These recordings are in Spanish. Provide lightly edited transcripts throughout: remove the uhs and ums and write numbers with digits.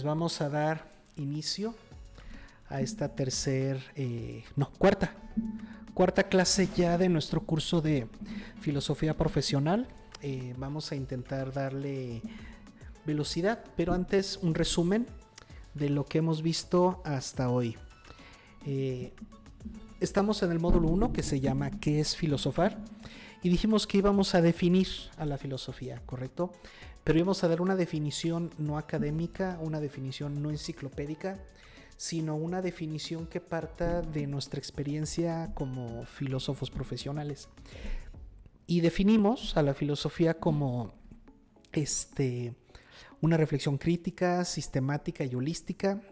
pues vamos a dar inicio a esta cuarta clase ya de nuestro curso de filosofía profesional. Vamos a intentar darle velocidad, pero antes un resumen de lo que hemos visto hasta hoy. Estamos en el módulo 1 que se llama ¿qué es filosofar? Y dijimos que íbamos a definir a la filosofía, ¿correcto? Pero íbamos a dar una definición no académica, una definición no enciclopédica, sino una definición que parta de nuestra experiencia como filósofos profesionales. Y definimos a la filosofía como una reflexión crítica, sistemática y holística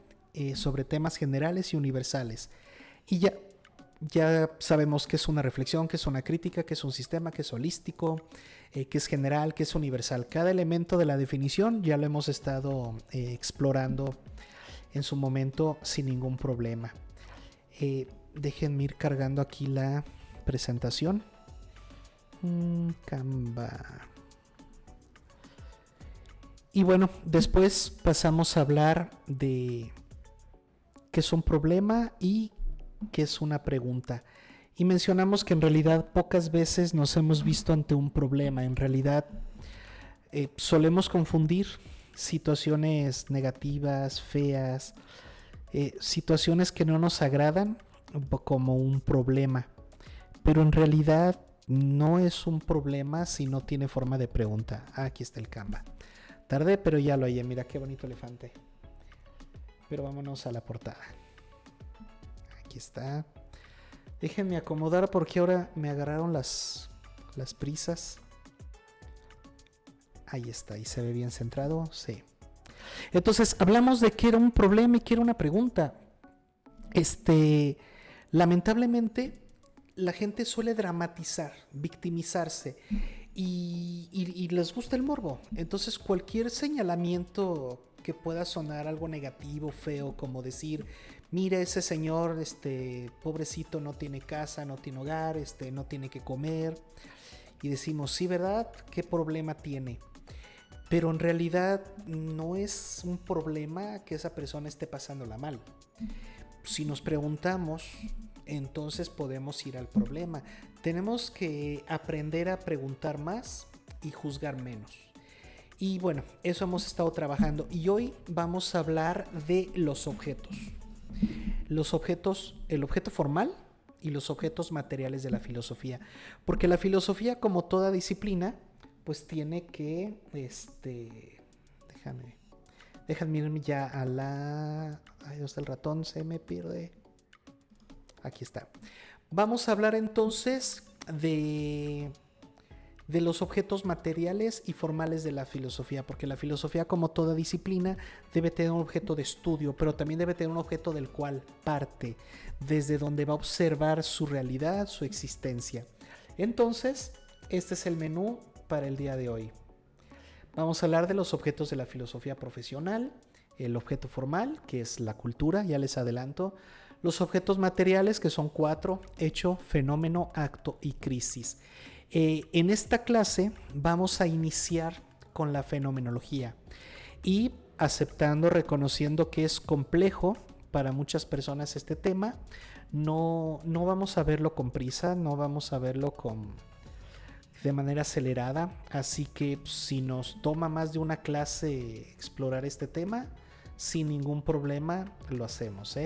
sobre temas generales y universales. Y ya sabemos qué es una reflexión, qué es una crítica, qué es un sistema, qué es holístico, qué es general, qué es universal. Cada elemento de la definición ya lo hemos estado explorando en su momento sin ningún problema. Déjenme ir cargando aquí la presentación. Canva. Y bueno, después pasamos a hablar de qué es un problema y qué es una pregunta. Y mencionamos que en realidad pocas veces nos hemos visto ante un problema. En realidad solemos confundir situaciones negativas, feas, situaciones que no nos agradan como un problema. Pero en realidad no es un problema si no tiene forma de pregunta. Aquí está el Canva. Tardé, pero ya lo hallé. Mira qué bonito elefante. Pero vámonos a la portada. Aquí está. Déjenme acomodar porque ahora me agarraron las prisas. Ahí está, ahí se ve bien centrado. Sí. Entonces, hablamos de que era un problema y que era una pregunta. Lamentablemente, la gente suele dramatizar, victimizarse y les gusta el morbo. Entonces, cualquier señalamiento que pueda sonar algo negativo, feo, como decir, mira, ese señor, pobrecito, no tiene casa, no tiene hogar, no tiene que comer. Y decimos, sí, ¿verdad? ¿Qué problema tiene? Pero en realidad no es un problema que esa persona esté pasándola mal. Si nos preguntamos, entonces podemos ir al problema. Tenemos que aprender a preguntar más y juzgar menos. Y bueno, eso hemos estado trabajando. Y hoy vamos a hablar de los objetos. Los objetos, el objeto formal y los objetos materiales de la filosofía. Porque la filosofía, como toda disciplina, pues tiene que, déjame irme ya a la... Ay, ¿dónde está el ratón? Se me pierde. Aquí está. Vamos a hablar entonces de los objetos materiales y formales de la filosofía, porque la filosofía, como toda disciplina, debe tener un objeto de estudio, pero también debe tener un objeto del cual parte, desde donde va a observar su realidad, su existencia. Entonces, este es el menú para el día de hoy. Vamos a hablar de los objetos de la filosofía profesional, el objeto formal, que es la cultura, ya les adelanto, los objetos materiales, que son 4, hecho, fenómeno, acto y crisis. En esta clase vamos a iniciar con la fenomenología y aceptando, reconociendo que es complejo para muchas personas este tema. No vamos a verlo con prisa, no vamos a verlo de manera acelerada, así que si nos toma más de una clase explorar este tema, sin ningún problema lo hacemos,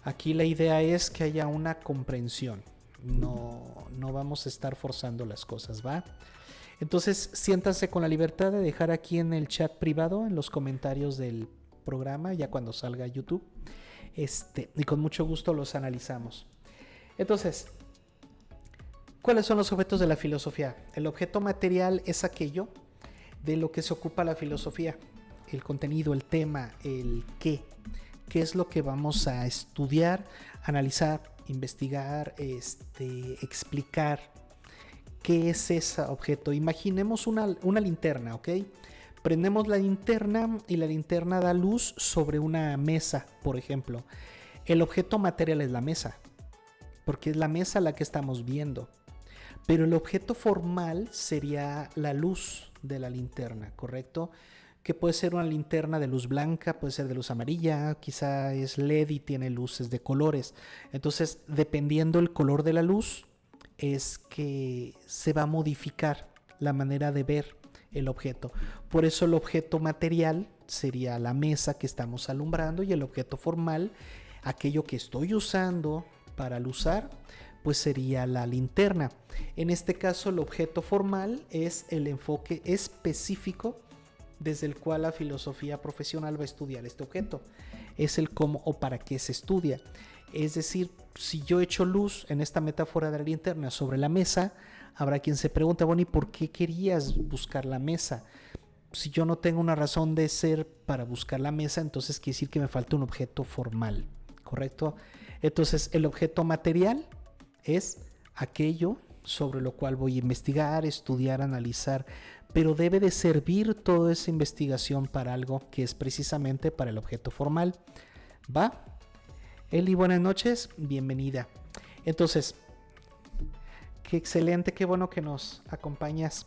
Aquí la idea es que haya una comprensión, no vamos a estar forzando las cosas, ¿va? Entonces siéntanse con la libertad de dejar aquí en el chat privado, en los comentarios del programa, ya cuando salga a YouTube, y con mucho gusto los analizamos. Entonces, ¿cuáles son los objetos de la filosofía? El objeto material es aquello de lo que se ocupa la filosofía, el contenido, el tema, el qué es lo que vamos a estudiar, analizar, investigar, explicar. ¿Qué es ese objeto? Imaginemos una linterna, ¿ok? Prendemos la linterna y la linterna da luz sobre una mesa, por ejemplo. El objeto material es la mesa, porque es la mesa la que estamos viendo. Pero el objeto formal sería la luz de la linterna, ¿correcto? que puede ser una linterna de luz blanca, puede ser de luz amarilla, quizá es LED y tiene luces de colores. Entonces, dependiendo el color de la luz, es que se va a modificar la manera de ver el objeto. Por eso el objeto material sería la mesa que estamos alumbrando, y el objeto formal, aquello que estoy usando para luzar, pues sería la linterna. En este caso, el objeto formal es el enfoque específico desde el cual la filosofía profesional va a estudiar este objeto. Es el cómo o para qué se estudia. Es decir, si yo echo luz en esta metáfora de la linterna sobre la mesa, habrá quien se pregunta, bueno, ¿y por qué querías buscar la mesa? Si yo no tengo una razón de ser para buscar la mesa, entonces quiere decir que me falta un objeto formal, ¿correcto? Entonces, el objeto material es aquello sobre lo cual voy a investigar, estudiar, analizar, pero debe de servir toda esa investigación para algo que es precisamente para el objeto formal. ¿Va? Eli, buenas noches, bienvenida. Entonces, qué excelente, qué bueno que nos acompañas.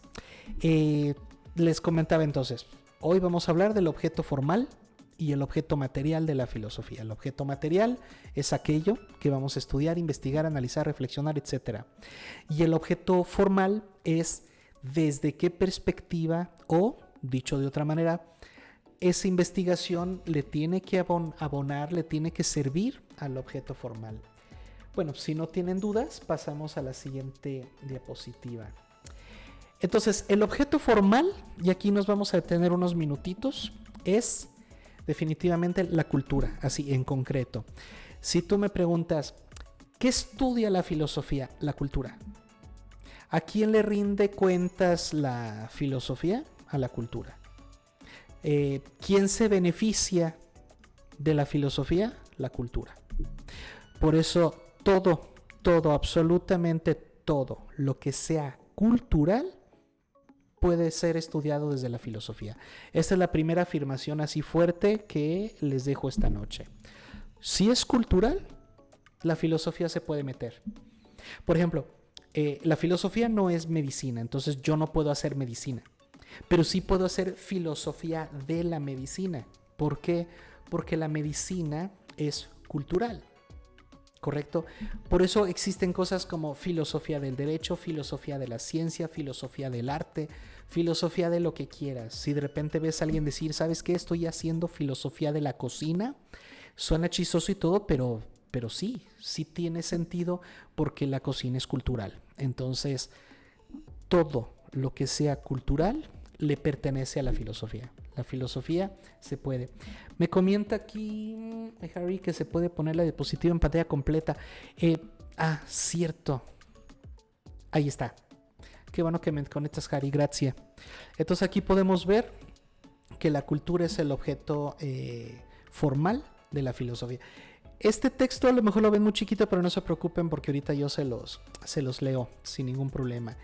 Les comentaba entonces, hoy vamos a hablar del objeto formal y el objeto material de la filosofía. El objeto material es aquello que vamos a estudiar, investigar, analizar, reflexionar, etc. Y el objeto formal es desde qué perspectiva, o dicho de otra manera, esa investigación le tiene que abonar, le tiene que servir al objeto formal. Bueno, si no tienen dudas, pasamos a la siguiente diapositiva. Entonces, el objeto formal, y aquí nos vamos a detener unos minutitos, es definitivamente la cultura, así en concreto. Si tú me preguntas, ¿qué estudia la filosofía? La cultura. ¿A quién le rinde cuentas la filosofía? A la cultura. ¿Quién se beneficia de la filosofía? La cultura. Por eso todo, absolutamente todo lo que sea cultural puede ser estudiado desde la filosofía. Esta es la primera afirmación así fuerte que les dejo esta noche. Si es cultural, la filosofía se puede meter. Por ejemplo, la filosofía no es medicina, entonces yo no puedo hacer medicina, pero sí puedo hacer filosofía de la medicina. ¿Por qué? Porque la medicina es cultural. ¿Correcto? Por eso existen cosas como filosofía del derecho, filosofía de la ciencia, filosofía del arte, filosofía de lo que quieras. Si de repente ves a alguien decir, ¿sabes qué? Estoy haciendo filosofía de la cocina. Suena chistoso y todo, pero sí tiene sentido porque la cocina es cultural. Entonces, todo lo que sea cultural le pertenece a la filosofía. La filosofía se puede. Me comenta aquí Harry que se puede poner la diapositiva en pantalla completa. Cierto. Ahí está. Qué bueno que me conectas, Harry. Gracias. Entonces aquí podemos ver que la cultura es el objeto formal de la filosofía. Este texto a lo mejor lo ven muy chiquito, pero no se preocupen porque ahorita yo se los leo sin ningún problema.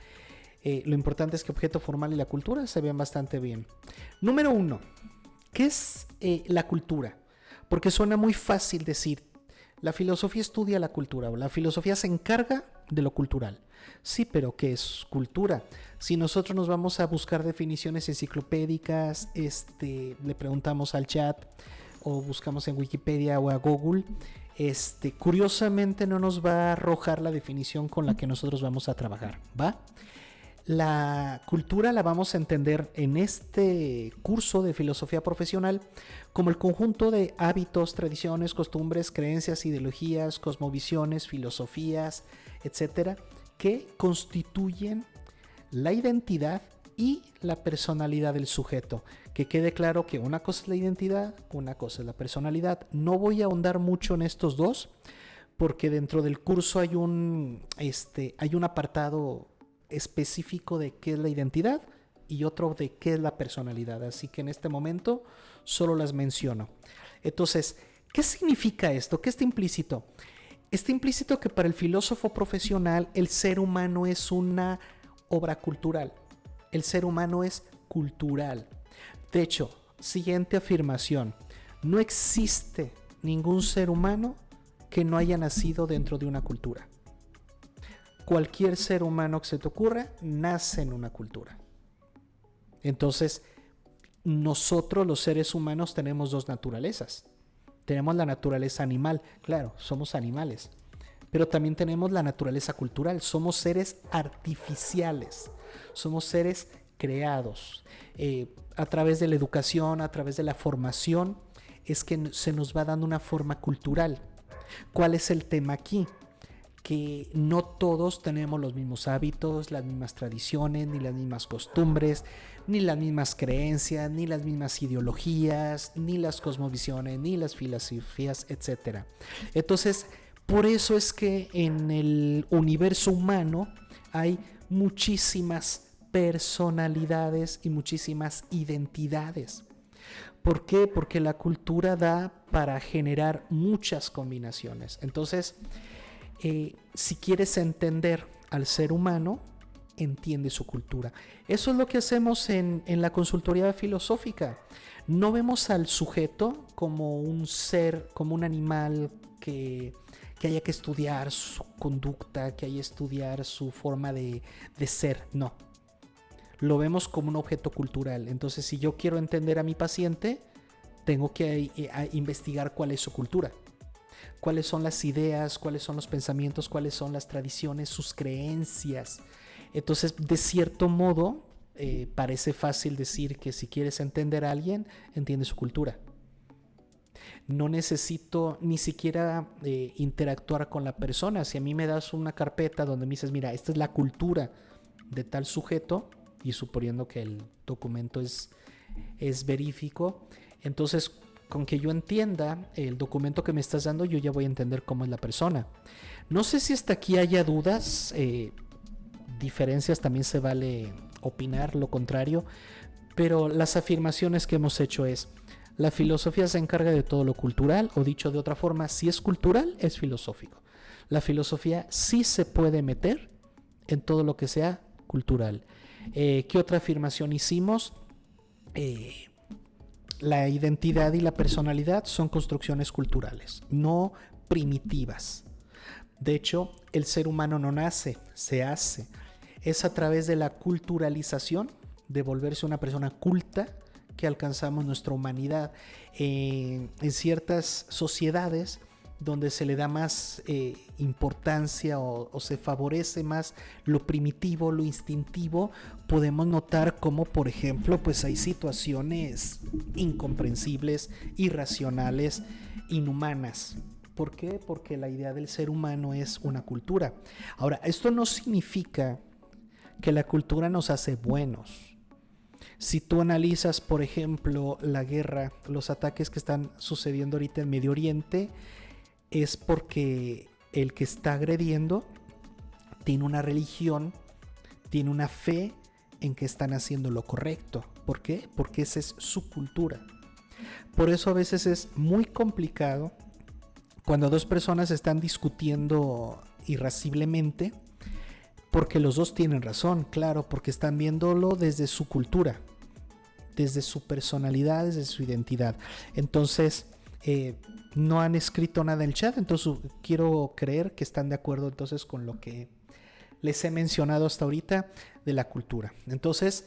Lo importante es que objeto formal y la cultura se vean bastante bien. Número 1. ¿Qué es la cultura? Porque suena muy fácil decir, la filosofía estudia la cultura, o la filosofía se encarga de lo cultural. Sí, pero ¿qué es cultura? Si nosotros nos vamos a buscar definiciones enciclopédicas, le preguntamos al chat, o buscamos en Wikipedia o a Google, curiosamente no nos va a arrojar la definición con la que nosotros vamos a trabajar, ¿va? La cultura la vamos a entender en este curso de filosofía profesional como el conjunto de hábitos, tradiciones, costumbres, creencias, ideologías, cosmovisiones, filosofías, etcétera, que constituyen la identidad y la personalidad del sujeto. Que quede claro que una cosa es la identidad, una cosa es la personalidad. No voy a ahondar mucho en estos dos porque dentro del curso hay un apartado específico de qué es la identidad y otro de qué es la personalidad, así que en este momento solo las menciono. Entonces, ¿qué significa esto? ¿Qué está implícito? Está implícito que para el filósofo profesional el ser humano es una obra cultural. El ser humano es cultural. De hecho, siguiente afirmación, no existe ningún ser humano que no haya nacido dentro de una cultura. Cualquier ser humano que se te ocurra nace en una cultura. Entonces, nosotros los seres humanos tenemos dos naturalezas. Tenemos la naturaleza animal, claro, somos animales, pero también tenemos la naturaleza cultural, somos seres artificiales, somos seres creados. A través de la educación, a través de la formación, es que se nos va dando una forma cultural. ¿Cuál es el tema aquí? Que no todos tenemos los mismos hábitos, las mismas tradiciones, ni las mismas costumbres, ni las mismas creencias, ni las mismas ideologías, ni las cosmovisiones, ni las filosofías, etc. Entonces, por eso es que en el universo humano hay muchísimas personalidades y muchísimas identidades. ¿Por qué? Porque la cultura da para generar muchas combinaciones. Entonces, si quieres entender al ser humano, entiende su cultura. Eso es lo que hacemos en la consultoría filosófica. No vemos al sujeto como un ser, como un animal que haya que estudiar su conducta, que haya que estudiar su forma de ser. No. Lo vemos como un objeto cultural. Entonces, si yo quiero entender a mi paciente, tengo que investigar cuál es su cultura. Cuáles son las ideas, cuáles son los pensamientos, cuáles son las tradiciones, sus creencias. Entonces, de cierto modo, parece fácil decir que si quieres entender a alguien, entiende su cultura. No necesito ni siquiera interactuar con la persona. Si a mí me das una carpeta donde me dices, mira, esta es la cultura de tal sujeto, y suponiendo que el documento es verífico, entonces con que yo entienda el documento que me estás dando, yo ya voy a entender cómo es la persona. No sé si hasta aquí haya dudas, diferencias, también se vale opinar lo contrario, pero las afirmaciones que hemos hecho es: la filosofía se encarga de todo lo cultural, o dicho de otra forma, si es cultural, es filosófico. La filosofía sí se puede meter en todo lo que sea cultural. ¿Qué otra afirmación hicimos? La identidad y la personalidad son construcciones culturales, no primitivas. De hecho, el ser humano no nace, se hace. Es a través de la culturalización, de volverse una persona culta, que alcanzamos nuestra humanidad. En ciertas sociedades donde se le da más importancia o se favorece más lo primitivo, lo instintivo, podemos notar cómo, por ejemplo, pues hay situaciones incomprensibles, irracionales, inhumanas. ¿Por qué? Porque la idea del ser humano es una cultura. Ahora, esto no significa que la cultura nos hace buenos. Si tú analizas, por ejemplo, la guerra, los ataques que están sucediendo ahorita en Medio Oriente, es porque el que está agrediendo tiene una religión, tiene una fe en que están haciendo lo correcto. ¿Por qué? Porque esa es su cultura. Por eso a veces es muy complicado cuando dos personas están discutiendo irasciblemente, porque los dos tienen razón, claro, porque están viéndolo desde su cultura, desde su personalidad, desde su identidad. Entonces, no han escrito nada en el chat, entonces quiero creer que están de acuerdo entonces con lo que les he mencionado hasta ahorita de la cultura. Entonces,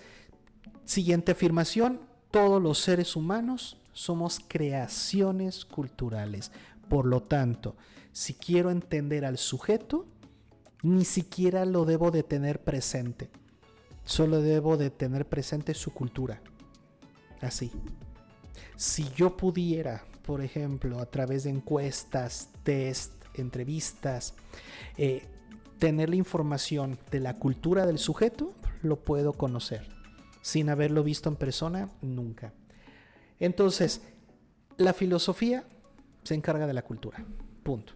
siguiente afirmación: todos los seres humanos somos creaciones culturales. Por lo tanto, si quiero entender al sujeto, ni siquiera lo debo de tener presente, solo debo de tener presente su cultura. Así. Si yo pudiera, por ejemplo, a través de encuestas, test, entrevistas, tener la información de la cultura del sujeto, lo puedo conocer. Sin haberlo visto en persona, nunca. Entonces, la filosofía se encarga de la cultura. Punto.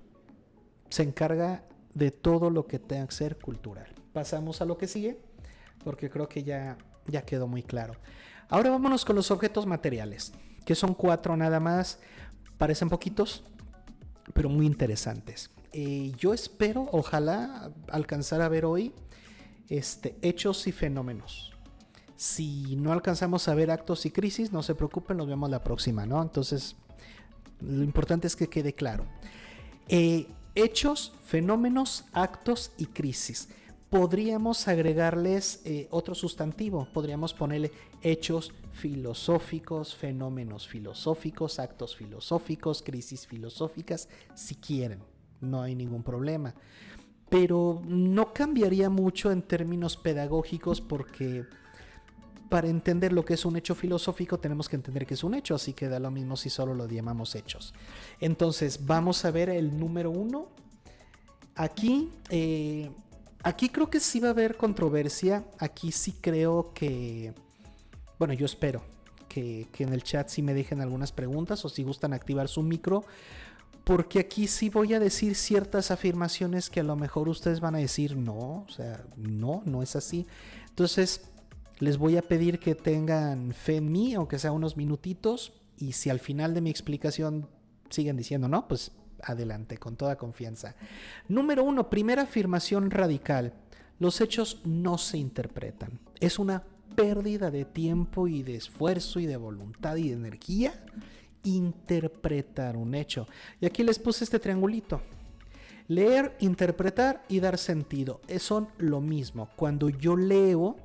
Se encarga de todo lo que tenga que ser cultural. Pasamos a lo que sigue, porque creo que ya quedó muy claro. Ahora vámonos con los objetos materiales, que son 4 nada más. Parecen poquitos, pero muy interesantes. Yo espero, ojalá, alcanzar a ver hoy hechos y fenómenos. Si no alcanzamos a ver actos y crisis, no se preocupen, nos vemos la próxima, ¿no? Entonces, lo importante es que quede claro. Hechos, fenómenos, actos y crisis. podríamos agregarles otro sustantivo. Podríamos ponerle hechos filosóficos, fenómenos filosóficos, actos filosóficos, crisis filosóficas, si quieren. No hay ningún problema. Pero no cambiaría mucho en términos pedagógicos, porque para entender lo que es un hecho filosófico tenemos que entender que es un hecho, así que da lo mismo si solo lo llamamos hechos. Entonces vamos a ver el número 1. Aquí creo que sí va a haber controversia. Aquí sí creo que, bueno, yo espero que en el chat sí me dejen algunas preguntas, o si gustan activar su micro, porque aquí sí voy a decir ciertas afirmaciones que a lo mejor ustedes van a decir no, o sea, no es así. Entonces les voy a pedir que tengan fe en mí, aunque sea unos minutitos, y si al final de mi explicación siguen diciendo no, pues adelante, con toda confianza. Número 1, primera afirmación radical. Los hechos no se interpretan. Es una pérdida de tiempo y de esfuerzo y de voluntad y de energía interpretar un hecho. Y aquí les puse este triangulito. Leer, interpretar y dar sentido. Son lo mismo. Cuando yo leo,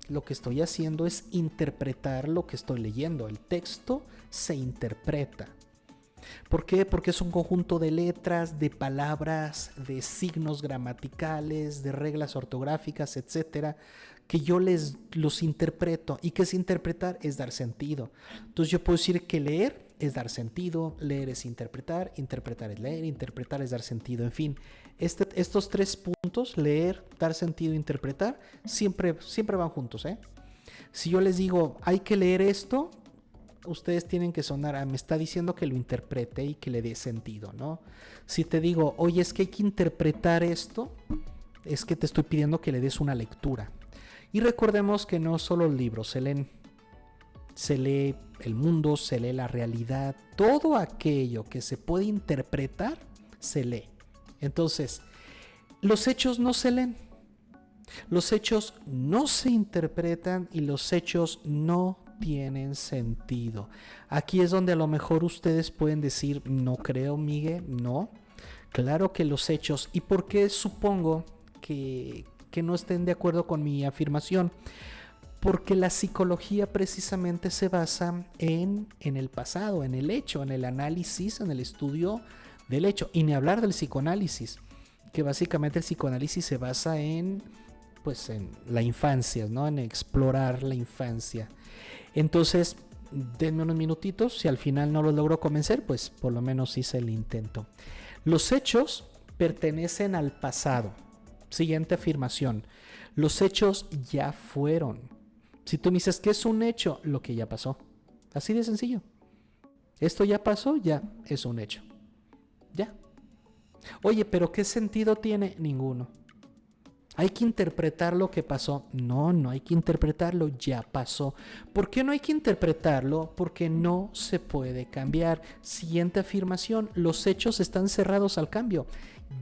lo que estoy haciendo es interpretar lo que estoy leyendo. El texto se interpreta. ¿Por qué? Porque es un conjunto de letras, de palabras, de signos gramaticales, de reglas ortográficas, etcétera, que yo los interpreto. ¿Y qué es interpretar? Es dar sentido. Entonces yo puedo decir que leer es dar sentido, leer es interpretar, interpretar es leer, interpretar es dar sentido. En fin, estos 3 puntos, leer, dar sentido, interpretar, siempre van juntos, ¿eh? Si yo les digo, hay que leer esto, ustedes tienen que sonar, me está diciendo que lo interprete y que le dé sentido, ¿no? Si te digo, oye, es que hay que interpretar esto, es que te estoy pidiendo que le des una lectura. Y recordemos que no solo los libros se leen, se lee el mundo, se lee la realidad, todo aquello que se puede interpretar, se lee. Entonces, los hechos no se leen, los hechos no se interpretan y los hechos no tienen sentido. Aquí es donde a lo mejor ustedes pueden decir, no creo, Miguel, no. Claro que los hechos, ¿y por qué supongo que no estén de acuerdo con mi afirmación? Porque la psicología precisamente se basa en el pasado, en el hecho, en el análisis, en el estudio del hecho. Y ni hablar del psicoanálisis, que básicamente el psicoanálisis se basa en la infancia, ¿no? En explorar la infancia. Entonces, denme unos minutitos. Si al final no los logro convencer, pues por lo menos hice el intento. Los hechos pertenecen al pasado. Siguiente afirmación. Los hechos ya fueron. Si tú me dices que es un hecho, lo que ya pasó. Así de sencillo. Esto ya pasó, ya es un hecho. Ya. Oye, pero ¿qué sentido tiene? Ninguno. ¿Hay que interpretar lo que pasó? No hay que interpretarlo, ya pasó. ¿Por qué no hay que interpretarlo? Porque no se puede cambiar. Siguiente afirmación, los hechos están cerrados al cambio.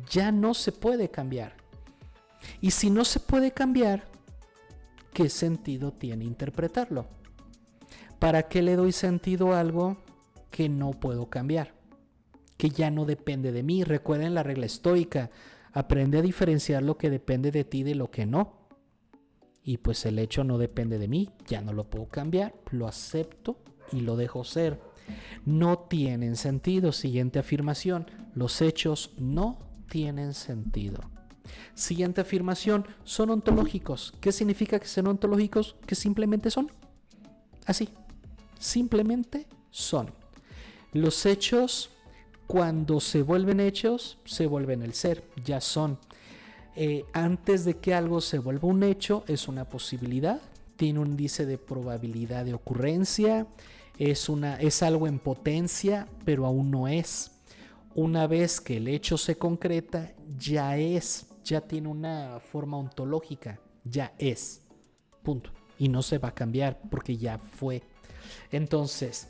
Ya no se puede cambiar. Y si no se puede cambiar, ¿qué sentido tiene interpretarlo? ¿Para qué le doy sentido a algo que no puedo cambiar? Que ya no depende de mí. Recuerden la regla estoica. Aprende a diferenciar lo que depende de ti de lo que no. Y pues el hecho no depende de mí, ya no lo puedo cambiar, lo acepto y lo dejo ser. No tienen sentido. Siguiente afirmación, los hechos no tienen sentido. Siguiente afirmación, son ontológicos. ¿Qué significa que sean ontológicos? Que simplemente son. Así, simplemente son. Los hechos, cuando se vuelven hechos, se vuelven el ser, ya son. Antes de que algo se vuelva un hecho, es una posibilidad, tiene un índice de probabilidad de ocurrencia, es algo en potencia, pero aún no es. Una vez que el hecho se concreta, ya es, ya tiene una forma ontológica, ya es, punto. Y no se va a cambiar porque ya fue. Entonces,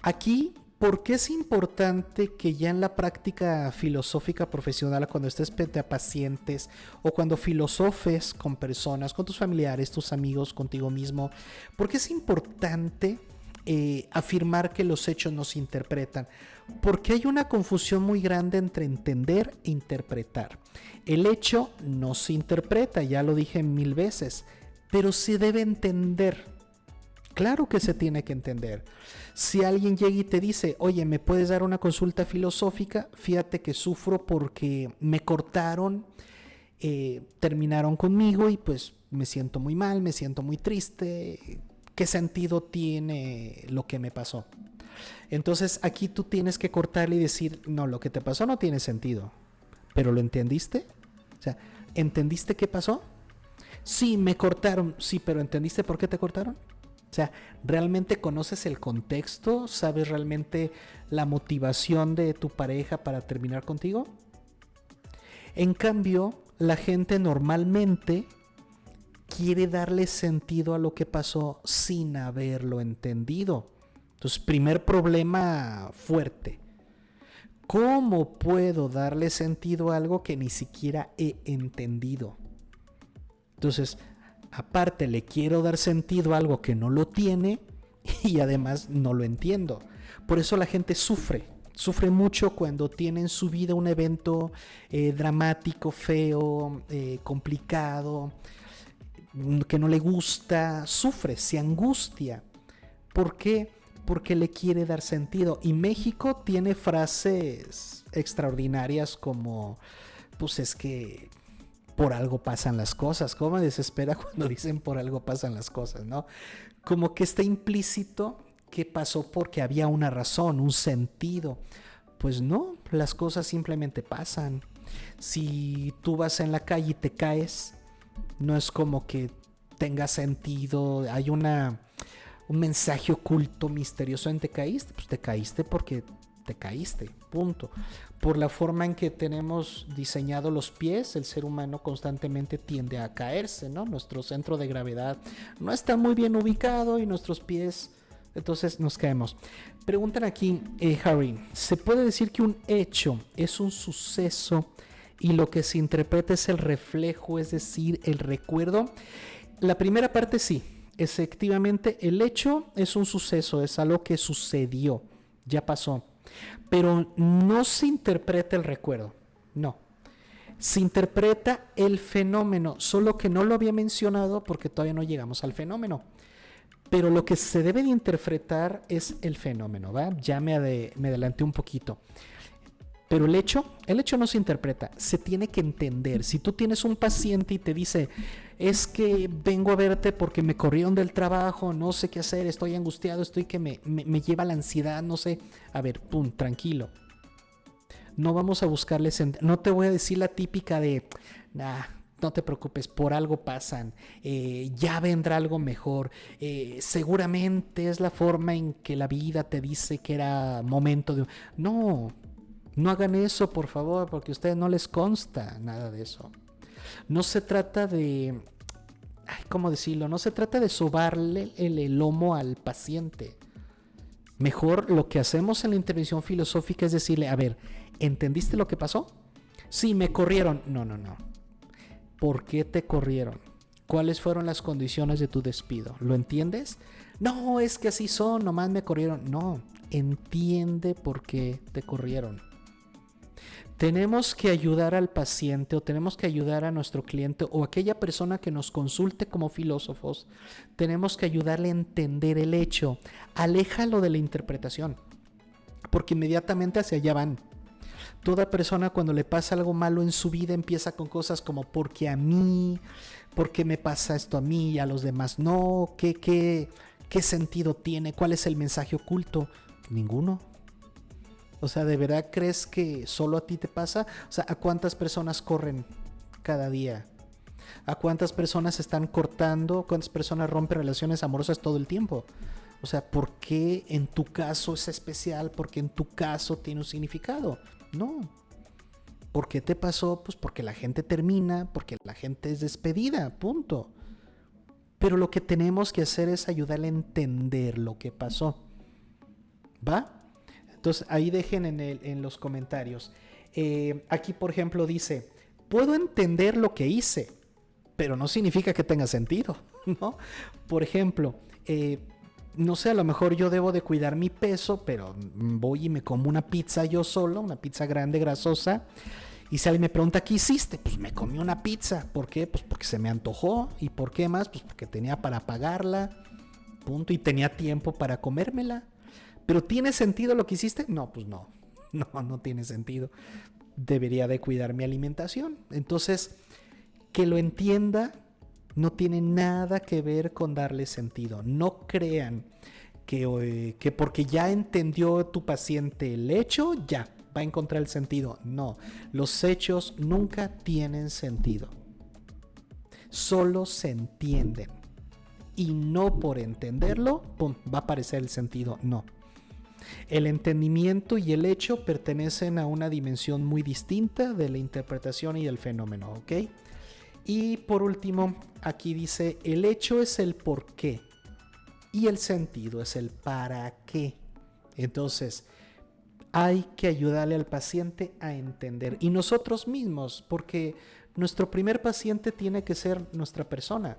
aquí, ¿por qué es importante que ya en la práctica filosófica profesional, cuando estés frente a pacientes o cuando filosofes con personas, con tus familiares, tus amigos, contigo mismo, por qué es importante afirmar que los hechos no se interpretan, porque hay una confusión muy grande entre entender e interpretar. El hecho no se interpreta, ya lo dije 1000 veces, pero se debe entender. Claro que se tiene que entender. Si alguien llega y te dice, oye, ¿me puedes dar una consulta filosófica? Fíjate que sufro porque me cortaron, terminaron conmigo y pues me siento muy mal, me siento muy triste. ¿Qué sentido tiene lo que me pasó? Entonces aquí tú tienes que cortarle y decir, no, lo que te pasó no tiene sentido. ¿Pero lo entendiste? O sea, ¿entendiste qué pasó? Sí, me cortaron. Sí, pero ¿entendiste por qué te cortaron? O sea, ¿realmente conoces el contexto? ¿Sabes realmente la motivación de tu pareja para terminar contigo? En cambio, la gente normalmente quiere darle sentido a lo que pasó sin haberlo entendido. Entonces, primer problema fuerte. ¿Cómo puedo darle sentido a algo que ni siquiera he entendido? Entonces, aparte le quiero dar sentido a algo que no lo tiene y además no lo entiendo. Por eso la gente sufre mucho cuando tiene en su vida un evento dramático, feo, complicado, que no le gusta, sufre, se angustia. ¿Por qué? Porque le quiere dar sentido. Y México tiene frases extraordinarias como, pues es que por algo pasan las cosas. ¿Cómo me desespera cuando dicen por algo pasan las cosas, ¿no? Como que está implícito que pasó porque había una razón, un sentido. Pues no, las cosas simplemente pasan. Si tú vas en la calle y te caes, no es como que tenga sentido, hay un mensaje oculto, misterioso en te caíste. Pues te caíste porque te caíste, punto. Por la forma en que tenemos diseñado los pies, el ser humano constantemente tiende a caerse, ¿no? Nuestro centro de gravedad no está muy bien ubicado y nuestros pies, entonces nos caemos. Preguntan aquí, Harry, ¿se puede decir que un hecho es un suceso y lo que se interpreta es el reflejo, es decir, el recuerdo? La primera parte sí, efectivamente el hecho es un suceso, es algo que sucedió, ya pasó. Pero no se interpreta el recuerdo, no. Se interpreta el fenómeno, solo que no lo había mencionado porque todavía no llegamos al fenómeno. Pero lo que se debe de interpretar es el fenómeno, ¿va? Ya me adelanté un poquito. Pero el hecho no se interpreta, se tiene que entender. Si tú tienes un paciente y te dice, es que vengo a verte porque me corrieron del trabajo, no sé qué hacer, estoy angustiado, estoy que me lleva la ansiedad, no sé. A ver, pum, tranquilo. No vamos a buscarles, no te voy a decir la típica de, no te preocupes, por algo pasan, ya vendrá algo mejor, seguramente es la forma en que la vida te dice que era momento de... No hagan eso, por favor, porque a ustedes no les consta nada de eso. No se trata de... ¿cómo decirlo? No se trata de sobarle el lomo al paciente. Mejor lo que hacemos en la intervención filosófica es decirle, a ver, ¿entendiste lo que pasó? Sí, me corrieron. No. ¿Por qué te corrieron? ¿Cuáles fueron las condiciones de tu despido? ¿Lo entiendes? No, es que así son, nomás me corrieron. No, entiende por qué te corrieron. Tenemos que ayudar al paciente o tenemos que ayudar a nuestro cliente o aquella persona que nos consulte como filósofos. Tenemos que ayudarle a entender el hecho. Aléjalo de la interpretación, porque inmediatamente hacia allá van. Toda persona cuando le pasa algo malo en su vida empieza con cosas como porque a mí, porque me pasa esto a mí y a los demás no, ¿qué sentido tiene? ¿Cuál es el mensaje oculto? Ninguno. O sea, ¿de verdad crees que solo a ti te pasa? O sea, ¿a cuántas personas corren cada día? ¿A cuántas personas se están cortando? ¿Cuántas personas rompen relaciones amorosas todo el tiempo? O sea, ¿por qué en tu caso es especial? ¿Por qué en tu caso tiene un significado? No. ¿Por qué te pasó? Pues porque la gente termina, porque la gente es despedida, punto. Pero lo que tenemos que hacer es ayudarle a entender lo que pasó. ¿Va? Entonces ahí dejen en los comentarios. Aquí por ejemplo dice, puedo entender lo que hice, pero no significa que tenga sentido, ¿no? Por ejemplo, no sé, a lo mejor yo debo de cuidar mi peso, pero voy y me como una pizza yo solo, una pizza grande, grasosa. Y si alguien me pregunta, ¿qué hiciste? Pues me comí una pizza. ¿Por qué? Pues porque se me antojó. ¿Y por qué más? Pues porque tenía para pagarla. Punto. Y tenía tiempo para comérmela. ¿Pero tiene sentido lo que hiciste? No, pues no. No tiene sentido. Debería de cuidar mi alimentación. Entonces, que lo entienda no tiene nada que ver con darle sentido. No crean que porque ya entendió tu paciente el hecho, ya va a encontrar el sentido. No, los hechos nunca tienen sentido. Solo se entienden. Y no por entenderlo, pum, va a aparecer el sentido. No. El entendimiento y el hecho pertenecen a una dimensión muy distinta de la interpretación y del fenómeno, ¿ok? Y por último, aquí dice, el hecho es el por qué y el sentido es el para qué. Entonces, hay que ayudarle al paciente a entender. Y nosotros mismos, porque nuestro primer paciente tiene que ser nuestra persona.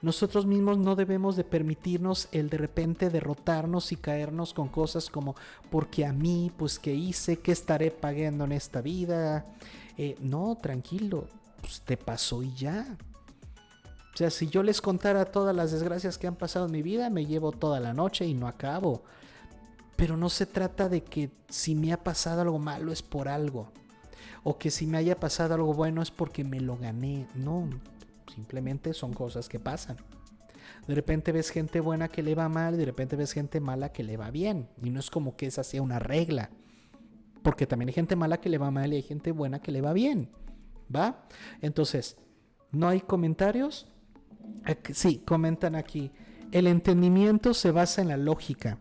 Nosotros mismos no debemos de permitirnos el de repente derrotarnos y caernos con cosas como, porque a mí, pues, ¿qué hice? ¿Qué estaré pagando en esta vida? No, tranquilo, pues te pasó y ya. O sea, si yo les contara todas las desgracias que han pasado en mi vida, me llevo toda la noche y no acabo. Pero no se trata de que si me ha pasado algo malo es por algo. O que si me haya pasado algo bueno es porque me lo gané. No, simplemente son cosas que pasan. De repente ves gente buena que le va mal y de repente ves gente mala que le va bien. Y no es como que esa sea una regla. Porque también hay gente mala que le va mal y hay gente buena que le va bien. ¿Va? Entonces, ¿no hay comentarios? Sí, comentan aquí. El entendimiento se basa en la lógica.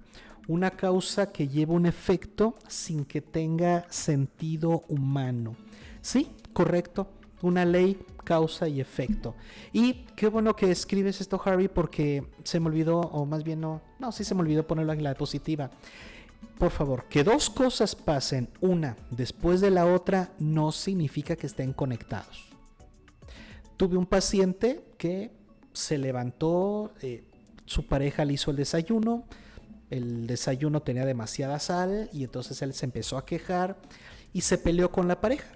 Una causa que lleva un efecto sin que tenga sentido humano. Sí, correcto. Una ley, causa y efecto. Y qué bueno que escribes esto, Harry, porque se me olvidó, o más bien sí se me olvidó ponerlo en la diapositiva. Por favor, que dos cosas pasen una después de la otra no significa que estén conectados. Tuve un paciente que se levantó, su pareja le hizo el desayuno tenía demasiada sal y entonces él se empezó a quejar y se peleó con la pareja.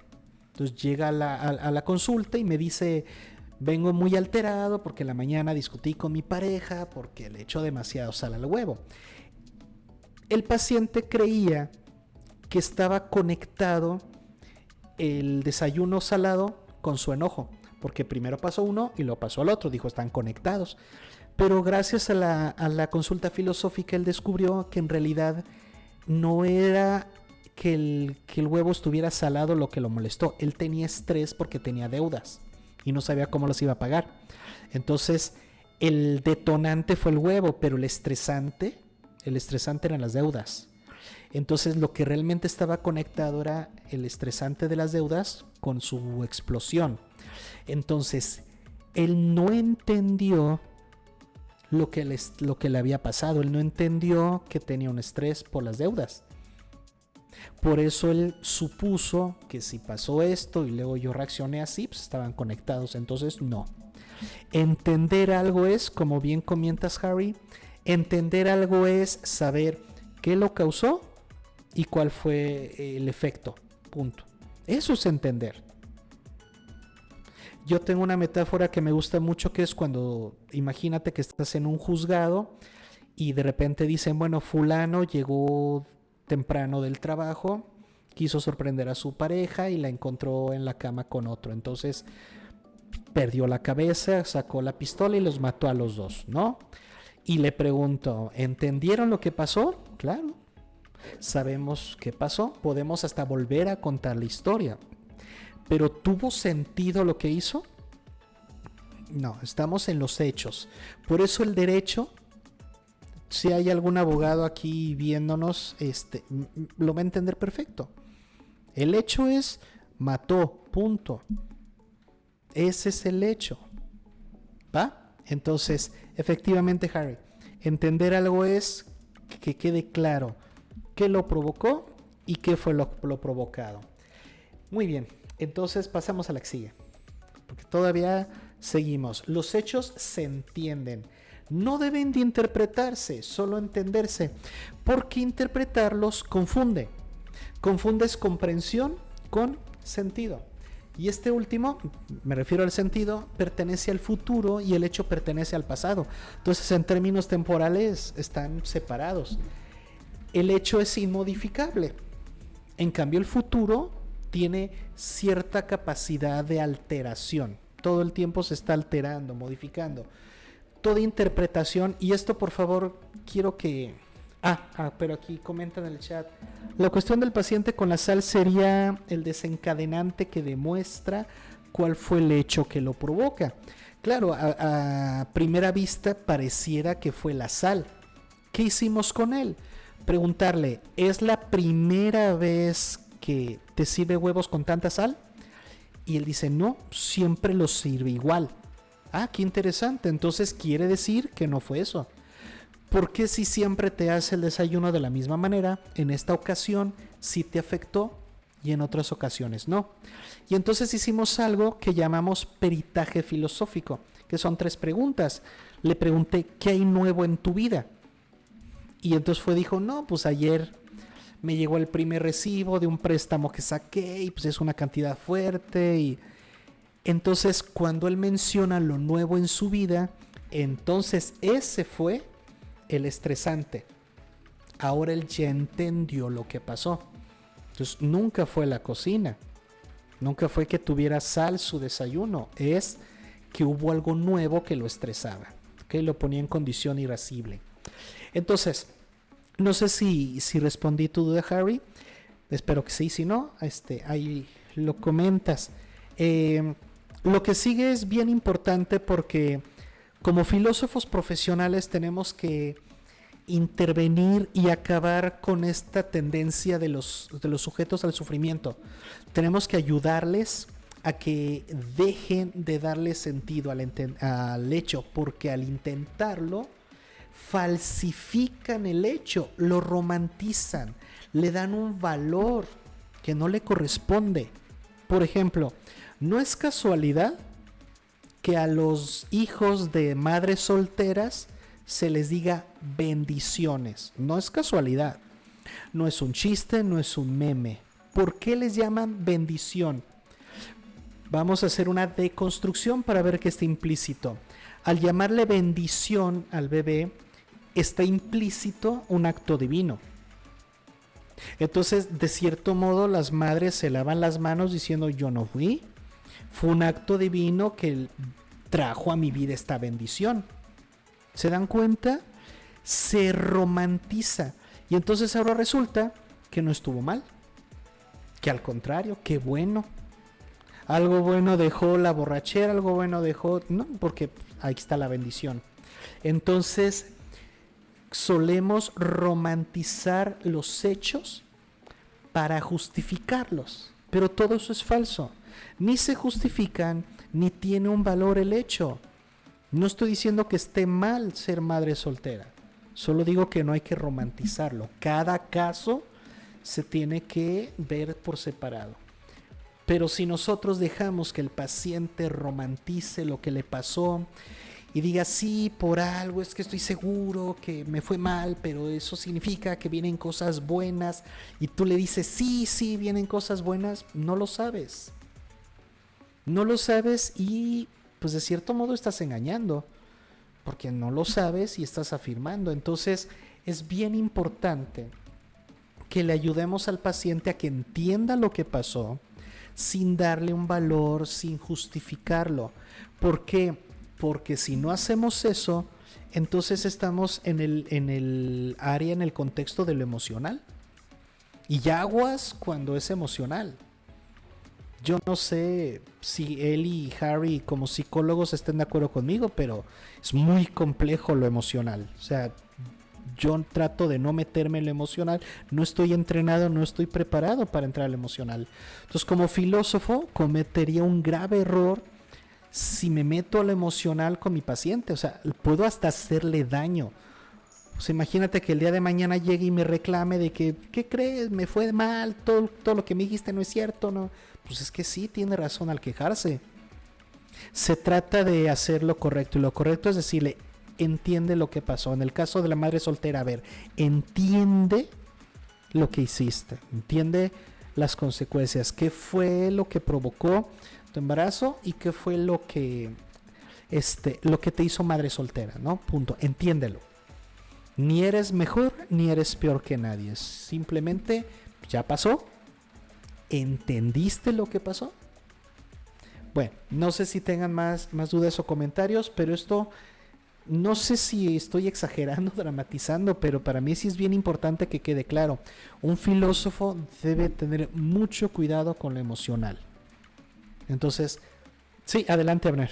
Entonces llega a la consulta y me dice, vengo muy alterado porque en la mañana discutí con mi pareja porque le echó demasiado sal al huevo. El paciente creía que estaba conectado el desayuno salado con su enojo, porque primero pasó uno y luego pasó al otro, dijo, están conectados. Pero gracias a la consulta filosófica él descubrió que en realidad no era que el huevo estuviera salado lo que lo molestó. Él tenía estrés porque tenía deudas y no sabía cómo los iba a pagar. Entonces el detonante fue el huevo, pero el estresante eran las deudas. Entonces lo que realmente estaba conectado era el estresante de las deudas con su explosión. Entonces él no entendió lo que le había pasado. Él no entendió que tenía un estrés por las deudas. Por eso él supuso que si pasó esto y luego yo reaccioné así, pues estaban conectados. Entonces no. Entender algo es, como bien comentas, Harry, entender algo es saber qué lo causó y cuál fue el efecto. Punto. Eso es entender. Yo tengo una metáfora que me gusta mucho, que es cuando, imagínate que estás en un juzgado y de repente dicen, bueno, fulano llegó temprano del trabajo, quiso sorprender a su pareja y la encontró en la cama con otro. Entonces perdió la cabeza, sacó la pistola y los mató a los dos, ¿no? Y le pregunto, ¿entendieron lo que pasó? Claro, sabemos qué pasó, podemos hasta volver a contar la historia. ¿Pero tuvo sentido lo que hizo? No, estamos en los hechos. Por eso el derecho, si hay algún abogado aquí viéndonos, lo va a entender perfecto. El hecho es, mató, punto. Ese es el hecho. ¿Va? Entonces, efectivamente, Harry, entender algo es que quede claro qué lo provocó y qué fue lo provocado. Muy bien. Entonces pasamos a la que sigue, porque todavía seguimos. Los hechos se entienden. no deben de interpretarse, solo entenderse, porque interpretarlos confunde. Confundes comprensión con sentido. Y este último, me refiero al sentido, pertenece al futuro y el hecho pertenece al pasado. Entonces, en términos temporales, están separados. El hecho es inmodificable. En cambio, el futuro tiene cierta capacidad de alteración. Todo el tiempo se está alterando, modificando. Toda interpretación, y esto por favor quiero que... pero aquí comentan en el chat. La cuestión del paciente con la sal sería el desencadenante que demuestra cuál fue el hecho que lo provoca. Claro, a primera vista pareciera que fue la sal. ¿Qué hicimos con él? Preguntarle, ¿es la primera vez que te sirve huevos con tanta sal? Y él dice, no, siempre los sirve igual. Qué interesante, entonces quiere decir que no fue eso. ¿Por qué si siempre te hace el desayuno de la misma manera, en esta ocasión sí te afectó y en otras ocasiones no? Y entonces hicimos algo que llamamos peritaje filosófico, que son 3 preguntas. Le pregunté, ¿qué hay nuevo en tu vida? Y entonces dijo, no, pues ayer me llegó el primer recibo de un préstamo que saqué y pues es una cantidad fuerte. Y entonces cuando él menciona lo nuevo en su vida, entonces ese fue el estresante. Ahora él ya entendió lo que pasó. Entonces nunca fue la cocina, nunca fue que tuviera sal su desayuno, es que hubo algo nuevo que lo estresaba, que lo ponía en condición irascible. Entonces, no sé si respondí tu duda, Harry. Espero que sí, si no, ahí lo comentas. Lo que sigue es bien importante porque como filósofos profesionales tenemos que intervenir y acabar con esta tendencia de los sujetos al sufrimiento. Tenemos que ayudarles a que dejen de darle sentido al hecho, porque al intentarlo falsifican el hecho, lo romantizan, le dan un valor que no le corresponde. Por ejemplo, no es casualidad que a los hijos de madres solteras se les diga bendiciones. No es casualidad. No es un chiste, no es un meme. ¿Por qué les llaman bendición? Vamos a hacer una deconstrucción para ver qué está implícito. Al llamarle bendición al bebé, está implícito un acto divino. Entonces, de cierto modo, las madres se lavan las manos diciendo, yo no fui. Fue un acto divino que trajo a mi vida esta bendición. ¿Se dan cuenta? Se romantiza. Y entonces ahora resulta que no estuvo mal. Que al contrario, qué bueno. Algo bueno dejó la borrachera, algo bueno dejó... No, porque ahí está la bendición. Entonces, solemos romantizar los hechos para justificarlos. Pero todo eso es falso. Ni se justifican, ni tiene un valor el hecho. No estoy diciendo que esté mal ser madre soltera. Solo digo que no hay que romantizarlo. Cada caso se tiene que ver por separado. Pero si nosotros dejamos que el paciente romantice lo que le pasó y diga, sí, por algo, es que estoy seguro que me fue mal, pero eso significa que vienen cosas buenas, y tú le dices, sí, vienen cosas buenas, no lo sabes. No lo sabes y pues de cierto modo estás engañando, porque no lo sabes y estás afirmando. Entonces es bien importante que le ayudemos al paciente a que entienda lo que pasó sin darle un valor, sin justificarlo. ¿Por qué? Porque si no hacemos eso, entonces estamos en el área, en el contexto de lo emocional. Y aguas cuando es emocional. Yo no sé si él y Harry como psicólogos estén de acuerdo conmigo, pero es muy complejo lo emocional. O sea, yo trato de no meterme en lo emocional. No estoy entrenado, no estoy preparado para entrar al emocional. Entonces, como filósofo, cometería un grave error si me meto a lo emocional con mi paciente. O sea, puedo hasta hacerle daño. O sea, imagínate que el día de mañana llegue y me reclame de que, ¿qué crees? Me fue mal, todo lo que me dijiste no es cierto, ¿no? Pues es que sí, tiene razón al quejarse. Se trata de hacer lo correcto, y lo correcto es decirle, entiende lo que pasó. En el caso de la madre soltera, a ver, entiende lo que hiciste, entiende las consecuencias, qué fue lo que provocó tu embarazo y qué fue lo que te hizo madre soltera, ¿no? Punto, entiéndelo. Ni eres mejor ni eres peor que nadie, simplemente ya pasó, entendiste lo que pasó. Bueno, no sé si tengan más dudas o comentarios, pero esto no sé si estoy exagerando, dramatizando, pero para mí sí es bien importante que quede claro. Un filósofo debe tener mucho cuidado con lo emocional. Entonces, sí, adelante, Abner.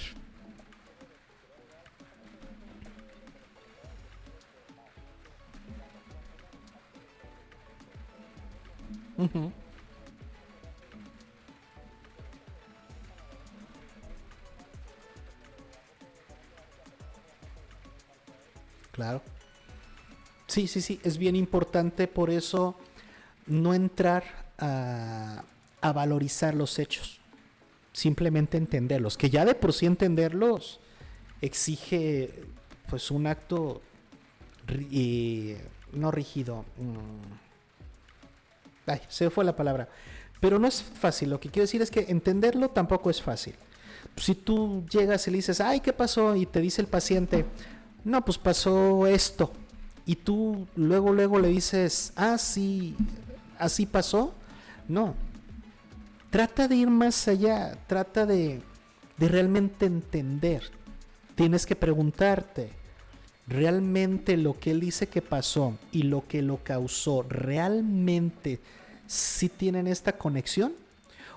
Ujú, claro. Sí, sí, sí, es bien importante por eso no entrar a valorizar los hechos, simplemente entenderlos, que ya de por sí entenderlos exige pues un acto no rígido, ay, se fue la palabra, pero no es fácil, lo que quiero decir es que entenderlo tampoco es fácil. Si tú llegas y le dices, ay, ¿qué pasó? Y te dice el paciente, no, pues pasó esto, y tú luego le dices, ah, sí, así pasó, no, trata de ir más allá, trata de realmente entender. Tienes que preguntarte, ¿realmente lo que él dice que pasó y lo que lo causó realmente sí tienen esta conexión?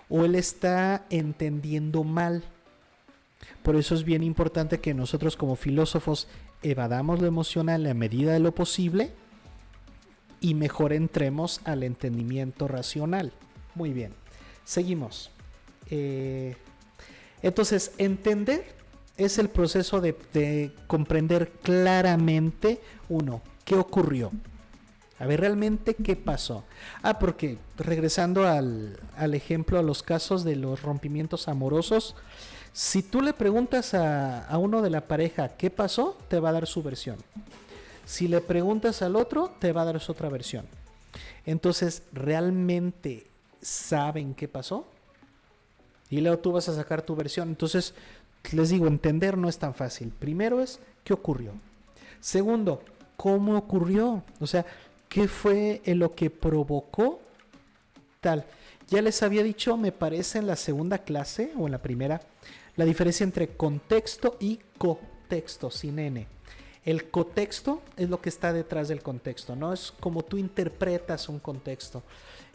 ¿O él está entendiendo mal? Por eso es bien importante que nosotros como filósofos evadamos lo emocional a medida de lo posible y mejor entremos al entendimiento racional. Muy bien, seguimos. Eh, entonces, entender es el proceso de comprender claramente, uno, qué ocurrió. A ver, realmente qué pasó. Ah, porque regresando al ejemplo, a los casos de los rompimientos amorosos, si tú le preguntas a uno de la pareja qué pasó, te va a dar su versión. Si le preguntas al otro, te va a dar su otra versión. Entonces, ¿realmente saben qué pasó? Y luego tú vas a sacar tu versión. Entonces, les digo, entender no es tan fácil. Primero es, ¿qué ocurrió? Segundo, ¿cómo ocurrió? O sea, ¿qué fue lo que provocó tal? Ya les había dicho, me parece en la segunda clase o en la primera, la diferencia entre contexto y cotexto, sin N. El cotexto es lo que está detrás del contexto, ¿no? Es como tú interpretas un contexto.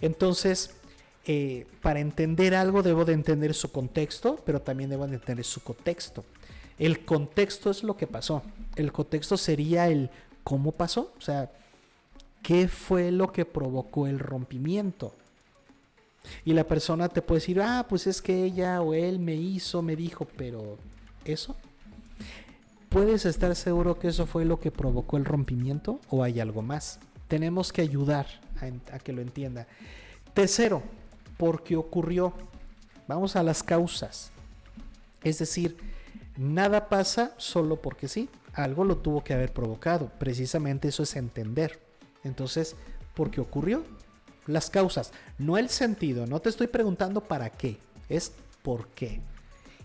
Entonces, para entender algo debo de entender su contexto, pero también debo de entender su contexto. El contexto es lo que pasó. El contexto sería el cómo pasó, o sea, qué fue lo que provocó el rompimiento. Y la persona te puede decir, ah, pues es que ella o él me hizo, me dijo, pero ¿eso? ¿Puedes estar seguro que eso fue lo que provocó el rompimiento o hay algo más? Tenemos que ayudar a que lo entienda. Tercero, ¿por qué ocurrió? Vamos a las causas. Es decir, nada pasa solo porque sí. Algo lo tuvo que haber provocado. Precisamente eso es entender. Entonces, ¿por qué ocurrió? Las causas, no el sentido. No te estoy preguntando para qué, es por qué.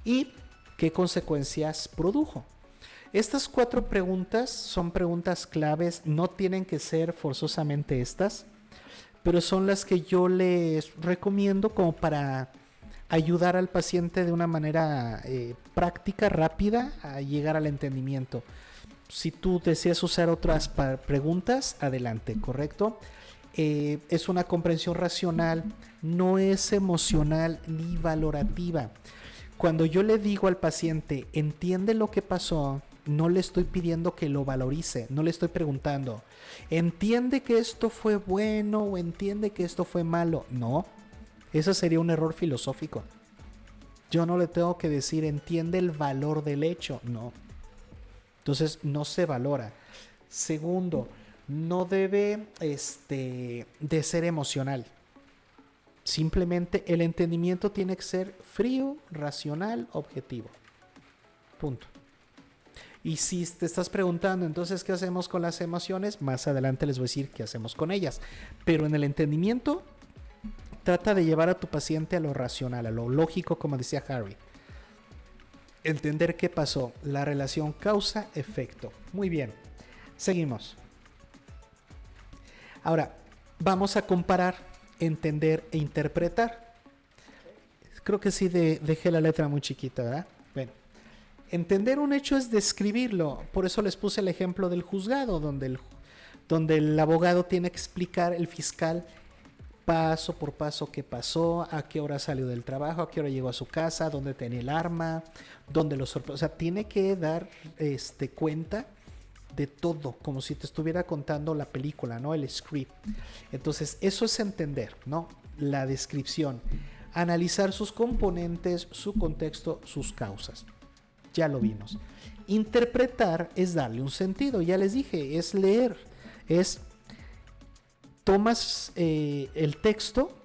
¿Y qué consecuencias produjo? Estas 4 preguntas son preguntas claves, no tienen que ser forzosamente estas, pero son las que yo les recomiendo como para ayudar al paciente de una manera práctica, rápida, a llegar al entendimiento. Si tú deseas usar otras preguntas, adelante, ¿correcto? Es una comprensión racional, no es emocional ni valorativa. Cuando yo le digo al paciente, entiende lo que pasó, no le estoy pidiendo que lo valorice, no le estoy preguntando, ¿entiende que esto fue bueno o entiende que esto fue malo? No, eso sería un error filosófico. Yo no le tengo que decir, entiende el valor del hecho, no. Entonces no se valora. Segundo, no debe de ser emocional. Simplemente el entendimiento tiene que ser frío, racional, objetivo. Punto. Y si te estás preguntando, entonces, ¿qué hacemos con las emociones? Más adelante les voy a decir qué hacemos con ellas. Pero en el entendimiento, trata de llevar a tu paciente a lo racional, a lo lógico, como decía Harry. Entender qué pasó, la relación causa-efecto. Muy bien, seguimos. Ahora, vamos a comparar, entender e interpretar. Creo que sí dejé la letra muy chiquita, ¿verdad? Bueno, entender un hecho es describirlo. Por eso les puse el ejemplo del juzgado, donde el abogado tiene que explicar, el fiscal, paso por paso qué pasó, a qué hora salió del trabajo, a qué hora llegó a su casa, dónde tenía el arma, dónde lo sorprendió. O sea, tiene que dar cuenta de todo, como si te estuviera contando la película, ¿no? El script. Entonces, eso es entender, ¿no? La descripción. Analizar sus componentes, su contexto, sus causas. Ya lo vimos. Interpretar es darle un sentido, ya les dije, es leer, es tomas el texto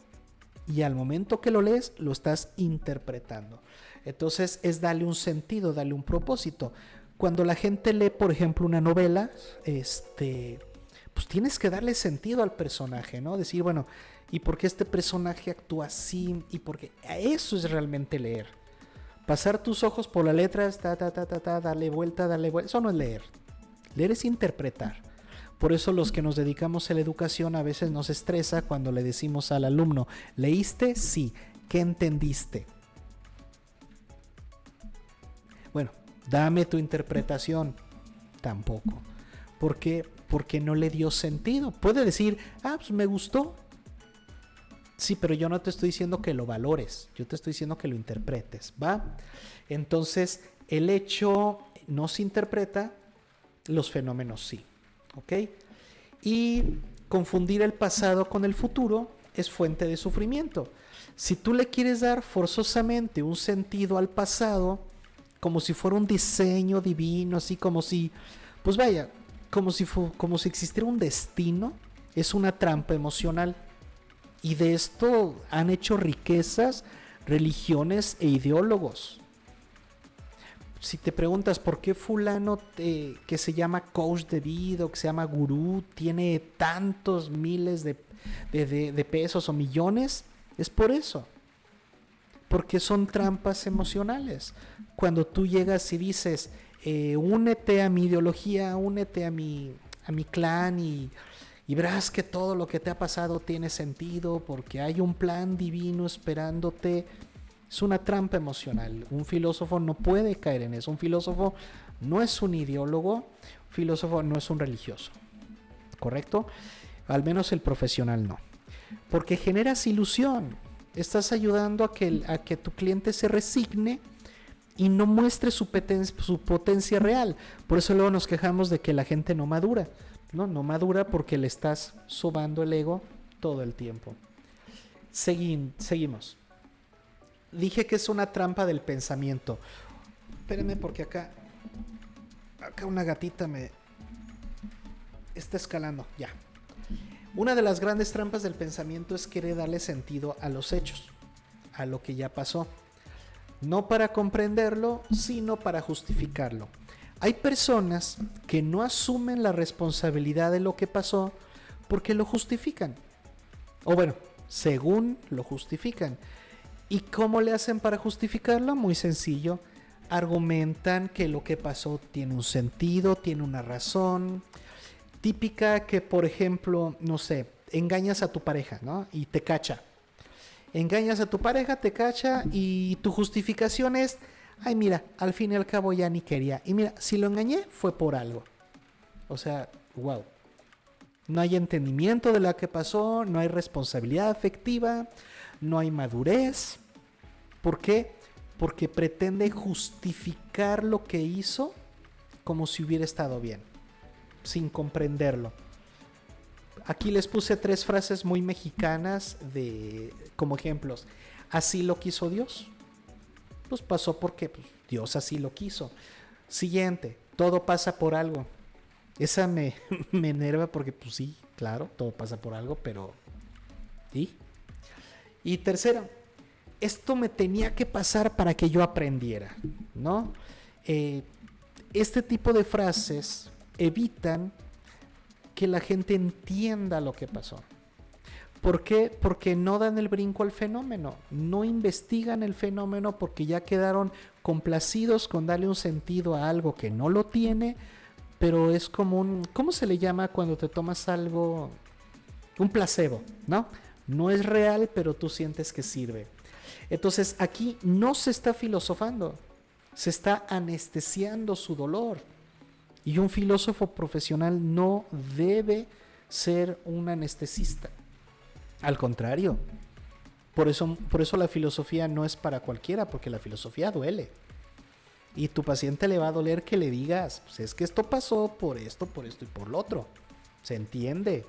y al momento que lo lees lo estás interpretando. Entonces es darle un sentido, darle un propósito. Cuando la gente lee, por ejemplo, una novela, pues tienes que darle sentido al personaje, ¿no? Decir, bueno, ¿y por qué este personaje actúa así? ¿Y por qué? Eso es realmente leer. Pasar tus ojos por las letras, darle vuelta, eso no es leer. Leer es interpretar. Por eso los que nos dedicamos a la educación a veces nos estresa cuando le decimos al alumno, ¿leíste? Sí. ¿Qué entendiste? Bueno, dame tu interpretación. Tampoco. ¿Por qué? Porque no le dio sentido. Puede decir, pues me gustó. Sí, pero yo no te estoy diciendo que lo valores. Yo te estoy diciendo que lo interpretes, ¿va? Entonces, el hecho no se interpreta, los fenómenos sí. ¿Ok? Y confundir el pasado con el futuro es fuente de sufrimiento. Si tú le quieres dar forzosamente un sentido al pasado, como si fuera un diseño divino, así como si, pues vaya, como si existiera un destino, es una trampa emocional. Y de esto han hecho riquezas religiones e ideólogos. Si te preguntas por qué fulano que se llama coach de vida o que se llama gurú tiene tantos miles de pesos o millones, es por eso. Porque son trampas emocionales. Cuando tú llegas y dices, únete a mi ideología, únete a mi clan y verás que todo lo que te ha pasado tiene sentido porque hay un plan divino esperándote. Es una trampa emocional. Un filósofo no puede caer en eso. Un filósofo no es un ideólogo. Un filósofo no es un religioso. ¿Correcto? Al menos el profesional no. Porque generas ilusión. Estás ayudando a que tu cliente se resigne y no muestre su potencia real. Por eso luego nos quejamos de que la gente no madura. No madura porque le estás sobando el ego todo el tiempo. Seguimos. Dije que es una trampa del pensamiento. Espérenme porque acá una gatita me está escalando. Ya. Una de las grandes trampas del pensamiento es querer darle sentido a los hechos, a lo que ya pasó. No para comprenderlo, sino para justificarlo. Hay personas que no asumen la responsabilidad de lo que pasó porque lo justifican. O bueno, según lo justifican. ¿Y cómo le hacen para justificarlo? Muy sencillo. Argumentan que lo que pasó tiene un sentido, tiene una razón. Típica que, por ejemplo, no sé, engañas a tu pareja, ¿no? Y te cacha. Engañas a tu pareja, te cacha y tu justificación es, ay, mira, al fin y al cabo ya ni quería. Y mira, si lo engañé fue por algo. O sea, wow. No hay entendimiento de lo que pasó, no hay responsabilidad afectiva, no hay madurez. ¿Por qué? Porque pretende justificar lo que hizo como si hubiera estado bien, sin comprenderlo. Aquí les puse 3 frases muy mexicanas como ejemplos. Así lo quiso Dios. Pues pasó porque Dios así lo quiso. Siguiente, todo pasa por algo. Esa me enerva porque pues sí, claro, todo pasa por algo, pero ¿sí? Y tercero, esto me tenía que pasar para que yo aprendiera, ¿no? este tipo de frases evitan que la gente entienda lo que pasó. ¿Por qué? Porque no dan el brinco al fenómeno, no investigan el fenómeno porque ya quedaron complacidos con darle un sentido a algo que no lo tiene, pero es como un, ¿cómo se le llama cuando te tomas algo? Un placebo, ¿no? No es real, pero tú sientes que sirve. Entonces aquí no se está filosofando, se está anestesiando su dolor. Y un filósofo profesional no debe ser un anestesista. Al contrario, por eso la filosofía no es para cualquiera, porque la filosofía duele. Y tu paciente le va a doler que le digas, pues es que esto pasó por esto y por lo otro. Se entiende.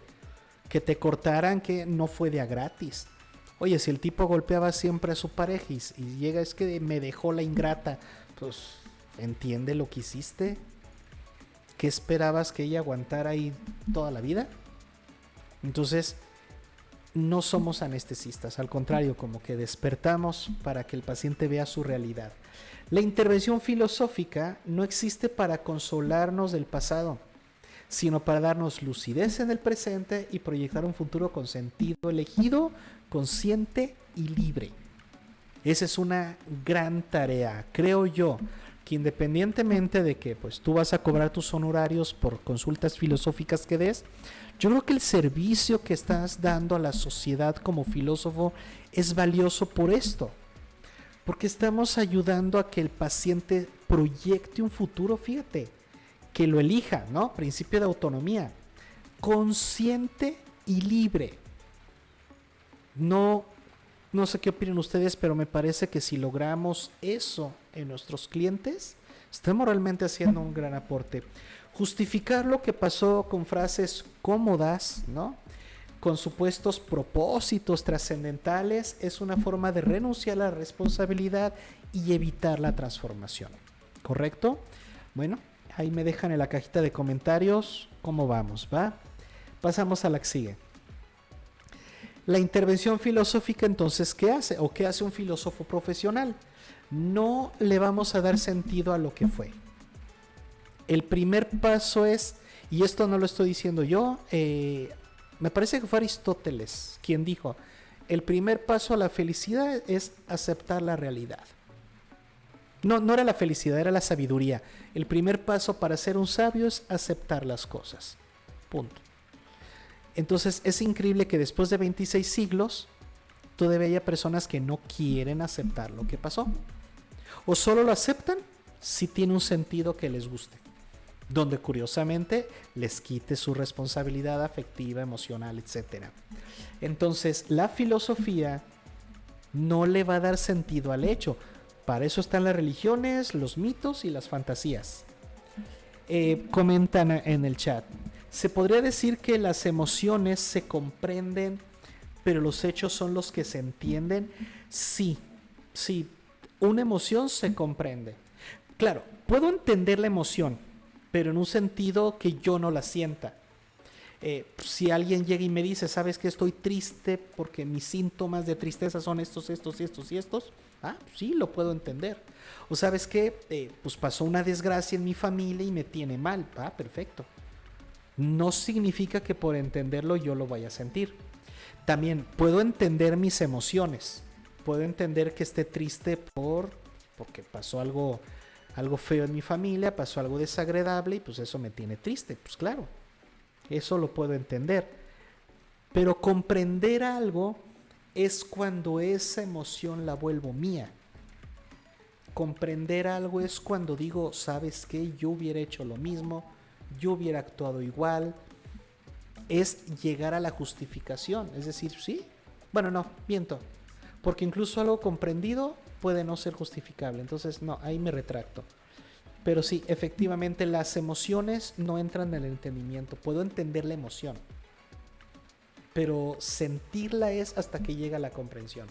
Que te cortaran, que no fue de a gratis. Oye, si el tipo golpeaba siempre a su pareja y llega, es que me dejó la ingrata, pues entiende lo que hiciste. ¿Qué esperabas, que ella aguantara ahí toda la vida? Entonces, no somos anestesistas, al contrario, como que despertamos para que el paciente vea su realidad. La intervención filosófica no existe para consolarnos del pasado, sino para darnos lucidez en el presente y proyectar un futuro con sentido elegido, consciente y libre. Esa es una gran tarea, creo yo, que independientemente de que pues tú vas a cobrar tus honorarios por consultas filosóficas que des, yo creo que el servicio que estás dando a la sociedad como filósofo es valioso por esto, porque estamos ayudando a que el paciente proyecte un futuro, fíjate, que lo elija, ¿no? Principio de autonomía, consciente y libre. No sé qué opinan ustedes, pero me parece que si logramos eso en nuestros clientes, estamos realmente haciendo un gran aporte. Justificar lo que pasó con frases cómodas, ¿no? Con supuestos propósitos trascendentales es una forma de renunciar a la responsabilidad y evitar la transformación. ¿Correcto? Bueno, ahí me dejan en la cajita de comentarios cómo vamos, ¿va? Pasamos a la que sigue. La intervención filosófica, entonces, ¿qué hace? ¿O qué hace un filósofo profesional? No le vamos a dar sentido a lo que fue. El primer paso es, y esto no lo estoy diciendo yo, me parece que fue Aristóteles quien dijo, el primer paso a la felicidad es aceptar la realidad. No era la felicidad, era la sabiduría. El primer paso para ser un sabio es aceptar las cosas. Punto. Entonces es increíble que después de 26 siglos todavía haya personas que no quieren aceptar lo que pasó. O solo lo aceptan si tiene un sentido que les guste. Donde curiosamente les quite su responsabilidad afectiva, emocional, etc. Entonces la filosofía no le va a dar sentido al hecho. Para eso están las religiones, los mitos y las fantasías. Comentan en el chat. ¿Se podría decir que las emociones se comprenden, pero los hechos son los que se entienden? Sí. Una emoción se comprende. Claro, puedo entender la emoción, pero en un sentido que yo no la sienta. Si alguien llega y me dice, ¿sabes que estoy triste porque mis síntomas de tristeza son estos? Sí, lo puedo entender. O ¿sabes qué? Pues pasó una desgracia en mi familia y me tiene mal. Perfecto. No significa que por entenderlo yo lo vaya a sentir. También puedo entender mis emociones. Puedo entender que esté triste porque pasó algo feo en mi familia, pasó algo desagradable y pues eso me tiene triste. Pues claro, eso lo puedo entender. Pero comprender algo es cuando esa emoción la vuelvo mía. Comprender algo es cuando digo, ¿sabes qué? Yo hubiera hecho lo mismo, yo hubiera actuado igual. Es llegar a la justificación, es decir, sí, bueno, no, miento, porque incluso algo comprendido puede no ser justificable, entonces no, ahí me retracto. Pero sí, efectivamente las emociones no entran en el entendimiento, puedo entender la emoción, pero sentirla es hasta que llega la comprensión.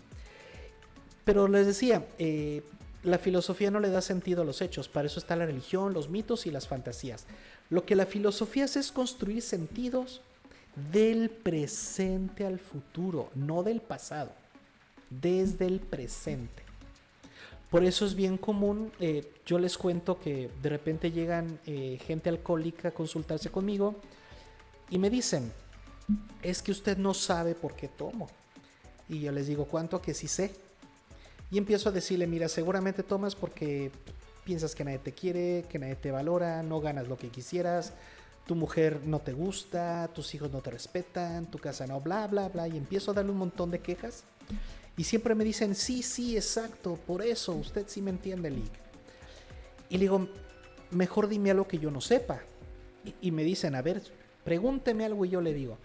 Pero les decía, la filosofía no le da sentido a los hechos, para eso está la religión, los mitos y las fantasías. Lo que la filosofía hace es construir sentidos del presente al futuro, no del pasado, desde el presente. Por eso es bien común, yo les cuento que de repente llegan gente alcohólica a consultarse conmigo y me dicen, es que usted no sabe por qué tomo. Y yo les digo, ¿cuánto que sí sé? Y empiezo a decirle, mira, seguramente tomas porque piensas que nadie te quiere, que nadie te valora, no ganas lo que quisieras, tu mujer no te gusta, tus hijos no te respetan, tu casa no, bla, bla, bla. Y empiezo a darle un montón de quejas. Y siempre me dicen, sí, sí, exacto, por eso, usted sí me entiende, Lick. Y le digo, mejor dime algo que yo no sepa. Y me dicen, a ver, pregúnteme algo y yo le digo.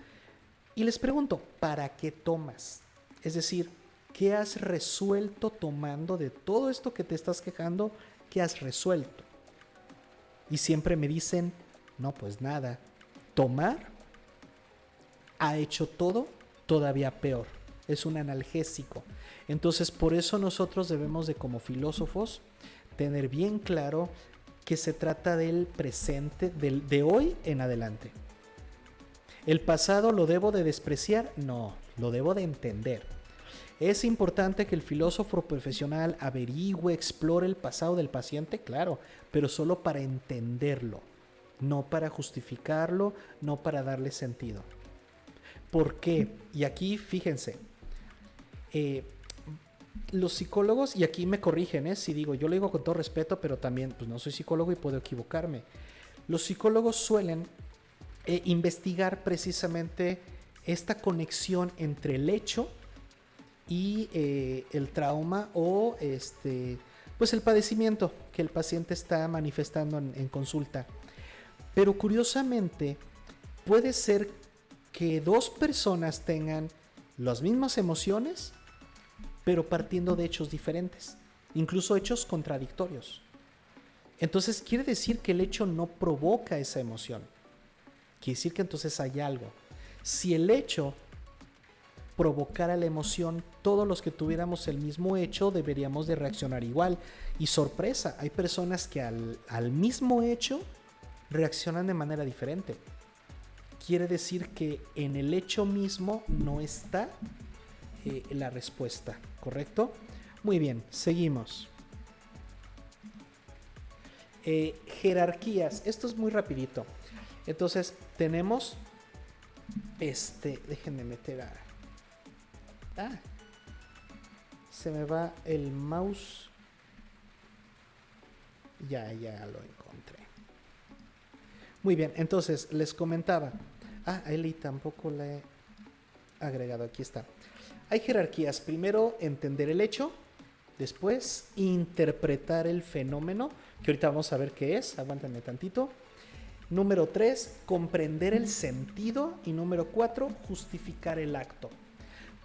Y les pregunto, ¿para qué tomas? Es decir, ¿qué has resuelto tomando de todo esto que te estás quejando? ¿Qué has resuelto? Y siempre me dicen, no, pues nada. Tomar ha hecho todo todavía peor. Es un analgésico. Entonces, por eso nosotros debemos de, como filósofos, tener bien claro que se trata del presente, de hoy en adelante. ¿El pasado lo debo de despreciar? No, lo debo de entender. ¿Es importante que el filósofo profesional averigüe, explore el pasado del paciente? Claro, pero solo para entenderlo, no para justificarlo, no para darle sentido. ¿Por qué? Y aquí fíjense, los psicólogos, y aquí me corrigen, si digo, yo lo digo con todo respeto, pero también pues no soy psicólogo y puedo equivocarme. Los psicólogos suelen investigar precisamente esta conexión entre el hecho y el trauma o pues el padecimiento que el paciente está manifestando en consulta. Pero curiosamente puede ser que dos personas tengan las mismas emociones, pero partiendo de hechos diferentes, incluso hechos contradictorios. Entonces quiere decir que el hecho no provoca esa emoción. Quiere decir que entonces hay algo. Si el hecho provocara la emoción, todos los que tuviéramos el mismo hecho deberíamos de reaccionar igual. Y sorpresa, hay personas que al mismo hecho reaccionan de manera diferente. Quiere decir que en el hecho mismo no está la respuesta, ¿correcto? Muy bien, seguimos. Jerarquías, esto es muy rapidito. Entonces tenemos déjenme meter se me va el mouse. Ya lo encontré. Muy bien, entonces les comentaba. Eli tampoco la he agregado, aquí está. Hay jerarquías. Primero, entender el hecho. Después, interpretar el fenómeno, que ahorita vamos a ver qué es. Aguántenme tantito. Número 3, comprender el sentido. Y número 4, justificar el acto.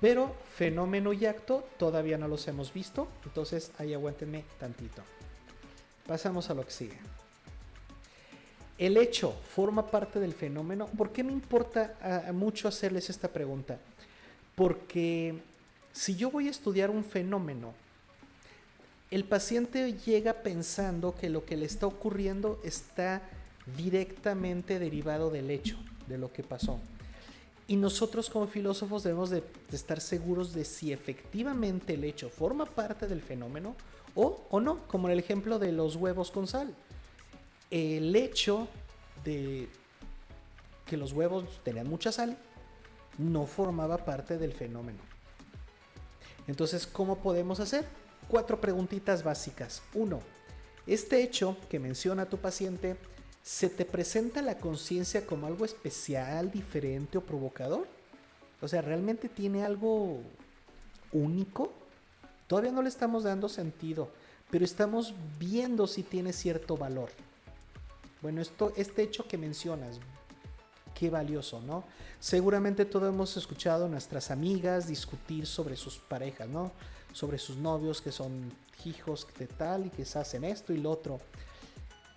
Pero fenómeno y acto todavía no los hemos visto. Entonces ahí aguántenme tantito. Pasamos a lo que sigue. El hecho forma parte del fenómeno. ¿Por qué me importa mucho hacerles esta pregunta? Porque si yo voy a estudiar un fenómeno, el paciente llega pensando que lo que le está ocurriendo está directamente derivado del hecho, de lo que pasó. Y nosotros como filósofos debemos de estar seguros de si efectivamente el hecho forma parte del fenómeno o no, como en el ejemplo de los huevos con sal. El hecho de que los huevos tenían mucha sal no formaba parte del fenómeno. Entonces, ¿cómo podemos hacer? 4 preguntitas básicas. 1. Este hecho que menciona tu paciente, ¿se te presenta la conciencia como algo especial, diferente o provocador? O sea, ¿realmente tiene algo único? Todavía no le estamos dando sentido, pero estamos viendo si tiene cierto valor. Bueno, este hecho que mencionas, qué valioso, ¿no? Seguramente todos hemos escuchado a nuestras amigas discutir sobre sus parejas, ¿no? Sobre sus novios que son hijos de tal y que se hacen esto y lo otro.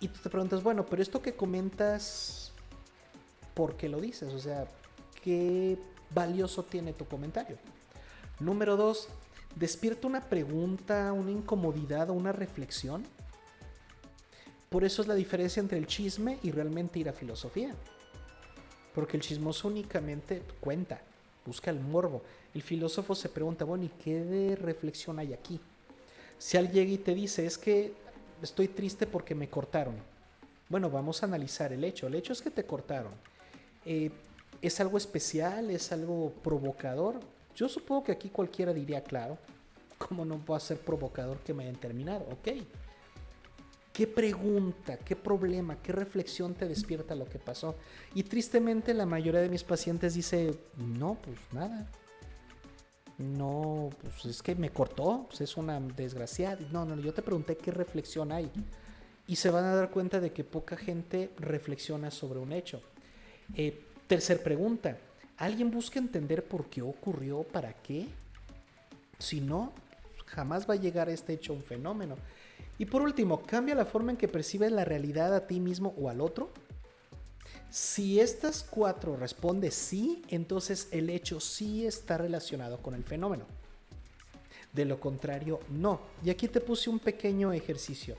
Y tú te preguntas, bueno, pero esto que comentas, ¿por qué lo dices? O sea, ¿qué valioso tiene tu comentario? Número 2, ¿despierta una pregunta, una incomodidad o una reflexión? Por eso es la diferencia entre el chisme y realmente ir a filosofía. Porque el chismoso únicamente cuenta, busca el morbo. El filósofo se pregunta, bueno, ¿y qué de reflexión hay aquí? Si alguien llega y te dice, es que estoy triste porque me cortaron. Bueno, vamos a analizar el hecho. El hecho es que te cortaron. Eh, ¿Es algo especial? ¿Es algo provocador? Yo supongo que aquí cualquiera diría, claro, ¿cómo no va a ser provocador que me hayan terminado? Ok. ¿Qué pregunta, qué problema, qué reflexión te despierta lo que pasó? Y tristemente la mayoría de mis pacientes dice, no, pues nada. No, pues es que me cortó, pues es una desgraciada. No, no, yo te pregunté qué reflexión hay. Y se van a dar cuenta de que poca gente reflexiona sobre un hecho. Tercer pregunta, ¿alguien busca entender por qué ocurrió, para qué? Si no, jamás va a llegar a este hecho un fenómeno. Y por último, ¿cambia la forma en que percibes la realidad a ti mismo o al otro? Si estas cuatro responde sí, entonces el hecho sí está relacionado con el fenómeno. De lo contrario, no. Y aquí te puse un pequeño ejercicio.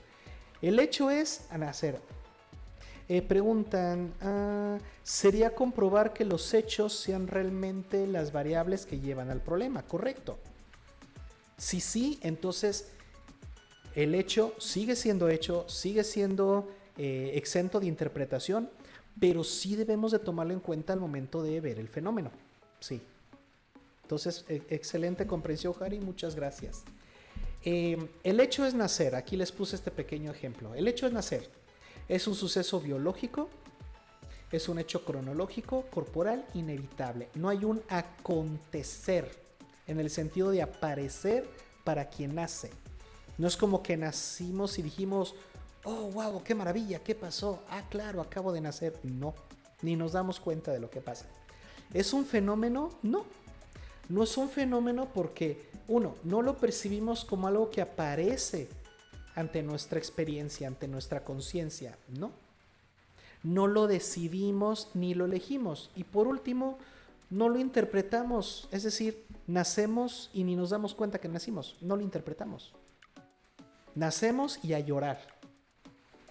El hecho es nacer. Preguntan, ¿sería comprobar que los hechos sean realmente las variables que llevan al problema? Correcto. Si sí, entonces el hecho, sigue siendo exento de interpretación, pero sí debemos de tomarlo en cuenta al momento de ver el fenómeno. Sí. Entonces, excelente comprensión, Harry, muchas gracias. El hecho es nacer, aquí les puse este pequeño ejemplo. El hecho es nacer. Es un suceso biológico, es un hecho cronológico, corporal, inevitable. No hay un acontecer en el sentido de aparecer para quien nace. No es como que nacimos y dijimos, oh, wow, qué maravilla, ¿qué pasó? Ah, claro, acabo de nacer. No, ni nos damos cuenta de lo que pasa. ¿Es un fenómeno? No. No es un fenómeno porque, uno, no lo percibimos como algo que aparece ante nuestra experiencia, ante nuestra conciencia. No. No lo decidimos ni lo elegimos. Y por último, no lo interpretamos. Es decir, nacemos y ni nos damos cuenta que nacimos. No lo interpretamos. Nacemos y a llorar.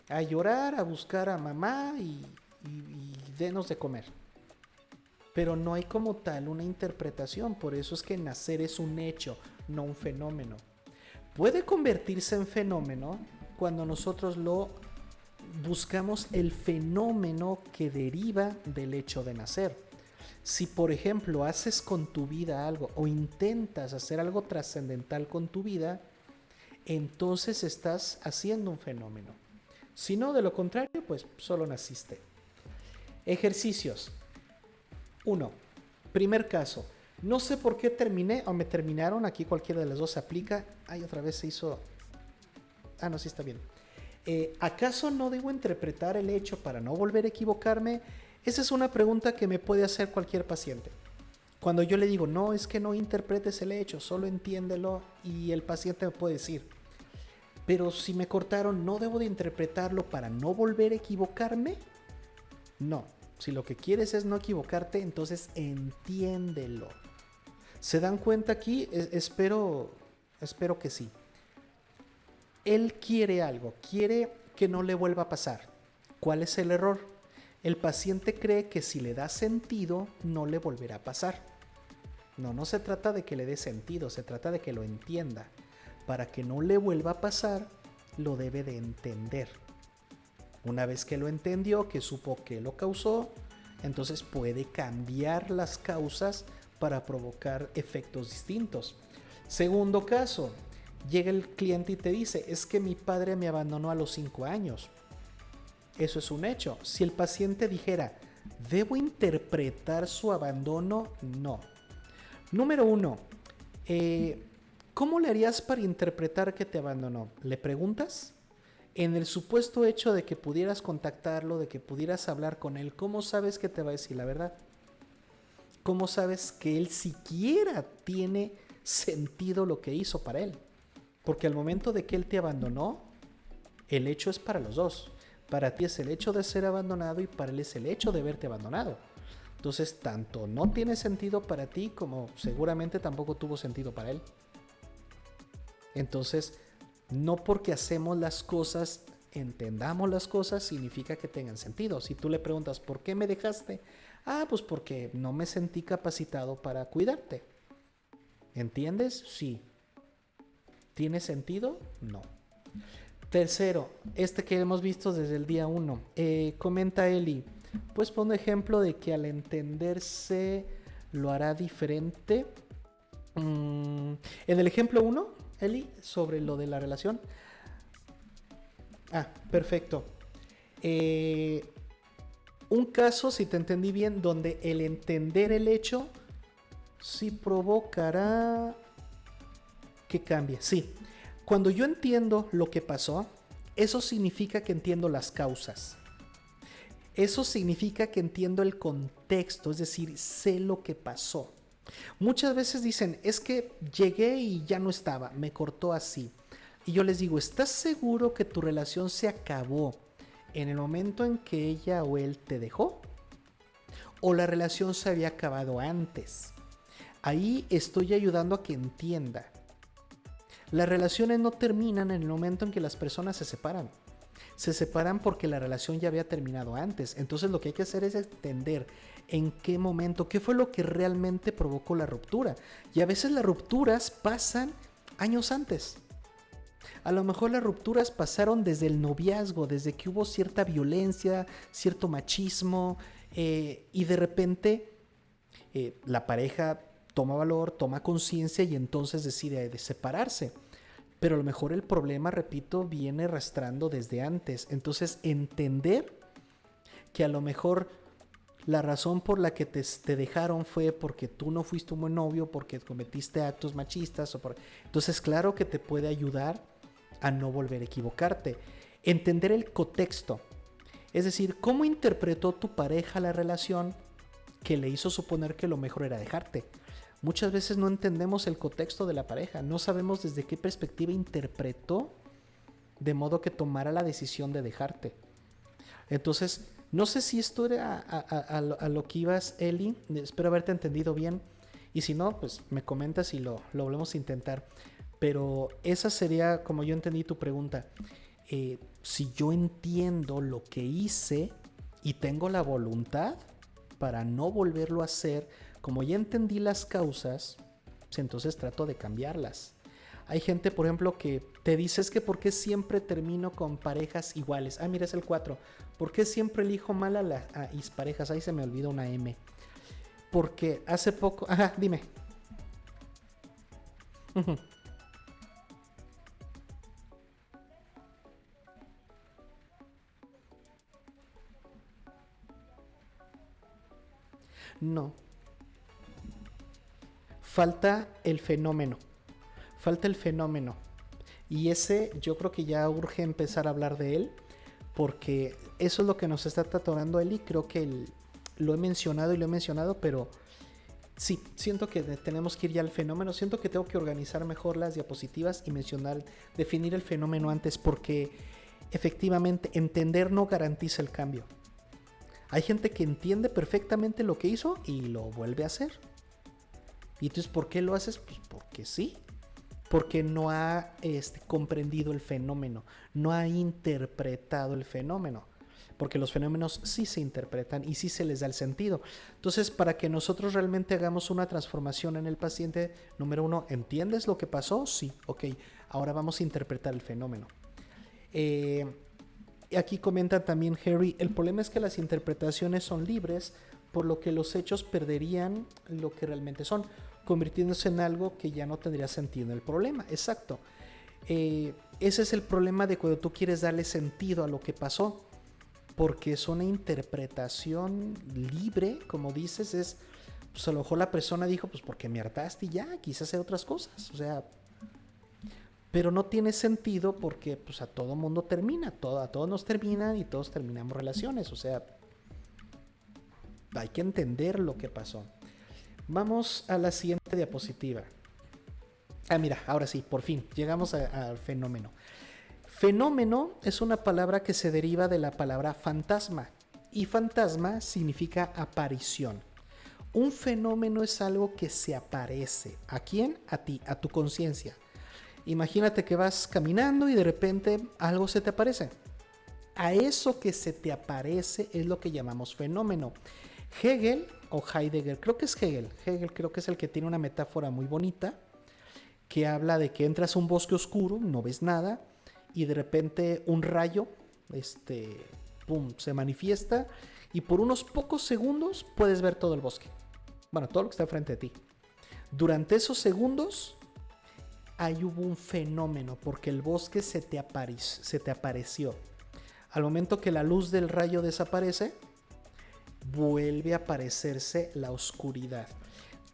A llorar, a buscar a mamá y denos de comer. Pero no hay como tal una interpretación. Por eso es que nacer es un hecho, no un fenómeno. Puede convertirse en fenómeno cuando nosotros lo buscamos el fenómeno que deriva del hecho de nacer. Si por ejemplo haces con tu vida algo o intentas hacer algo trascendental con tu vida, entonces estás haciendo un fenómeno. Si no, de lo contrario, pues solo naciste. Ejercicios. 1. Primer caso. No sé por qué terminé o me terminaron. Aquí cualquiera de las dos se aplica. Ay, otra vez se hizo... Ah, no, sí está bien. ¿Acaso no debo interpretar el hecho para no volver a equivocarme? Esa es una pregunta que me puede hacer cualquier paciente. Cuando yo le digo, no, es que no interpretes el hecho, solo entiéndelo, y el paciente me puede decir, pero si me cortaron, ¿no debo de interpretarlo para no volver a equivocarme? No, si lo que quieres es no equivocarte, entonces entiéndelo. ¿Se dan cuenta aquí? Espero que sí. Él quiere algo, quiere que no le vuelva a pasar. ¿Cuál es el error? El paciente cree que si le da sentido, no le volverá a pasar. No se trata de que le dé sentido, se trata de que lo entienda. Para que no le vuelva a pasar, lo debe de entender. Una vez que lo entendió, que supo que lo causó, entonces puede cambiar las causas para provocar efectos distintos. Segundo caso, llega el cliente y te dice, es que mi padre me abandonó a los 5 años. Eso es un hecho. Si el paciente dijera, ¿debo interpretar su abandono? No. Número 1. ¿Cómo le harías para interpretar que te abandonó? ¿Le preguntas? En el supuesto hecho de que pudieras contactarlo, de que pudieras hablar con él, ¿cómo sabes que te va a decir la verdad? ¿Cómo sabes que él siquiera tiene sentido lo que hizo para él? Porque al momento de que él te abandonó, el hecho es para los dos. Para ti es el hecho de ser abandonado y para él es el hecho de verte abandonado. Entonces, tanto no tiene sentido para ti como seguramente tampoco tuvo sentido para él. Entonces, no porque hacemos las cosas, entendamos las cosas, significa que tengan sentido. Si tú le preguntas, ¿por qué me dejaste? Ah, pues porque no me sentí capacitado para cuidarte. ¿Entiendes? Sí. ¿Tiene sentido? No. Tercero, este que hemos visto desde el día 1. Comenta Eli, pues pon un ejemplo de que al entenderse lo hará diferente. En el ejemplo 1, Eli, sobre lo de la relación. Perfecto. Un caso, si te entendí bien, donde el entender el hecho sí provocará que cambie. Sí. Cuando yo entiendo lo que pasó, eso significa que entiendo las causas. Eso significa que entiendo el contexto, es decir, sé lo que pasó. Muchas veces dicen, es que llegué y ya no estaba, me cortó así. Y yo les digo, ¿estás seguro que tu relación se acabó en el momento en que ella o él te dejó? ¿O la relación se había acabado antes? Ahí estoy ayudando a que entienda. Las relaciones no terminan en el momento en que las personas se separan. Se separan porque la relación ya había terminado antes. Entonces lo que hay que hacer es entender en qué momento, qué fue lo que realmente provocó la ruptura. Y a veces las rupturas pasan años antes. A lo mejor las rupturas pasaron desde el noviazgo, desde que hubo cierta violencia, cierto machismo, y de repente la pareja toma valor, toma conciencia y entonces decide de separarse. Pero a lo mejor el problema, repito, viene arrastrando desde antes. Entonces entender que a lo mejor la razón por la que te dejaron fue porque tú no fuiste un buen novio, porque cometiste actos machistas. Entonces claro que te puede ayudar a no volver a equivocarte. Entender el contexto. Es decir, cómo interpretó tu pareja la relación que le hizo suponer que lo mejor era dejarte. Muchas veces no entendemos el contexto de la pareja, no sabemos desde qué perspectiva interpretó de modo que tomara la decisión de dejarte. Entonces, no sé si esto era a lo que ibas, Eli, espero haberte entendido bien, y si no, pues me comentas y lo volvemos a intentar. Pero esa sería como yo entendí tu pregunta. Si yo entiendo lo que hice y tengo la voluntad para no volverlo a hacer, como ya entendí las causas, pues entonces trato de cambiarlas. Hay gente, por ejemplo, que te dice, es que ¿por qué siempre termino con parejas iguales? Mira, es el 4. ¿Por qué siempre elijo mal a mis parejas? Ahí se me olvidó una M. Porque hace poco... Dime. No. Falta el fenómeno. Falta el fenómeno. Y ese yo creo que ya urge empezar a hablar de él, porque eso es lo que nos está atorando él, y creo que lo he mencionado, pero sí, siento que tenemos que ir ya al fenómeno. Siento que tengo que organizar mejor las diapositivas y definir el fenómeno antes, porque efectivamente entender no garantiza el cambio. Hay gente que entiende perfectamente lo que hizo y lo vuelve a hacer. ¿Y entonces por qué lo haces? Pues porque sí. Porque no ha comprendido el fenómeno, no ha interpretado el fenómeno. Porque los fenómenos sí se interpretan y sí se les da el sentido. Entonces, para que nosotros realmente hagamos una transformación en el paciente, número 1, ¿entiendes lo que pasó? Sí, ok. Ahora vamos a interpretar el fenómeno. Aquí comenta también Harry, el problema es que las interpretaciones son libres, por lo que los hechos perderían lo que realmente son, convirtiéndose en algo que ya no tendría sentido en el problema. Exacto. Ese es el problema de cuando tú quieres darle sentido a lo que pasó, porque es una interpretación libre, como dices, pues a lo mejor la persona dijo, pues porque me hartaste y ya, quise hacer otras cosas, o sea, pero no tiene sentido porque pues a todo mundo termina, a todos nos terminan y todos terminamos relaciones, o sea, hay que entender lo que pasó. Vamos a la siguiente diapositiva. Mira, ahora sí, por fin, llegamos al fenómeno. Fenómeno es una palabra que se deriva de la palabra fantasma, y fantasma significa aparición. Un fenómeno es algo que se aparece. ¿A quién? A ti, a tu conciencia. Imagínate que vas caminando y de repente algo se te aparece. A eso que se te aparece es lo que llamamos fenómeno. Hegel o Heidegger, creo que es Hegel creo que es el que tiene una metáfora muy bonita, que habla de que entras a un bosque oscuro, no ves nada, y de repente un rayo, pum, se manifiesta, y por unos pocos segundos puedes ver todo el bosque. Bueno, todo lo que está frente a ti. Durante esos segundos, ahí hubo un fenómeno, porque el bosque se te apareció. Al momento que la luz del rayo desaparece, vuelve a aparecerse la oscuridad.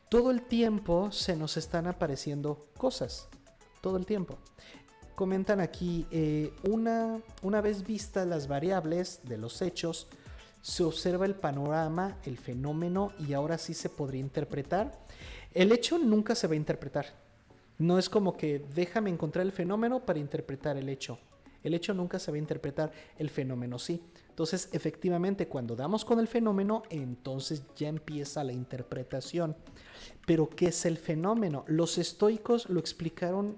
Todo el tiempo se nos están apareciendo cosas. Todo el tiempo. Comentan aquí, una vez vistas las variables de los hechos, se observa el panorama, el fenómeno, y ahora sí se podría interpretar. El hecho nunca se va a interpretar. No es como que déjame encontrar el fenómeno para interpretar el hecho. El hecho nunca se va a interpretar, el fenómeno sí. Entonces, efectivamente, cuando damos con el fenómeno, entonces ya empieza la interpretación. Pero, ¿qué es el fenómeno? Los estoicos lo explicaron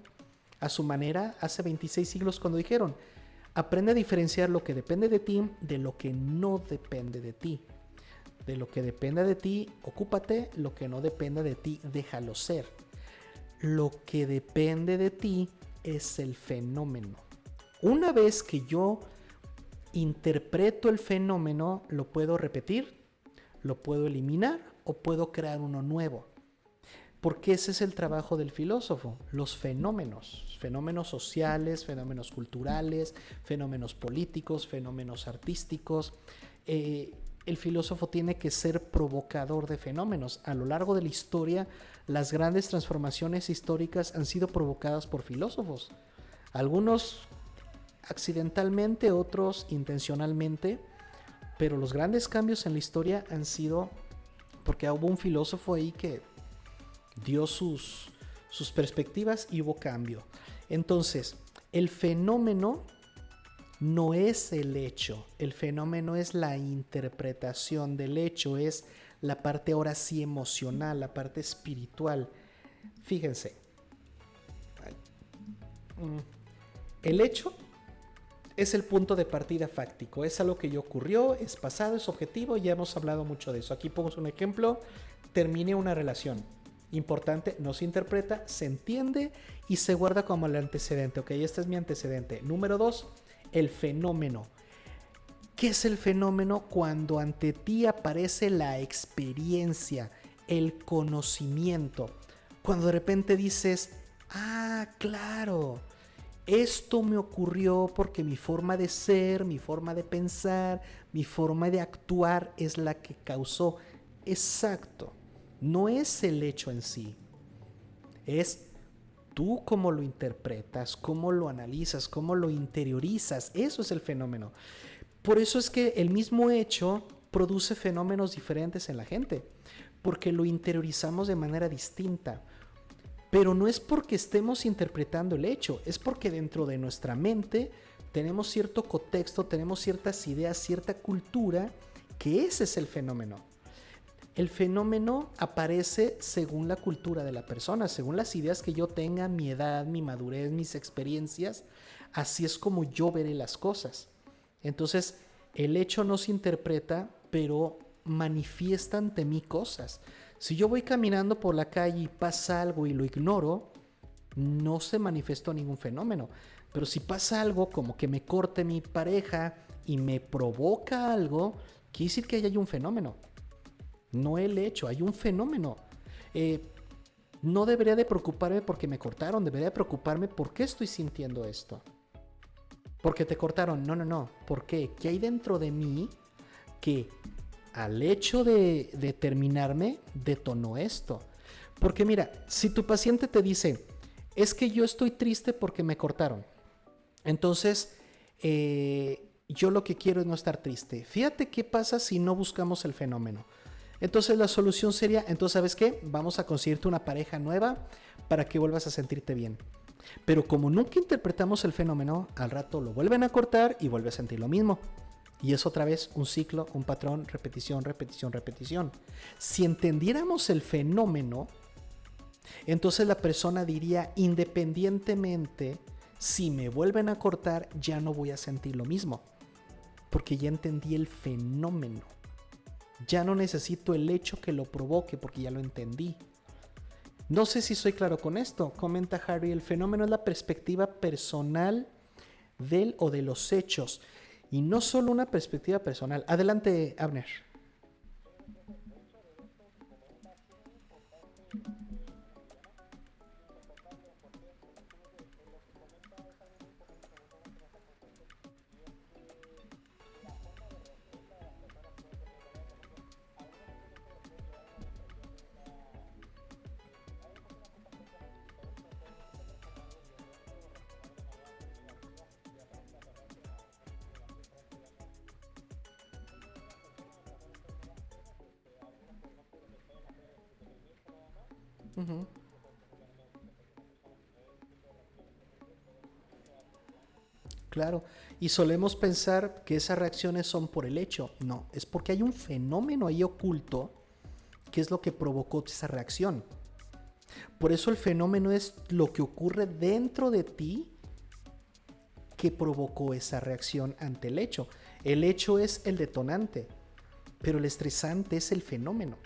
a su manera hace 26 siglos cuando dijeron: aprende a diferenciar lo que depende de ti de lo que no depende de ti. De lo que dependa de ti, ocúpate; lo que no dependa de ti, déjalo ser. Lo que depende de ti es el fenómeno. Una vez que yo interpreto el fenómeno, lo puedo repetir, lo puedo eliminar o puedo crear uno nuevo. Porque ese es el trabajo del filósofo, los fenómenos sociales, fenómenos culturales, fenómenos políticos, fenómenos artísticos. El filósofo tiene que ser provocador de fenómenos. A lo largo de la historia, las grandes transformaciones históricas han sido provocadas por filósofos. Algunos accidentalmente, otros intencionalmente, pero los grandes cambios en la historia han sido porque hubo un filósofo ahí que dio sus perspectivas y hubo cambio. Entonces, el fenómeno no es el hecho, el fenómeno es la interpretación del hecho, es la parte ahora sí emocional, la parte espiritual. Fíjense, el hecho es el punto de partida fáctico, es algo que ya ocurrió, es pasado, es objetivo, ya hemos hablado mucho de eso. Aquí pongo un ejemplo: terminé una relación. Importante, no se interpreta, se entiende y se guarda como el antecedente. Ok, este es mi antecedente. Número 2, el fenómeno. ¿Qué es el fenómeno? Cuando ante ti aparece la experiencia, el conocimiento. Cuando de repente dices: ah, claro, esto me ocurrió porque mi forma de ser, mi forma de pensar, mi forma de actuar es la que causó. Exacto. No es el hecho en sí, es tú cómo lo interpretas, cómo lo analizas, cómo lo interiorizas. Eso es el fenómeno. Por eso es que el mismo hecho produce fenómenos diferentes en la gente, porque lo interiorizamos de manera distinta. Pero no es porque estemos interpretando el hecho, es porque dentro de nuestra mente tenemos cierto contexto, tenemos ciertas ideas, cierta cultura, que ese es el fenómeno. El fenómeno aparece según la cultura de la persona, según las ideas que yo tenga, mi edad, mi madurez, mis experiencias. Así es como yo veré las cosas. Entonces, el hecho no se interpreta, pero manifiesta ante mí cosas. Si yo voy caminando por la calle y pasa algo y lo ignoro, no se manifestó ningún fenómeno. Pero si pasa algo como que me corte mi pareja y me provoca algo, quiere decir que ahí hay un fenómeno. No el hecho, hay un fenómeno. No debería de preocuparme porque me cortaron, debería de preocuparme por qué estoy sintiendo esto. Porque te cortaron, no. ¿Por qué? ¿Qué hay dentro de mí que al hecho de terminarme detonó esto? Porque mira, si tu paciente te dice: es que yo estoy triste porque me cortaron, entonces yo lo que quiero es no estar triste. Fíjate qué pasa si no buscamos el fenómeno. Entonces la solución sería: entonces, ¿sabes qué? Vamos a conseguirte una pareja nueva para que vuelvas a sentirte bien. Pero como nunca interpretamos el fenómeno, al rato lo vuelven a cortar y vuelve a sentir lo mismo. Y es otra vez un ciclo, un patrón, repetición. Si entendiéramos el fenómeno, entonces la persona diría: independientemente si me vuelven a cortar, ya no voy a sentir lo mismo, porque ya entendí el fenómeno. Ya no necesito el hecho que lo provoque porque ya lo entendí. No sé si soy claro con esto. Comenta Harry, el fenómeno es la perspectiva personal del o de los hechos. Y no solo una perspectiva personal. Adelante, Abner. Ujú. Claro, y solemos pensar que esas reacciones son por el hecho. No, es porque hay un fenómeno ahí oculto que es lo que provocó esa reacción. Por eso el fenómeno es lo que ocurre dentro de ti que provocó esa reacción ante el hecho. El hecho es el detonante, pero el estresante es el fenómeno.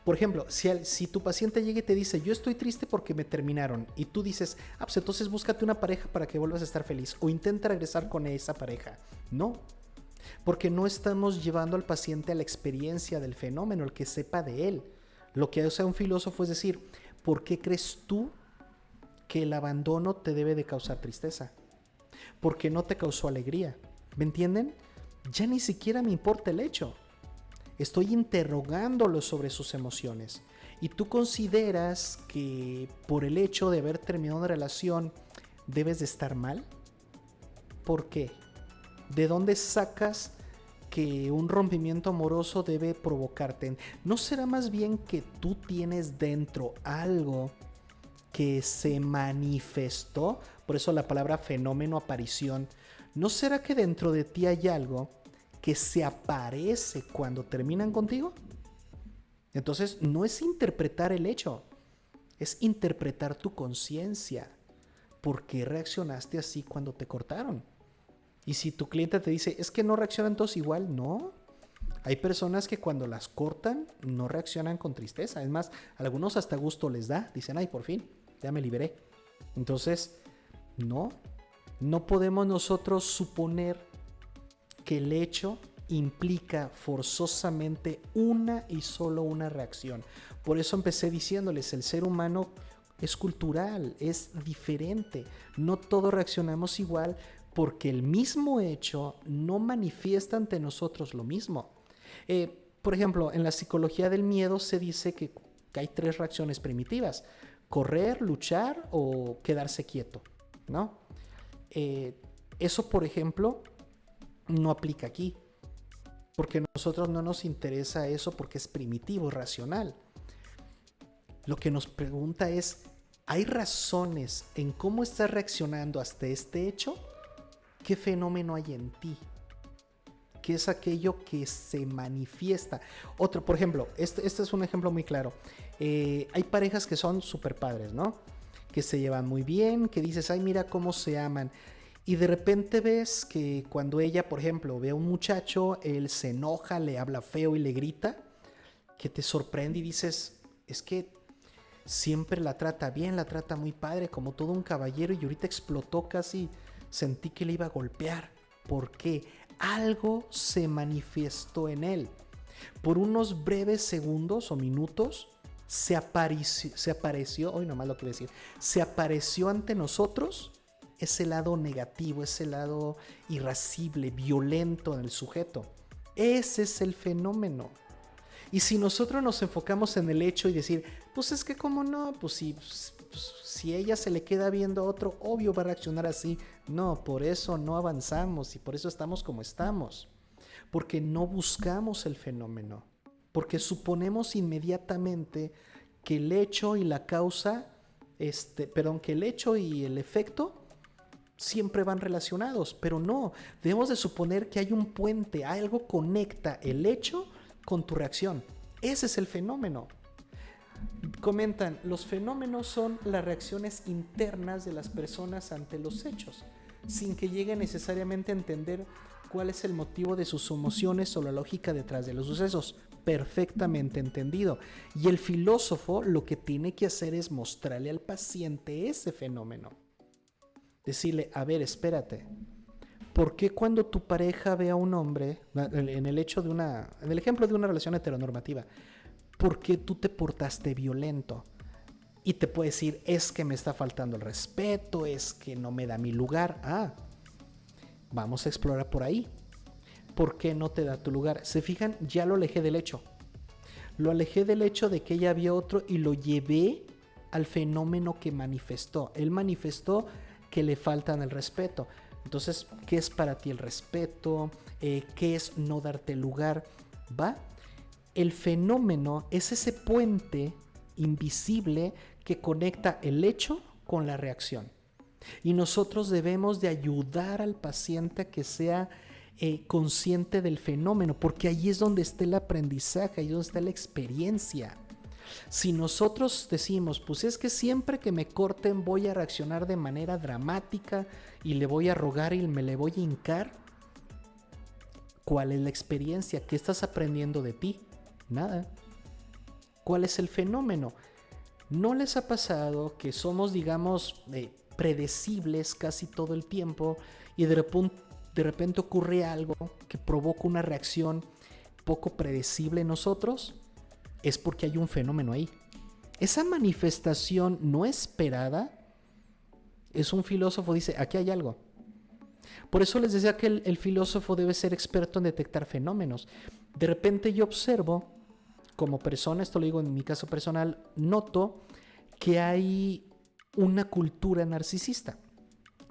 Por ejemplo, si tu paciente llega y te dice, yo estoy triste porque me terminaron, y tú dices, pues entonces búscate una pareja para que vuelvas a estar feliz, o intenta regresar con esa pareja. No, porque no estamos llevando al paciente a la experiencia del fenómeno, el que sepa de él. Lo que hace un filósofo es decir, ¿por qué crees tú que el abandono te debe de causar tristeza? ¿Por qué no te causó alegría? ¿Me entienden? Ya ni siquiera me importa el hecho. Estoy interrogándolo sobre sus emociones. Y tú consideras que por el hecho de haber terminado una relación debes de estar mal. ¿Por qué? ¿De dónde sacas que un rompimiento amoroso debe provocarte? ¿No será más bien que tú tienes dentro algo que se manifestó? Por eso la palabra fenómeno, aparición. ¿No será que dentro de ti hay algo que se aparece cuando terminan contigo? Entonces no es interpretar el hecho, es interpretar tu conciencia. ¿Por qué reaccionaste así cuando te cortaron? Y si tu cliente te dice, es que no reaccionan todos igual, no. Hay personas que cuando las cortan no reaccionan con tristeza. Es más, a algunos hasta gusto les da. Dicen, ay, por fin, ya me liberé. Entonces, no podemos nosotros suponer que el hecho implica forzosamente una y solo una reacción. Por eso empecé diciéndoles, el ser humano es cultural, es diferente. No todos reaccionamos igual porque el mismo hecho no manifiesta ante nosotros lo mismo. Por ejemplo, en la psicología del miedo se dice que hay 3 reacciones primitivas: correr, luchar o quedarse quieto, ¿no? Eso, por ejemplo, no aplica aquí, porque a nosotros no nos interesa eso porque es primitivo, racional. Lo que nos pregunta es, ¿hay razones en cómo estás reaccionando hasta este hecho? ¿Qué fenómeno hay en ti? ¿Qué es aquello que se manifiesta? Otro, por ejemplo, este es un ejemplo muy claro. Hay parejas que son súper padres, ¿no? Que se llevan muy bien, que dices, ay, mira cómo se aman. Y de repente ves que cuando ella, por ejemplo, ve a un muchacho, él se enoja, le habla feo y le grita, que te sorprende y dices, es que siempre la trata bien, la trata muy padre, como todo un caballero, y ahorita explotó, casi sentí que le iba a golpear. ¿Por qué? Algo se manifestó en él. Por unos breves segundos o minutos se apareció, hoy nomás lo quiero decir, se apareció ante nosotros ese lado negativo, ese lado irascible, violento en el sujeto. Ese es el fenómeno. Y si nosotros nos enfocamos en el hecho y decir, pues es que cómo no, pues si ella se le queda viendo a otro, obvio va a reaccionar así. No, por eso no avanzamos y por eso estamos como estamos. Porque no buscamos el fenómeno. Porque suponemos inmediatamente que el hecho y la causa, que el hecho y el efecto siempre van relacionados, pero no, debemos de suponer que hay un puente, algo conecta el hecho con tu reacción. Ese es el fenómeno. Comentan, los fenómenos son las reacciones internas de las personas ante los hechos, sin que lleguen necesariamente a entender cuál es el motivo de sus emociones o la lógica detrás de los sucesos. Perfectamente entendido. Y el filósofo lo que tiene que hacer es mostrarle al paciente ese fenómeno. Decirle, a ver, espérate. ¿Por qué cuando tu pareja ve a un hombre, en el ejemplo de una relación heteronormativa, por qué tú te portaste violento? Y te puede decir, es que me está faltando el respeto, es que no me da mi lugar. Vamos a explorar por ahí. ¿Por qué no te da tu lugar? Se fijan, ya lo alejé del hecho. Lo alejé del hecho de que ella había otro y lo llevé al fenómeno que manifestó. Él manifestó que le faltan el respeto. Entonces, ¿qué es para ti el respeto? ¿Qué es no darte lugar? ¿Va? El fenómeno es ese puente invisible que conecta el hecho con la reacción. Y nosotros debemos de ayudar al paciente a que sea consciente del fenómeno, porque ahí es donde está el aprendizaje, ahí es donde está la experiencia. Si nosotros decimos, pues es que siempre que me corten voy a reaccionar de manera dramática y le voy a rogar y me le voy a hincar, ¿cuál es la experiencia? ¿Qué estás aprendiendo de ti? Nada. ¿Cuál es el fenómeno? ¿No les ha pasado que somos, digamos, predecibles casi todo el tiempo y de repente ocurre algo que provoca una reacción poco predecible en nosotros? Es porque hay un fenómeno ahí. Esa manifestación no esperada es un filósofo, dice, aquí hay algo. Por eso les decía que el filósofo debe ser experto en detectar fenómenos. De repente yo observo, como persona, esto lo digo en mi caso personal, noto que hay una cultura narcisista.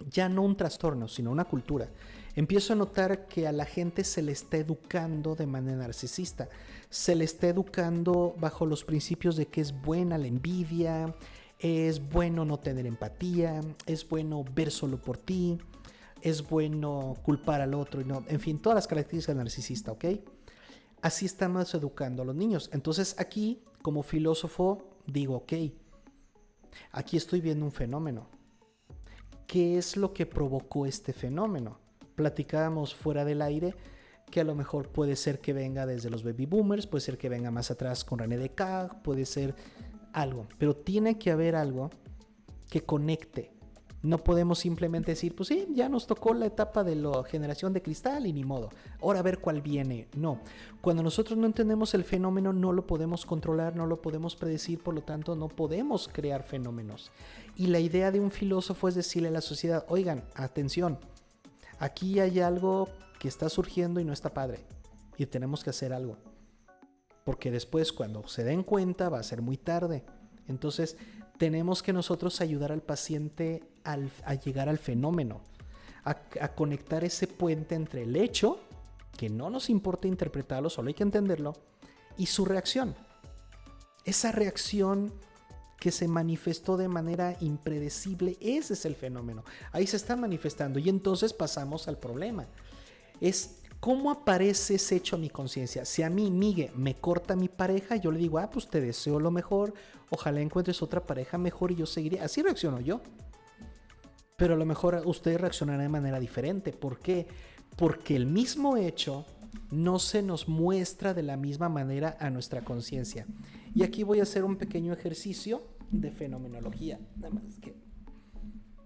Ya no un trastorno, sino una cultura. Empiezo a notar que a la gente se le está educando de manera narcisista. Se le está educando bajo los principios de que es buena la envidia, es bueno no tener empatía, es bueno ver solo por ti, es bueno culpar al otro, y no, en fin, todas las características del narcisista, ¿ok? Así estamos educando a los niños. Entonces aquí, como filósofo, digo, ok, aquí estoy viendo un fenómeno. ¿Qué es lo que provocó este fenómeno? Platicábamos fuera del aire que a lo mejor puede ser que venga desde los baby boomers, puede ser que venga más atrás con René Descartes, puede ser algo, pero tiene que haber algo que conecte. No podemos simplemente decir, pues sí, ya nos tocó la etapa de la generación de cristal y ni modo, ahora a ver cuál viene. No, cuando nosotros no entendemos el fenómeno no lo podemos controlar, no lo podemos predecir, por lo tanto no podemos crear fenómenos. Y la idea de un filósofo es decirle a la sociedad, oigan, atención, aquí hay algo que está surgiendo y no está padre y tenemos que hacer algo, porque después cuando se den cuenta va a ser muy tarde. Entonces tenemos que nosotros ayudar al paciente a llegar al fenómeno, a conectar ese puente entre el hecho, que no nos importa interpretarlo, solo hay que entenderlo, y su reacción. Esa reacción que se manifestó de manera impredecible, ese es el fenómeno. Ahí se está manifestando y entonces pasamos al problema. Es cómo aparece ese hecho a mi conciencia. Si a mí, Miguel, me corta mi pareja, yo le digo, pues te deseo lo mejor, ojalá encuentres otra pareja mejor y yo seguiré. Así reacciono yo. Pero a lo mejor usted reaccionará de manera diferente. ¿Por qué? Porque el mismo hecho no se nos muestra de la misma manera a nuestra conciencia. Y aquí voy a hacer un pequeño ejercicio de fenomenología. Nada más que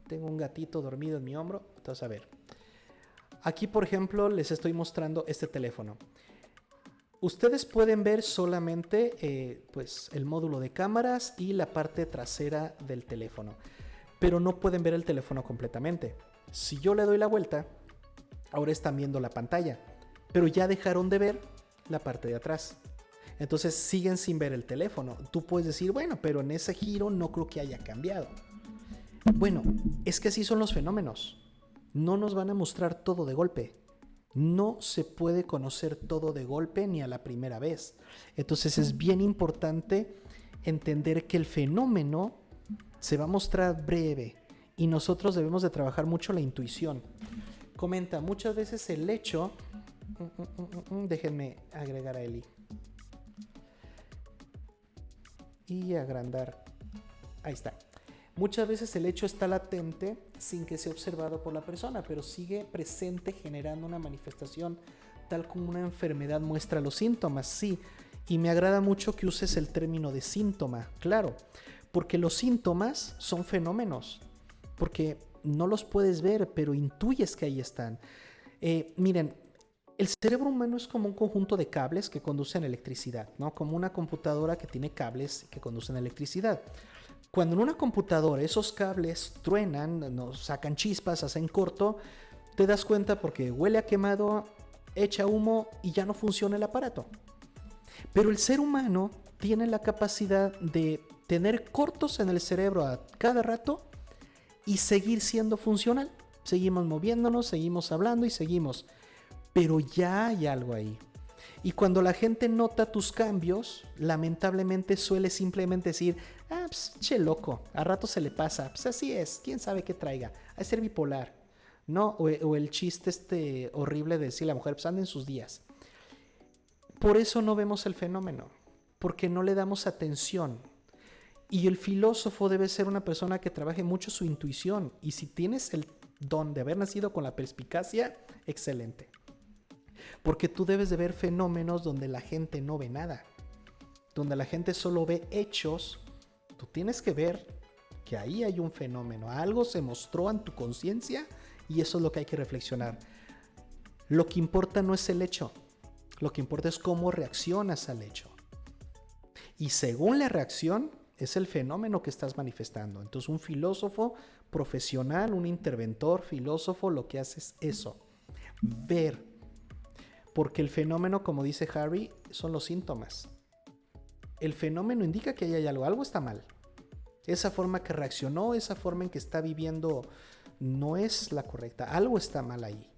tengo un gatito dormido en mi hombro. Entonces, a ver. Aquí, por ejemplo, les estoy mostrando este teléfono. Ustedes pueden ver solamente pues, el módulo de cámaras y la parte trasera del teléfono, pero no pueden ver el teléfono completamente. Si yo le doy la vuelta, ahora están viendo la pantalla, pero ya dejaron de ver la parte de atrás. Entonces siguen sin ver el teléfono. Tú puedes decir, bueno, pero en ese giro no creo que haya cambiado. Bueno, es que así son los fenómenos. No nos van a mostrar todo de golpe. No se puede conocer todo de golpe ni a la primera vez. Entonces es bien importante entender que el fenómeno se va a mostrar breve y nosotros debemos de trabajar mucho la intuición. Comenta, muchas veces el hecho... Déjenme agregar a Eli. Y agrandar. Ahí está. Muchas veces el hecho está latente sin que sea observado por la persona, pero sigue presente generando una manifestación tal como una enfermedad muestra los síntomas, sí. Y me agrada mucho que uses el término de síntoma, claro, porque los síntomas son fenómenos, porque no los puedes ver, pero intuyes que ahí están. Miren, el cerebro humano es como un conjunto de cables que conducen electricidad, ¿no? Como una computadora que tiene cables que conducen electricidad. Cuando en una computadora esos cables truenan, nos sacan chispas, hacen corto, te das cuenta porque huele a quemado, echa humo y ya no funciona el aparato. Pero el ser humano tiene la capacidad de tener cortos en el cerebro a cada rato y seguir siendo funcional. Seguimos moviéndonos, seguimos hablando y seguimos. Pero ya hay algo ahí. Y cuando la gente nota tus cambios, lamentablemente suele simplemente decir, pues che loco, a rato se le pasa, pues así es, quién sabe qué traiga, ha de ser bipolar, ¿no? O el chiste horrible de decir a la mujer, pues anda en sus días. Por eso no vemos el fenómeno, porque no le damos atención. Y el filósofo debe ser una persona que trabaje mucho su intuición, y si tienes el don de haber nacido con la perspicacia, excelente. Porque tú debes de ver fenómenos donde la gente no ve nada, donde la gente solo ve hechos. Tú tienes que ver que ahí hay un fenómeno, algo se mostró en tu conciencia y eso es lo que hay que reflexionar. Lo que importa no es el hecho, lo que importa es cómo reaccionas al hecho. Y según la reacción es el fenómeno que estás manifestando. Entonces un filósofo profesional, un interventor filósofo, lo que hace es eso, ver. Porque el fenómeno, como dice Harry, son los síntomas. El fenómeno indica que hay algo está mal. Esa forma que reaccionó, esa forma en que está viviendo no es la correcta. Algo está mal ahí.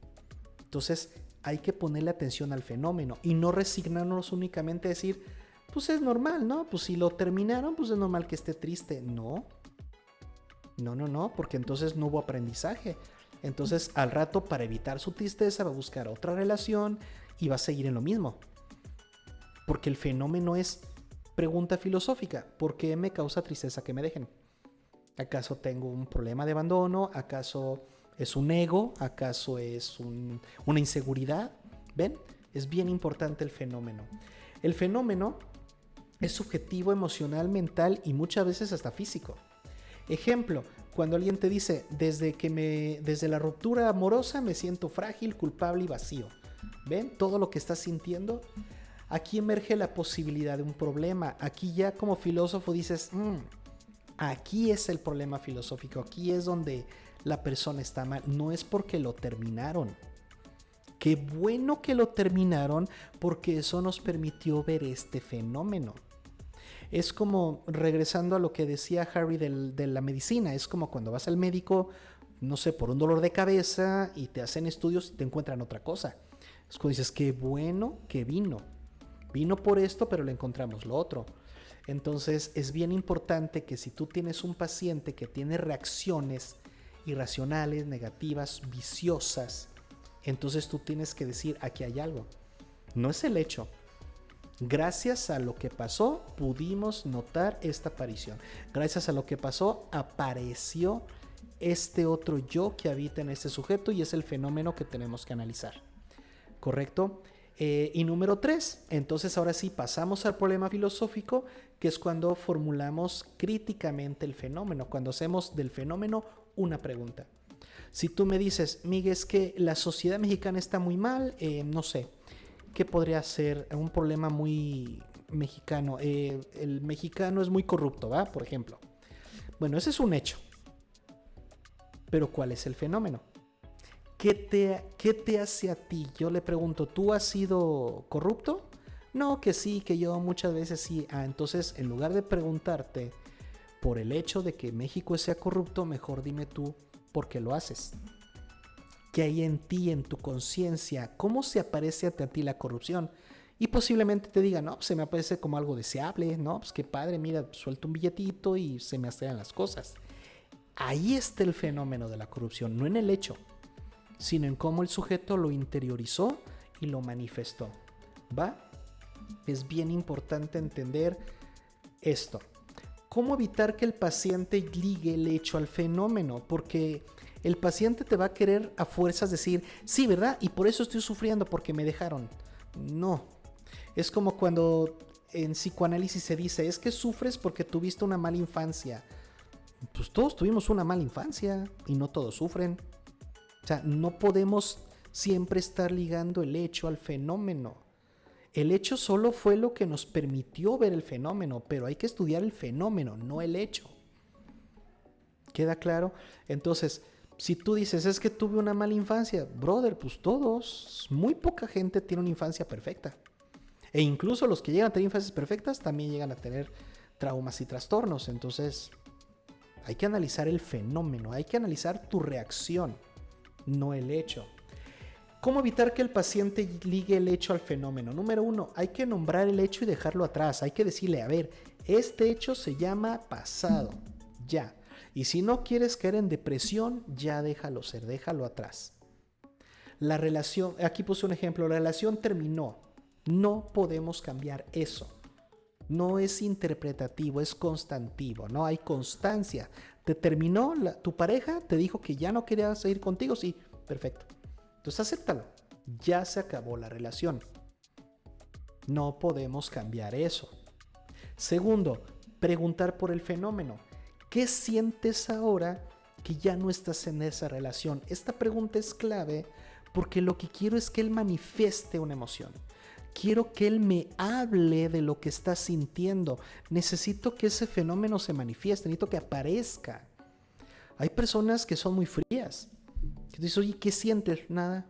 Entonces hay que ponerle atención al fenómeno y no resignarnos únicamente a decir, pues es normal, ¿no? Pues si lo terminaron, pues es normal que esté triste. No, porque entonces no hubo aprendizaje. Entonces al rato, para evitar su tristeza, va a buscar otra relación y va a seguir en lo mismo. Porque el fenómeno es pregunta filosófica. ¿Por qué me causa tristeza que me dejen? ¿Acaso tengo un problema de abandono? ¿Acaso es un ego? ¿Acaso es una inseguridad? ¿Ven? Es bien importante el fenómeno. El fenómeno es subjetivo, emocional, mental y muchas veces hasta físico. Ejemplo, cuando alguien te dice, desde la ruptura amorosa me siento frágil, culpable y vacío. ¿Ven? Todo lo que estás sintiendo. Aquí emerge la posibilidad de un problema. Aquí ya como filósofo dices, aquí es el problema filosófico. Aquí es donde la persona está mal. No es porque lo terminaron. Qué bueno que lo terminaron porque eso nos permitió ver este fenómeno. Es como, regresando a lo que decía Harry de la medicina, es como cuando vas al médico, no sé, por un dolor de cabeza y te hacen estudios y te encuentran otra cosa. Es cuando dices, qué bueno que vino. Vino por esto, pero le encontramos lo otro. Entonces es bien importante que si tú tienes un paciente que tiene reacciones irracionales, negativas, viciosas, entonces tú tienes que decir, aquí hay algo. No es el hecho. Gracias a lo que pasó, pudimos notar esta aparición. Gracias a lo que pasó, apareció este otro yo que habita en este sujeto y es el fenómeno que tenemos que analizar. ¿Correcto? Y número 3, entonces ahora sí pasamos al problema filosófico, que es cuando formulamos críticamente el fenómeno, cuando hacemos del fenómeno una pregunta. Si tú me dices, Miguel, es que la sociedad mexicana está muy mal, no sé, ¿qué podría ser un problema muy mexicano? El mexicano es muy corrupto, ¿va? Por ejemplo. Bueno, ese es un hecho. Pero ¿cuál es el fenómeno? ¿Qué te hace a ti? Yo le pregunto, ¿tú has sido corrupto? No, que sí, que yo muchas veces sí. Entonces, en lugar de preguntarte por el hecho de que México sea corrupto, mejor dime tú por qué lo haces. ¿Qué hay en ti, en tu conciencia? ¿Cómo se aparece ante ti la corrupción? Y posiblemente te diga, no, se me aparece como algo deseable, no, pues qué padre, mira, suelto un billetito y se me hacen las cosas. Ahí está el fenómeno de la corrupción, no en el hecho, sino en cómo el sujeto lo interiorizó y lo manifestó. ¿Va? Es bien importante entender esto. ¿Cómo evitar que el paciente ligue el hecho al fenómeno? Porque el paciente te va a querer a fuerzas decir, sí, ¿verdad? Y por eso estoy sufriendo, porque me dejaron. No. Es como cuando en psicoanálisis se dice, es que sufres porque tuviste una mala infancia. Pues todos tuvimos una mala infancia y no todos sufren. O sea, no podemos siempre estar ligando el hecho al fenómeno. El hecho solo fue lo que nos permitió ver el fenómeno, pero hay que estudiar el fenómeno, no el hecho. ¿Queda claro? Entonces, si tú dices, es que tuve una mala infancia, brother, pues todos, muy poca gente tiene una infancia perfecta. E incluso los que llegan a tener infancias perfectas también llegan a tener traumas y trastornos. Entonces, hay que analizar el fenómeno, hay que analizar tu reacción, no el hecho. ¿Cómo evitar que el paciente ligue el hecho al fenómeno? Número 1, hay que nombrar el hecho y dejarlo atrás. Hay que decirle, a ver, este hecho se llama pasado, ya. Y si no quieres caer en depresión, ya déjalo ser, déjalo atrás. La relación, aquí puse un ejemplo, la relación terminó. No podemos cambiar eso. No es interpretativo, es constantivo, no hay constancia. Te terminó tu pareja, te dijo que ya no quería seguir contigo, sí, perfecto. Entonces acéptalo, ya se acabó la relación. No podemos cambiar eso. Segundo, preguntar por el fenómeno. ¿Qué sientes ahora que ya no estás en esa relación? Esta pregunta es clave porque lo que quiero es que él manifieste una emoción. Quiero que él me hable de lo que está sintiendo. Necesito que ese fenómeno se manifieste, necesito que aparezca. Hay personas que son muy frías. Que dices, oye, ¿qué sientes? Nada.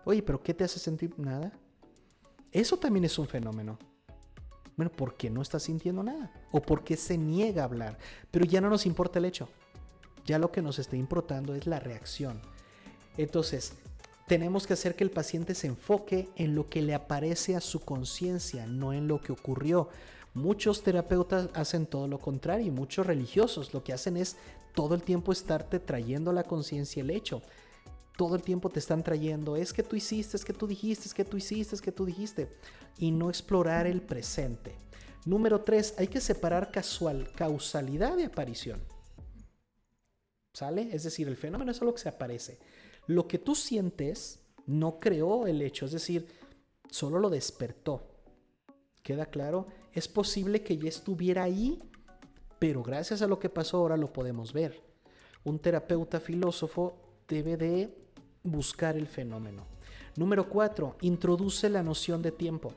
Oye, ¿pero qué te hace sentir? Nada. Eso también es un fenómeno. Bueno, ¿por qué no está sintiendo nada? ¿O por qué se niega a hablar? Pero ya no nos importa el hecho. Ya lo que nos está importando es la reacción. Entonces, tenemos que hacer que el paciente se enfoque en lo que le aparece a su conciencia, no en lo que ocurrió. Muchos terapeutas hacen todo lo contrario y muchos religiosos lo que hacen es todo el tiempo estarte trayendo a la conciencia el hecho. Todo el tiempo te están trayendo, es que tú hiciste, es que tú dijiste, es que tú hiciste, es que tú dijiste. Y no explorar el presente. Número 3, hay que separar causalidad de aparición. ¿Sale? Es decir, el fenómeno es algo que se aparece. Lo que tú sientes no creó el hecho, es decir, solo lo despertó. ¿Queda claro? Es posible que ya estuviera ahí, pero gracias a lo que pasó ahora lo podemos ver. Un terapeuta filósofo debe de buscar el fenómeno. Número 4, introduce la noción de tiempo.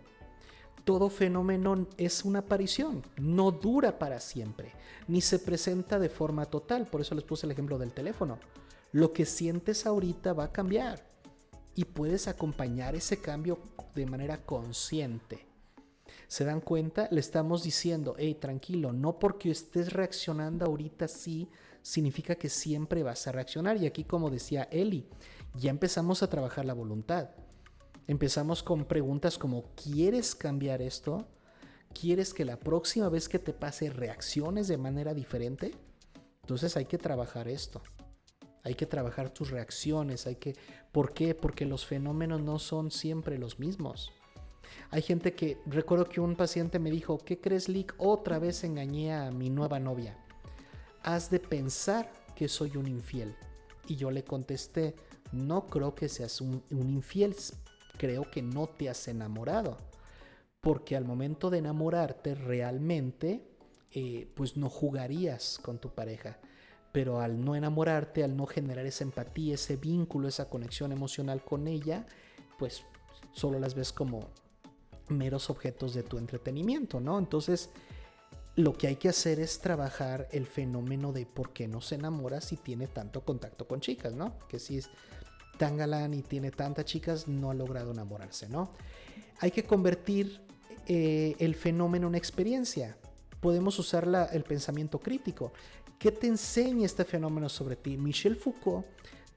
Todo fenómeno es una aparición, no dura para siempre, ni se presenta de forma total. Por eso les puse el ejemplo del teléfono. Lo que sientes ahorita va a cambiar y puedes acompañar ese cambio de manera consciente. ¿Se dan cuenta? Le estamos diciendo, hey, tranquilo, no porque estés reaccionando ahorita sí, significa que siempre vas a reaccionar. Y aquí, como decía Eli, ya empezamos a trabajar la voluntad. Empezamos con preguntas como, ¿quieres cambiar esto? ¿Quieres que la próxima vez que te pase reacciones de manera diferente? Entonces hay que trabajar esto. Hay que trabajar tus reacciones. ¿Por qué? Porque los fenómenos no son siempre los mismos. Hay gente que, recuerdo que un paciente me dijo, ¿qué crees, Lick? Otra vez engañé a mi nueva novia. Has de pensar que soy un infiel. Y yo le contesté, no creo que seas un infiel, creo que no te has enamorado. Porque al momento de enamorarte realmente, pues no jugarías con tu pareja. Pero al no enamorarte, al no generar esa empatía, ese vínculo, esa conexión emocional con ella, pues solo las ves como meros objetos de tu entretenimiento, ¿no? Entonces, lo que hay que hacer es trabajar el fenómeno de por qué no se enamora si tiene tanto contacto con chicas, ¿no? Que si es tan galán y tiene tantas chicas, no ha logrado enamorarse, ¿no? Hay que convertir el fenómeno en experiencia. Podemos usar el pensamiento crítico. ¿Qué te enseña este fenómeno sobre ti? Michel Foucault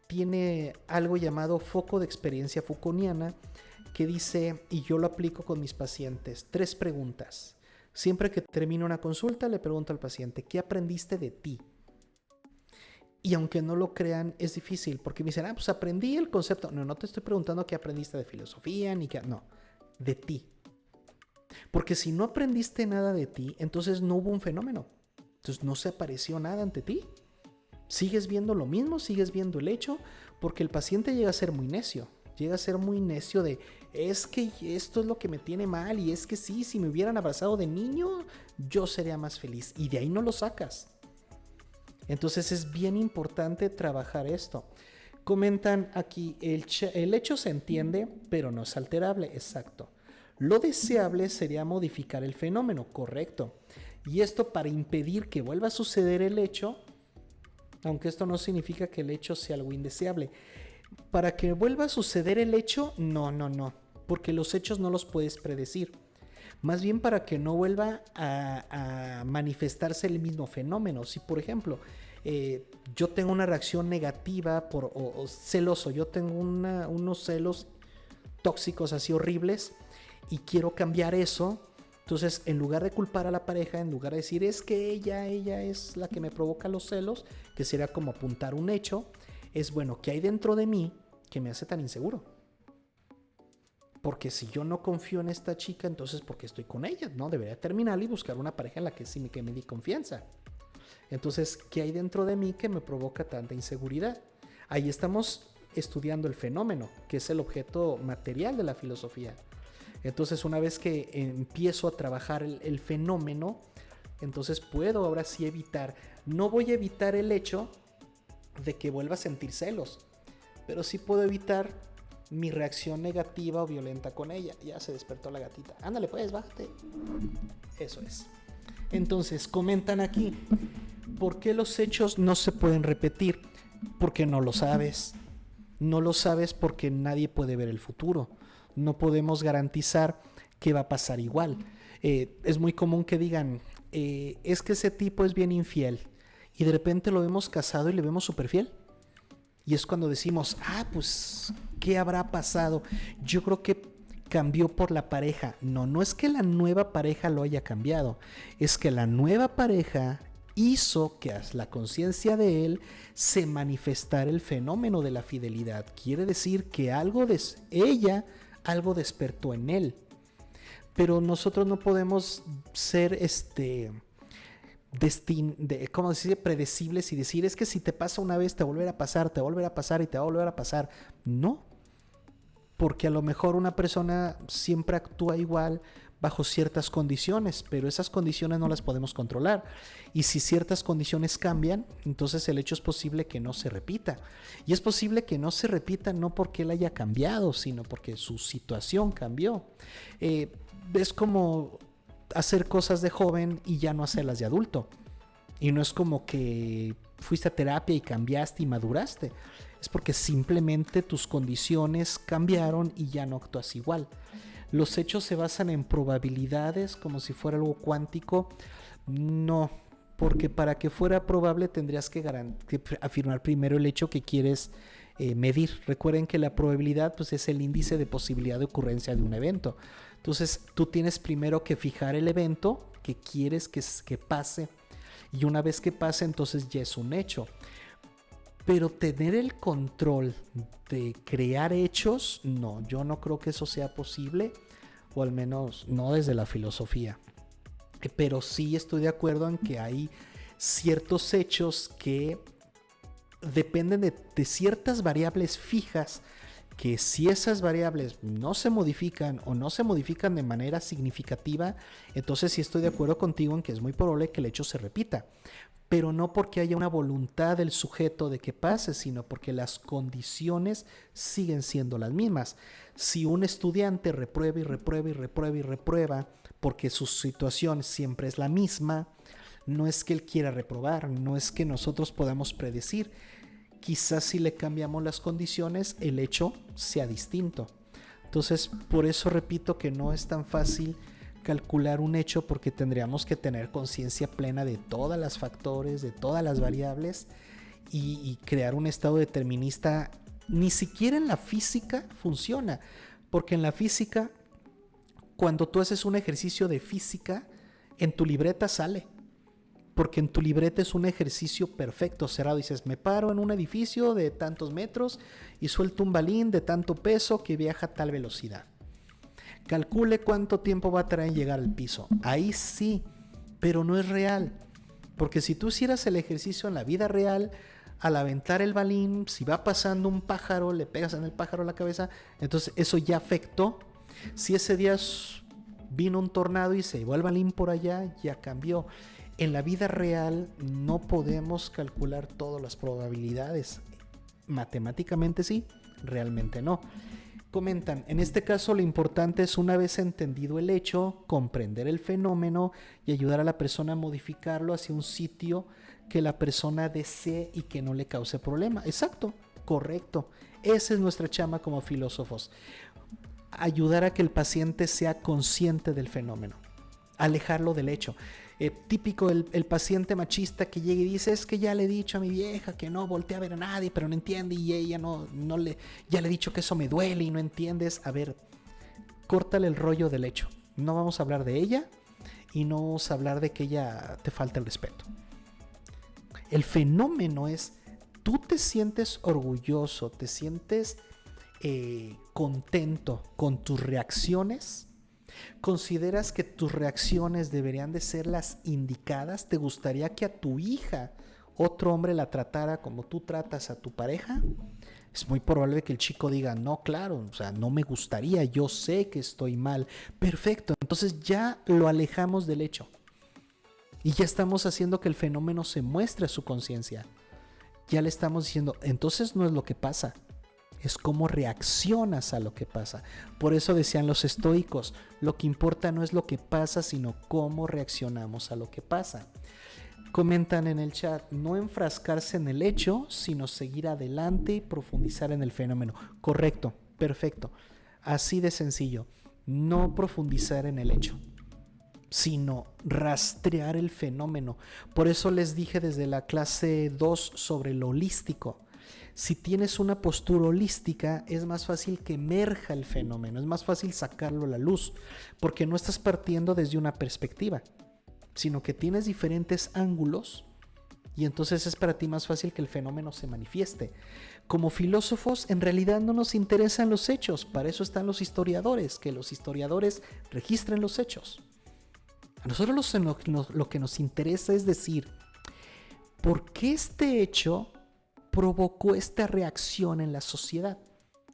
tiene algo llamado foco de experiencia Foucaultiana que dice, y yo lo aplico con mis pacientes, 3 preguntas. Siempre que termino una consulta le pregunto al paciente, ¿qué aprendiste de ti? Y aunque no lo crean, es difícil, porque me dicen, pues aprendí el concepto. No te estoy preguntando qué aprendiste de filosofía, ni qué, no, de ti. Porque si no aprendiste nada de ti, entonces no hubo un fenómeno. Entonces no se apareció nada ante ti. Sigues viendo lo mismo, sigues viendo el hecho, porque el paciente llega a ser muy necio. Llega a ser muy necio de, es que esto es lo que me tiene mal, y es que sí, si me hubieran abrazado de niño, yo sería más feliz. Y de ahí no lo sacas. Entonces es bien importante trabajar esto. Comentan aquí, el hecho se entiende, pero no es alterable. Exacto. Lo deseable sería modificar el fenómeno, correcto. Y esto para impedir que vuelva a suceder el hecho, aunque esto no significa que el hecho sea algo indeseable. Para que vuelva a suceder el hecho, no, porque los hechos no los puedes predecir. Más bien para que no vuelva a manifestarse el mismo fenómeno. Si por ejemplo, yo tengo una reacción negativa o celoso, yo tengo unos celos tóxicos así horribles y quiero cambiar eso, entonces en lugar de culpar a la pareja, en lugar de decir es que ella es la que me provoca los celos, que sería como apuntar un hecho, es bueno, ¿qué hay dentro de mí que me hace tan inseguro? Porque si yo no confío en esta chica, entonces ¿por qué estoy con ella? No, debería terminar y buscar una pareja en la que sí que me dé confianza. Entonces, ¿qué hay dentro de mí que me provoca tanta inseguridad? Ahí estamos estudiando el fenómeno, que es el objeto material de la filosofía. Entonces, una vez que empiezo a trabajar el fenómeno, entonces puedo ahora sí evitar. No voy a evitar el hecho de que vuelva a sentir celos, pero sí puedo evitar mi reacción negativa o violenta con ella. Ya se despertó la gatita. Ándale pues, bájate. Eso es. Entonces, comentan aquí, ¿por qué los hechos no se pueden repetir? Porque no lo sabes. No lo sabes porque nadie puede ver el futuro. No podemos garantizar que va a pasar igual. Es muy común que digan, es que ese tipo es bien infiel. Y de repente lo vemos casado y le vemos súper fiel. Y es cuando decimos, pues, ¿qué habrá pasado? Yo creo que cambió por la pareja. No es que la nueva pareja lo haya cambiado. Es que la nueva pareja hizo que a la conciencia de él se manifestara el fenómeno de la fidelidad. Quiere decir que algo despertó en él. Pero nosotros no podemos ser ¿cómo decir? Predecibles y decir es que si te pasa una vez te va a volver a pasar, te va a volver a pasar y te va a volver a pasar. No, porque a lo mejor una persona siempre actúa igual bajo ciertas condiciones, pero esas condiciones no las podemos controlar. Y si ciertas condiciones cambian, entonces el hecho es posible que no se repita. Y es posible que no se repita no porque él haya cambiado, sino porque su situación cambió. Es como hacer cosas de joven y ya no hacerlas de adulto. Y no es como que fuiste a terapia y cambiaste y maduraste. Es porque simplemente tus condiciones cambiaron y ya no actúas igual. Los hechos se basan en probabilidades como si fuera algo cuántico. No, porque para que fuera probable tendrías que afirmar primero el hecho que quieres medir. Recuerden que la probabilidad pues, es el índice de posibilidad de ocurrencia de un evento. Entonces tú tienes primero que fijar el evento que quieres que pase, y una vez que pase entonces ya es un hecho. Pero tener el control de crear hechos, no, yo no creo que eso sea posible, o al menos no desde la filosofía. Pero sí estoy de acuerdo en que hay ciertos hechos que dependen de ciertas variables fijas, que si esas variables no se modifican o no se modifican de manera significativa, entonces sí estoy de acuerdo contigo en que es muy probable que el hecho se repita. Pero no porque haya una voluntad del sujeto de que pase, sino porque las condiciones siguen siendo las mismas. Si un estudiante reprueba y reprueba y reprueba y reprueba porque su situación siempre es la misma, no es que él quiera reprobar, no es que nosotros podamos predecir. Quizás si le cambiamos las condiciones, el hecho sea distinto. Entonces, por eso repito que no es tan fácil calcular un hecho, porque tendríamos que tener conciencia plena de todas las factores, de todas las variables, y crear un estado determinista. Ni siquiera en la física funciona, porque en la física, cuando tú haces un ejercicio de física, en tu libreta sale. Porque en tu libreta es un ejercicio perfecto, cerrado. Dices, me paro en un edificio de tantos metros y suelto un balín de tanto peso que viaja a tal velocidad. Calcule cuánto tiempo va a tardar en llegar al piso. Ahí sí, pero no es real. Porque si tú hicieras el ejercicio en la vida real, al aventar el balín, si va pasando un pájaro, le pegas en el pájaro la cabeza, entonces eso ya afectó. Si ese día vino un tornado y se llevó el balín por allá, ya cambió. En la vida real no podemos calcular todas las probabilidades. Matemáticamente sí, realmente no. Comentan, en este caso lo importante es, una vez entendido el hecho, comprender el fenómeno y ayudar a la persona a modificarlo hacia un sitio que la persona desee y que no le cause problema. Exacto, correcto. Esa es nuestra chamba como filósofos. Ayudar a que el paciente sea consciente del fenómeno, alejarlo del hecho. Típico el paciente machista que llega y dice: es que ya le he dicho a mi vieja que no voltea a ver a nadie, pero no entiende, y ella ya le he dicho que eso me duele y no entiendes. A ver, córtale el rollo del hecho. No vamos a hablar de ella y no vamos a hablar de que ella te falta el respeto. El fenómeno es, tú te sientes orgulloso, te sientes contento con tus reacciones. ¿Consideras que tus reacciones deberían de ser las indicadas? ¿Te gustaría que a tu hija otro hombre la tratara como tú tratas a tu pareja? Es muy probable que el chico diga: no, claro, o sea, no me gustaría, yo sé que estoy mal. Perfecto, entonces ya lo alejamos del hecho. Y ya estamos haciendo que el fenómeno se muestre a su conciencia. Ya le estamos diciendo, entonces no es lo que pasa, es cómo reaccionas a lo que pasa. Por eso decían los estoicos, lo que importa no es lo que pasa, sino cómo reaccionamos a lo que pasa. Comentan en el chat, no enfrascarse en el hecho, sino seguir adelante y profundizar en el fenómeno. Correcto, perfecto. Así de sencillo, no profundizar en el hecho, sino rastrear el fenómeno. Por eso les dije desde la clase 2 sobre lo holístico. Si tienes una postura holística, es más fácil que emerja el fenómeno, es más fácil sacarlo a la luz, porque no estás partiendo desde una perspectiva, sino que tienes diferentes ángulos y entonces es para ti más fácil que el fenómeno se manifieste. Como filósofos, en realidad no nos interesan los hechos, para eso están los historiadores, que los historiadores registren los hechos. A nosotros lo que nos interesa es decir, ¿por qué este hecho provocó esta reacción en la sociedad?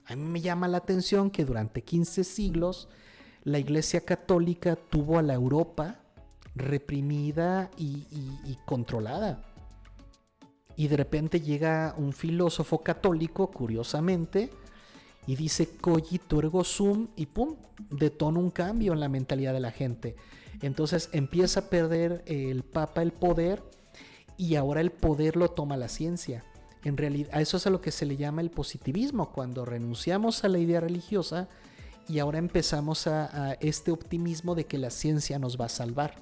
A mí me llama la atención que durante 15 siglos la Iglesia Católica tuvo a la Europa reprimida y controlada. Y de repente llega un filósofo católico, curiosamente, y dice cogito ergo sum, y pum, detona un cambio en la mentalidad de la gente. Entonces empieza a perder el Papa el poder, y ahora el poder lo toma la ciencia. En realidad, a eso es a lo que se le llama el positivismo, cuando renunciamos a la idea religiosa y ahora empezamos a este optimismo de que la ciencia nos va a salvar.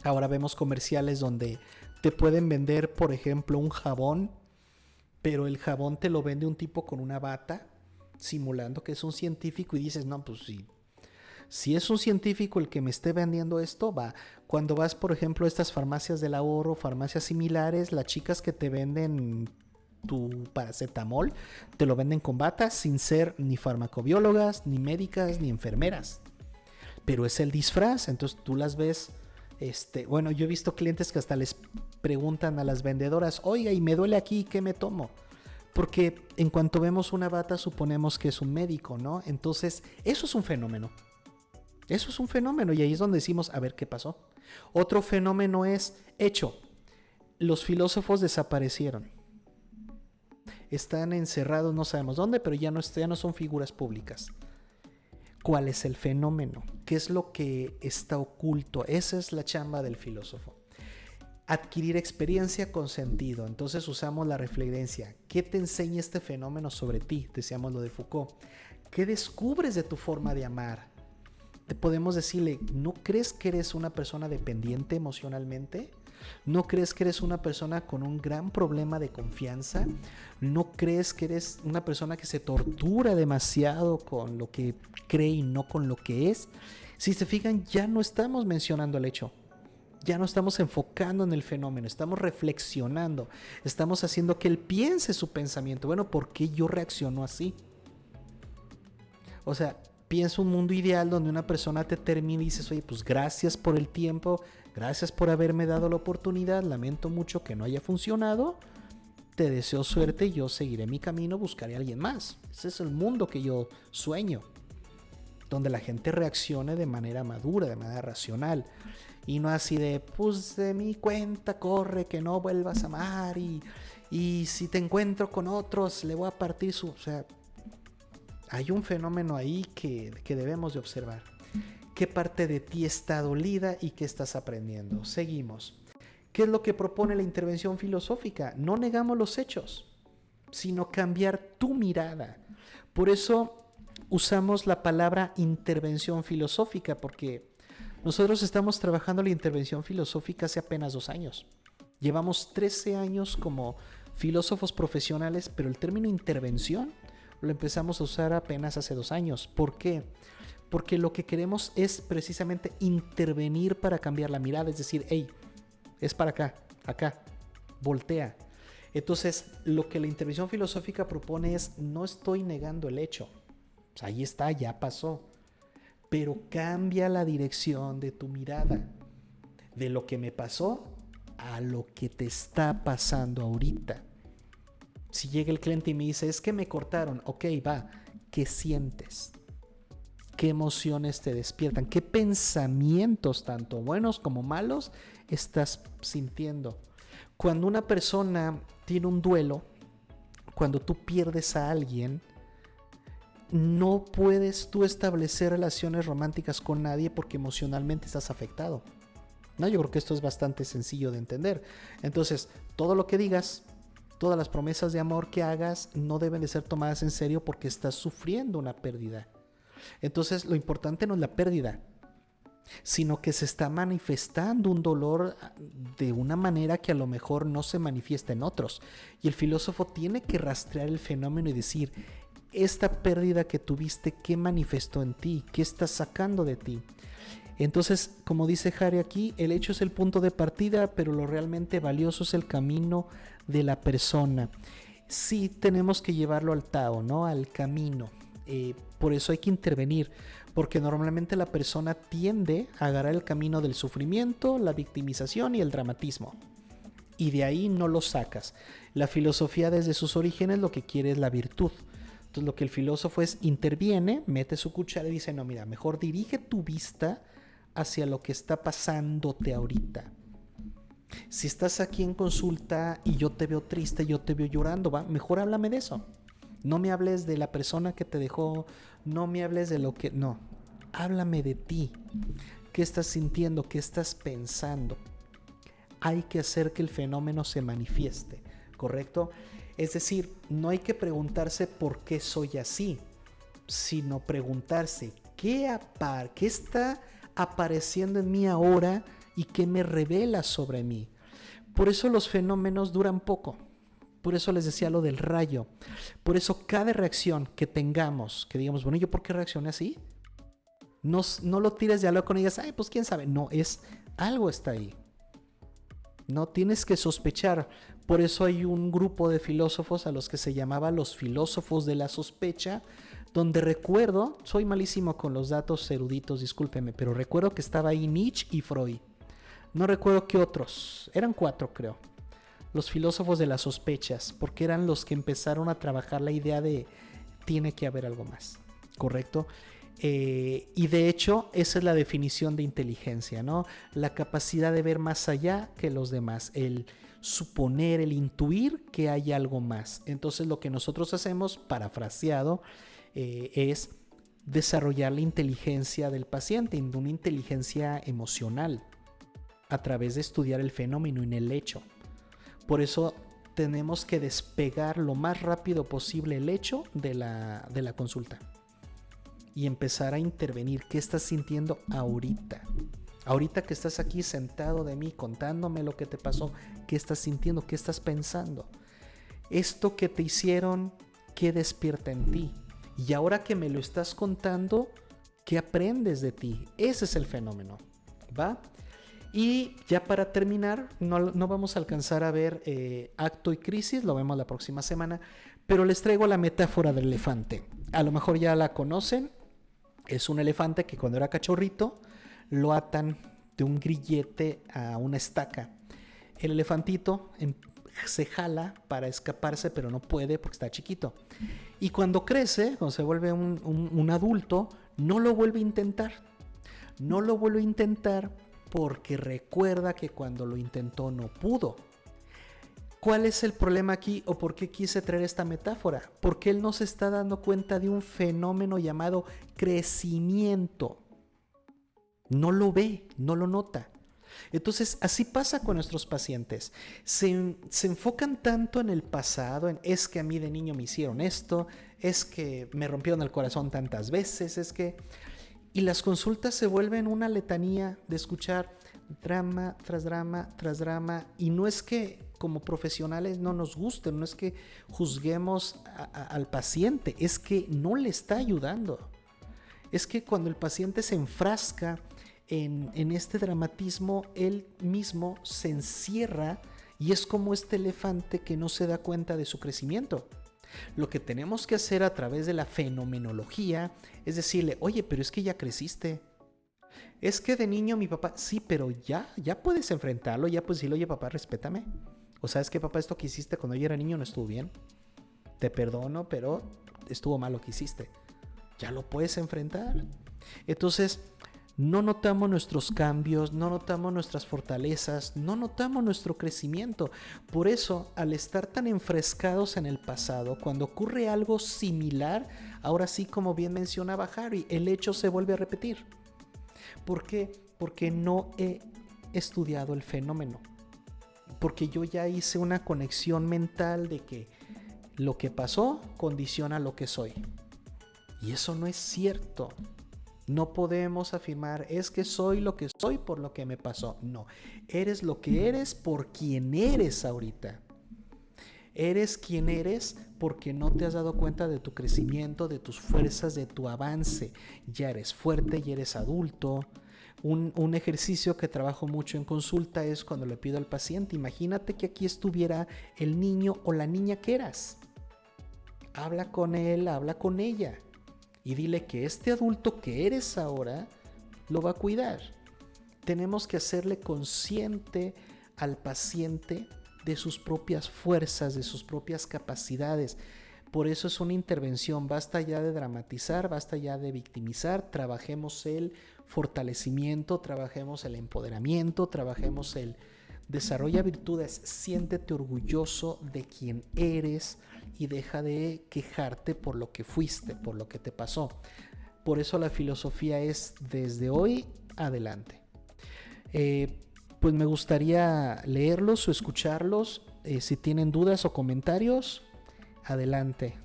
Ahora vemos comerciales donde te pueden vender, por ejemplo, un jabón, pero el jabón te lo vende un tipo con una bata, simulando que es un científico, y dices, no, pues sí. Si es un científico el que me esté vendiendo esto, va. Cuando vas, por ejemplo, a estas farmacias del ahorro, farmacias similares, las chicas que te venden tu paracetamol, te lo venden con batas, sin ser ni farmacobiólogas, ni médicas, ni enfermeras. Pero es el disfraz, entonces tú las ves. Bueno, yo he visto clientes que hasta les preguntan a las vendedoras, oiga, y me duele aquí, ¿qué me tomo? Porque en cuanto vemos una bata suponemos que es un médico, ¿no? Entonces, eso es un fenómeno. Eso es un fenómeno, y ahí es donde decimos, a ver qué pasó. Otro fenómeno es, hecho, los filósofos desaparecieron. Están encerrados, no sabemos dónde, pero ya no son figuras públicas. ¿Cuál es el fenómeno? ¿Qué es lo que está oculto? Esa es la chamba del filósofo. Adquirir experiencia con sentido. Entonces usamos la reflejencia. ¿Qué te enseña este fenómeno sobre ti? Decíamos lo de Foucault. ¿Qué descubres de tu forma de amar? Te podemos decirle, ¿no crees que eres una persona dependiente emocionalmente? ¿No crees que eres una persona con un gran problema de confianza? ¿No crees que eres una persona que se tortura demasiado con lo que cree y no con lo que es? Si se fijan, ya no estamos mencionando el hecho. Ya no estamos enfocando en el fenómeno, estamos reflexionando. Estamos haciendo que él piense su pensamiento. Bueno, ¿por qué yo reacciono así? O sea, Piensa un mundo ideal donde una persona te termina y dices, oye, pues gracias por el tiempo, gracias por haberme dado la oportunidad, lamento mucho que no haya funcionado, te deseo suerte, yo seguiré mi camino, buscaré a alguien más. Ese es el mundo que yo sueño, donde la gente reaccione de manera madura, de manera racional, y no así de, pues de mi cuenta corre, que no vuelvas a amar, y si te encuentro con otros le voy a partir su... O sea, hay un fenómeno ahí que debemos de observar. ¿Qué parte de ti está dolida y qué estás aprendiendo? Seguimos. ¿Qué es lo que propone la intervención filosófica? No negamos los hechos, sino cambiar tu mirada. Por eso usamos la palabra intervención filosófica, porque nosotros estamos trabajando la intervención filosófica hace apenas 2 años. Llevamos 13 años como filósofos profesionales, pero el término intervención lo empezamos a usar apenas hace 2 años. ¿Por qué? Porque lo que queremos es precisamente intervenir para cambiar la mirada, es decir, hey, es para acá, acá, voltea. Entonces, lo que la intervención filosófica propone es, no estoy negando el hecho, pues ahí está, ya pasó, pero cambia la dirección de tu mirada, de lo que me pasó a lo que te está pasando ahorita. Si llega el cliente y me dice, es que me cortaron, ok, va, ¿qué sientes? ¿Qué emociones te despiertan? ¿Qué pensamientos, tanto buenos como malos, estás sintiendo? Cuando una persona tiene un duelo, cuando tú pierdes a alguien, no puedes tú establecer relaciones románticas con nadie porque emocionalmente estás afectado. No, yo creo que esto es bastante sencillo de entender. Entonces, todo lo que digas, todas las promesas de amor que hagas no deben de ser tomadas en serio porque estás sufriendo una pérdida. Entonces, lo importante no es la pérdida, sino que se está manifestando un dolor de una manera que a lo mejor no se manifiesta en otros. Y el filósofo tiene que rastrear el fenómeno y decir, esta pérdida que tuviste, ¿qué manifestó en ti? ¿Qué estás sacando de ti? Entonces, como dice Harry aquí, el hecho es el punto de partida, pero lo realmente valioso es el camino de la persona. Sí, tenemos que llevarlo al Tao, ¿no? Al camino. Por eso hay que intervenir, porque normalmente la persona tiende a agarrar el camino del sufrimiento, la victimización y el dramatismo. Y de ahí no lo sacas. La filosofía desde sus orígenes lo que quiere es la virtud. Entonces lo que el filósofo es, interviene, mete su cuchara y dice, no, mira, mejor dirige tu vista hacia lo que está pasándote ahorita. Si estás aquí en consulta y yo te veo triste, yo te veo llorando, ¿va? Mejor háblame de eso. No me hables de la persona que te dejó, no me hables de lo que... No, háblame de ti. ¿Qué estás sintiendo? ¿Qué estás pensando? Hay que hacer que el fenómeno se manifieste, ¿correcto? Es decir, no hay que preguntarse por qué soy así, sino preguntarse qué está apareciendo en mí ahora y qué me revela sobre mí. Por eso los fenómenos duran poco. Por eso les decía lo del rayo. Por eso cada reacción que tengamos, que digamos, bueno, ¿yo por qué reaccioné así? No lo tires de a loco y digas, ay, pues quién sabe. No, algo está ahí. No tienes que sospechar. Por eso hay un grupo de filósofos a los que se llamaba los filósofos de la sospecha, donde recuerdo, soy malísimo con los datos eruditos, discúlpeme, pero recuerdo que estaba ahí Nietzsche y Freud. No recuerdo qué otros, eran 4 creo. Los filósofos de las sospechas, porque eran los que empezaron a trabajar la idea de tiene que haber algo más, ¿correcto? Y de hecho esa es la definición de inteligencia, ¿no? La capacidad de ver más allá que los demás, el suponer, el intuir que hay algo más. Entonces lo que nosotros hacemos, parafraseado, es desarrollar la inteligencia del paciente, una inteligencia emocional, a través de estudiar el fenómeno en el hecho. Por eso tenemos que despegar lo más rápido posible el hecho de la consulta y empezar a intervenir. ¿Qué estás sintiendo ahorita? Ahorita que estás aquí sentado de mí contándome lo que te pasó, ¿qué estás sintiendo? ¿Qué estás pensando? Esto que te hicieron, ¿qué despierta en ti? Y ahora que me lo estás contando, ¿qué aprendes de ti? Ese es el fenómeno, ¿va? Y ya para terminar, no vamos a alcanzar a ver acto y crisis, lo vemos la próxima semana, pero les traigo la metáfora del elefante. A lo mejor ya la conocen, Es un elefante que cuando era cachorrito lo atan de un grillete a una estaca. El elefantito se jala para escaparse, pero no puede porque está chiquito. Y cuando crece, cuando se vuelve un adulto, no lo vuelve a intentar. No lo vuelve a intentar porque recuerda que cuando lo intentó no pudo. ¿Cuál es el problema aquí o por qué quise traer esta metáfora? Porque él no se está dando cuenta de un fenómeno llamado crecimiento. No lo ve, no lo nota. Entonces, así pasa con nuestros pacientes. Se enfocan tanto en el pasado, en es que a mí de niño me hicieron esto, es que me rompieron el corazón tantas veces, es que... Y las consultas se vuelven una letanía de escuchar drama tras drama tras drama. Y no es que como profesionales no nos gusten, no es que juzguemos al paciente, es que no le está ayudando. Es que cuando el paciente se enfrasca en este dramatismo, él mismo se encierra y es como este elefante que no se da cuenta de su crecimiento. Lo que tenemos que hacer a través de la fenomenología es decirle, oye, pero es que ya creciste. Es que de niño mi papá, sí, pero ya puedes enfrentarlo, ya puedes decirle, oye papá, respétame. O sabes que papá, esto que hiciste cuando yo era niño no estuvo bien. Te perdono, pero estuvo mal lo que hiciste. Ya lo puedes enfrentar. Entonces, no notamos nuestros cambios, no notamos nuestras fortalezas, no notamos nuestro crecimiento. Por eso, al estar tan enfrescados en el pasado, cuando ocurre algo similar, ahora sí, como bien mencionaba Harry, el hecho se vuelve a repetir. ¿Por qué? Porque no he estudiado el fenómeno. Porque yo ya hice una conexión mental de que lo que pasó condiciona lo que soy. Y eso no es cierto. No podemos afirmar, es que soy lo que soy por lo que me pasó. No, eres lo que eres por quien eres ahorita. Eres quien eres porque no te has dado cuenta de tu crecimiento, de tus fuerzas, de tu avance. Ya eres fuerte, ya eres adulto. Un ejercicio que trabajo mucho en consulta es cuando le pido al paciente, imagínate que aquí estuviera el niño o la niña que eras. Habla con él, habla con ella. Y dile que este adulto que eres ahora lo va a cuidar. Tenemos que hacerle consciente al paciente de sus propias fuerzas, de sus propias capacidades. Por eso es una intervención. Basta ya de dramatizar, basta ya de victimizar. Trabajemos el fortalecimiento, trabajemos el empoderamiento, trabajemos el desarrolla virtudes. Siéntete orgulloso de quien eres y deja de quejarte por lo que fuiste, por lo que te pasó. Por eso la filosofía es desde hoy adelante. Pues me gustaría leerlos o escucharlos. Si tienen dudas o comentarios, adelante.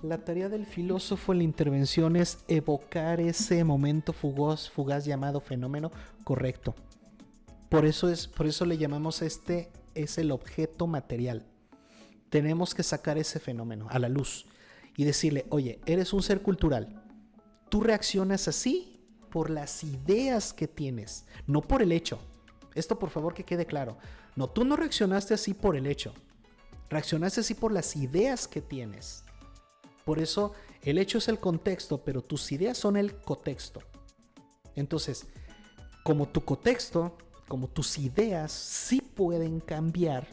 La tarea del filósofo en la intervención es evocar ese momento fugaz llamado fenómeno correcto. Por eso le llamamos es el objeto material. Tenemos que sacar ese fenómeno a la luz y decirle, oye, eres un ser cultural. Tú reaccionas así por las ideas que tienes, no por el hecho. Esto por favor que quede claro. No, tú no reaccionaste así por el hecho. Reaccionaste así por las ideas que tienes. Por eso el hecho es el contexto, pero tus ideas son el cotexto. Entonces, como tu contexto, como tus ideas sí pueden cambiar,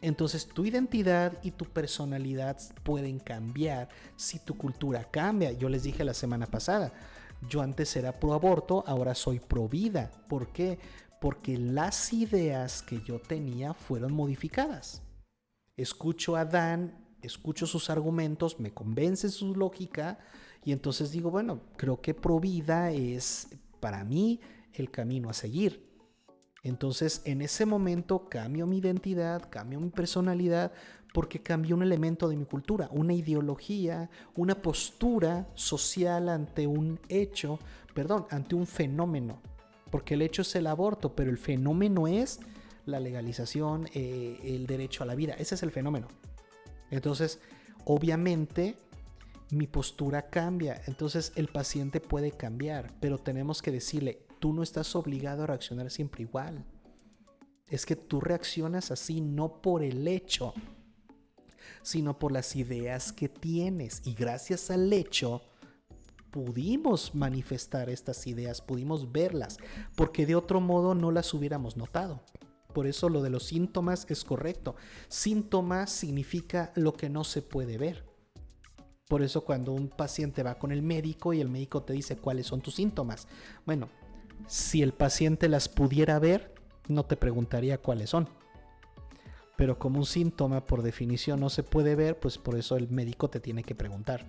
entonces tu identidad y tu personalidad pueden cambiar si tu cultura cambia. Yo les dije la semana pasada, yo antes era pro aborto, ahora soy pro vida. ¿Por qué? Porque las ideas que yo tenía fueron modificadas. Escucho a Dan, escucho sus argumentos, me convence su lógica y entonces digo, bueno, creo que pro vida es para mí el camino a seguir. Entonces en ese momento cambio mi identidad, cambio mi personalidad porque cambio un elemento de mi cultura, una ideología, una postura social ante un hecho, ante un fenómeno. Porque el hecho es el aborto, pero el fenómeno es la legalización, el derecho a la vida. Ese es el fenómeno. Entonces, obviamente, mi postura cambia. Entonces, el paciente puede cambiar, pero tenemos que decirle, tú no estás obligado a reaccionar siempre igual. Es que tú reaccionas así no por el hecho, sino por las ideas que tienes. Y gracias al hecho pudimos manifestar estas ideas, pudimos verlas, porque de otro modo no las hubiéramos notado. Por eso lo de los síntomas es correcto. Síntomas significa lo que no se puede ver. Por eso cuando un paciente va con el médico y el médico te dice cuáles son tus síntomas, bueno, si el paciente las pudiera ver, no te preguntaría cuáles son. Pero como un síntoma por definición no se puede ver, pues por eso el médico te tiene que preguntar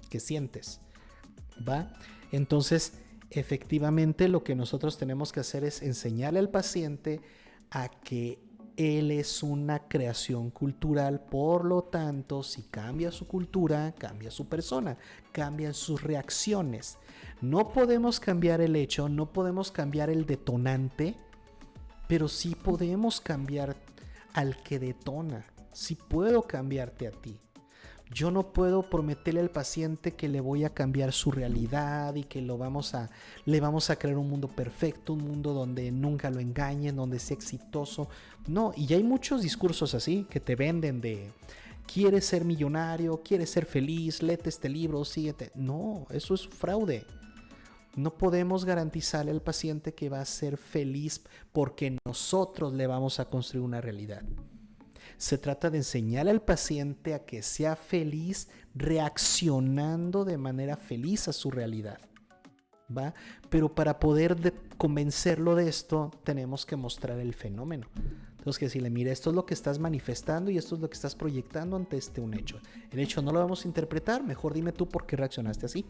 qué sientes, ¿va? Entonces, efectivamente lo que nosotros tenemos que hacer es enseñarle al paciente a que él es una creación cultural, por lo tanto, si cambia su cultura, cambia su persona, cambian sus reacciones. No podemos cambiar el hecho, no podemos cambiar el detonante, pero sí podemos cambiar al que detona. Sí puedo cambiarte a ti. Yo no puedo prometerle al paciente que le voy a cambiar su realidad y que le vamos a crear un mundo perfecto, un mundo donde nunca lo engañen, donde sea exitoso. No, y hay muchos discursos así que te venden de quieres ser millonario, quieres ser feliz, léete este libro, síguete. No, eso es fraude. No podemos garantizarle al paciente que va a ser feliz porque nosotros le vamos a construir una realidad. Se trata de enseñar al paciente a que sea feliz reaccionando de manera feliz a su realidad, ¿va? Pero para poder convencerlo de esto, tenemos que mostrar el fenómeno. Tenemos que decirle, mira, esto es lo que estás manifestando y esto es lo que estás proyectando ante un hecho. El hecho no lo vamos a interpretar, mejor dime tú por qué reaccionaste así.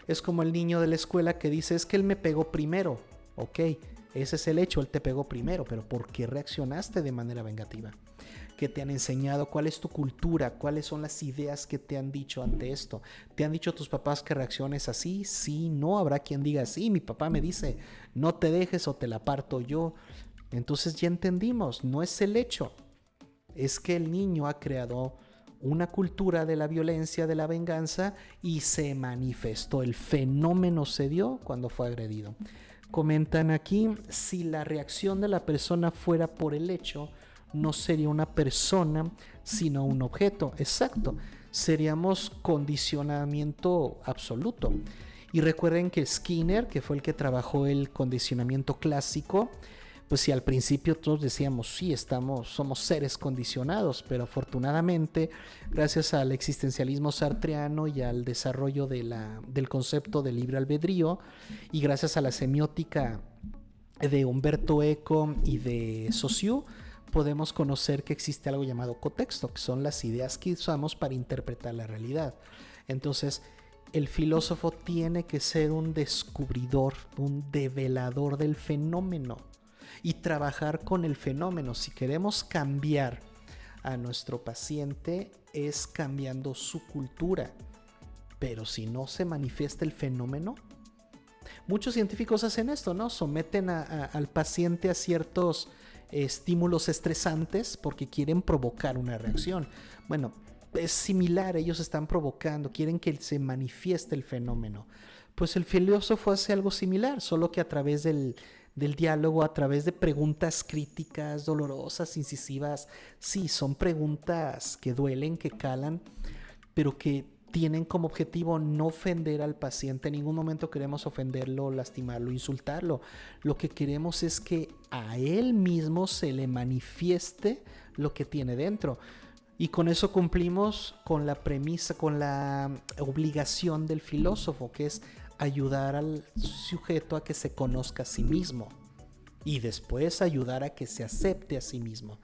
Es como el niño de la escuela que dice, es que él me pegó primero. Ok, ese es el hecho, él te pegó primero, pero ¿por qué reaccionaste de manera vengativa? ¿Qué te han enseñado? ¿Cuál es tu cultura? ¿Cuáles son las ideas que te han dicho ante esto? ¿Te han dicho tus papás que reacciones así? Sí, no, habrá quien diga sí, mi papá me dice, no te dejes o te la parto yo. Entonces ya entendimos, no es el hecho, es que el niño ha creado una cultura de la violencia, de la venganza y se manifestó, el fenómeno se dio cuando fue agredido. Comentan aquí, si la reacción de la persona fuera por el hecho, no sería una persona, sino un objeto. Exacto, seríamos condicionamiento absoluto. Y recuerden que Skinner, que fue el que trabajó el condicionamiento clásico, pues si al principio todos decíamos, sí, somos seres condicionados, pero afortunadamente, gracias al existencialismo sartreano y al desarrollo del concepto de libre albedrío, y gracias a la semiótica de Humberto Eco y de Saussure, podemos conocer que existe algo llamado contexto, que son las ideas que usamos para interpretar la realidad. Entonces, el filósofo tiene que ser un descubridor, un develador del fenómeno y trabajar con el fenómeno. Si queremos cambiar a nuestro paciente, es cambiando su cultura. Pero si no se manifiesta el fenómeno, muchos científicos hacen esto, ¿no? Someten al paciente a ciertos estímulos estresantes porque quieren provocar una reacción. Bueno, es similar, ellos están provocando, quieren que se manifieste el fenómeno. Pues el filósofo hace algo similar, solo que a través del diálogo, a través de preguntas críticas, dolorosas, incisivas. Sí, son preguntas que duelen, que calan, pero que tienen como objetivo no ofender al paciente. En ningún momento queremos ofenderlo, lastimarlo, insultarlo. Lo que queremos es que a él mismo se le manifieste lo que tiene dentro. Y con eso cumplimos con la premisa, con la obligación del filósofo, que es ayudar al sujeto a que se conozca a sí mismo y después ayudar a que se acepte a sí mismo.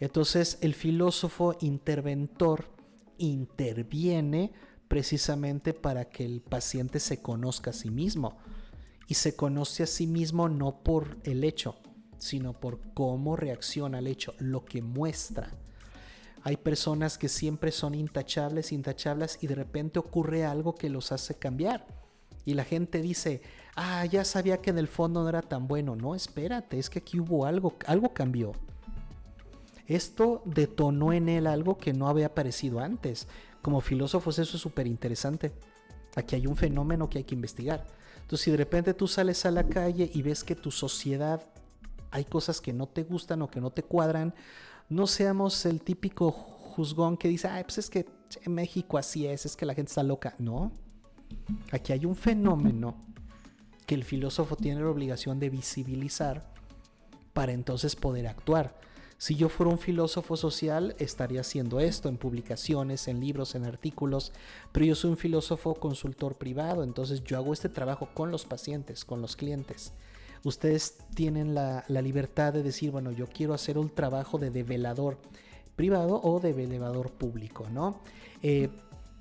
Entonces el filósofo interventor interviene precisamente para que el paciente se conozca a sí mismo, y se conoce a sí mismo no por el hecho, sino por cómo reacciona al hecho, lo que muestra. Hay personas que siempre son intachables y de repente ocurre algo que los hace cambiar. Y la gente dice, ya sabía que en el fondo no era tan bueno. No, espérate, es que aquí hubo algo cambió. Esto detonó en él algo que no había aparecido antes. Como filósofos eso es súper interesante. Aquí hay un fenómeno que hay que investigar. Entonces si de repente tú sales a la calle y ves que tu sociedad hay cosas que no te gustan o que no te cuadran, no seamos el típico juzgón que dice, ay, pues es que en México así es que la gente está loca. No, aquí hay un fenómeno que el filósofo tiene la obligación de visibilizar para entonces poder actuar. Si yo fuera un filósofo social, estaría haciendo esto en publicaciones, en libros, en artículos, pero yo soy un filósofo consultor privado, entonces yo hago este trabajo con los pacientes, con los clientes. Ustedes tienen la libertad de decir, bueno, yo quiero hacer un trabajo de develador privado o de develador público, ¿no?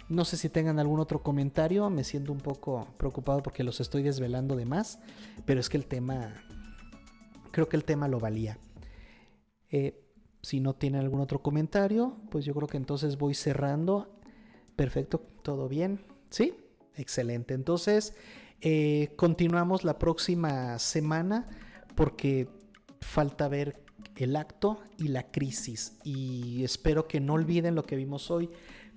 No sé si tengan algún otro comentario, me siento un poco preocupado porque los estoy desvelando de más, pero es que creo que el tema lo valía. Si no tienen algún otro comentario, pues yo creo que entonces voy cerrando. Perfecto, todo bien. ¿Sí? Excelente. Entonces, continuamos la próxima semana porque falta ver el acto y la crisis. Y espero que no olviden lo que vimos hoy,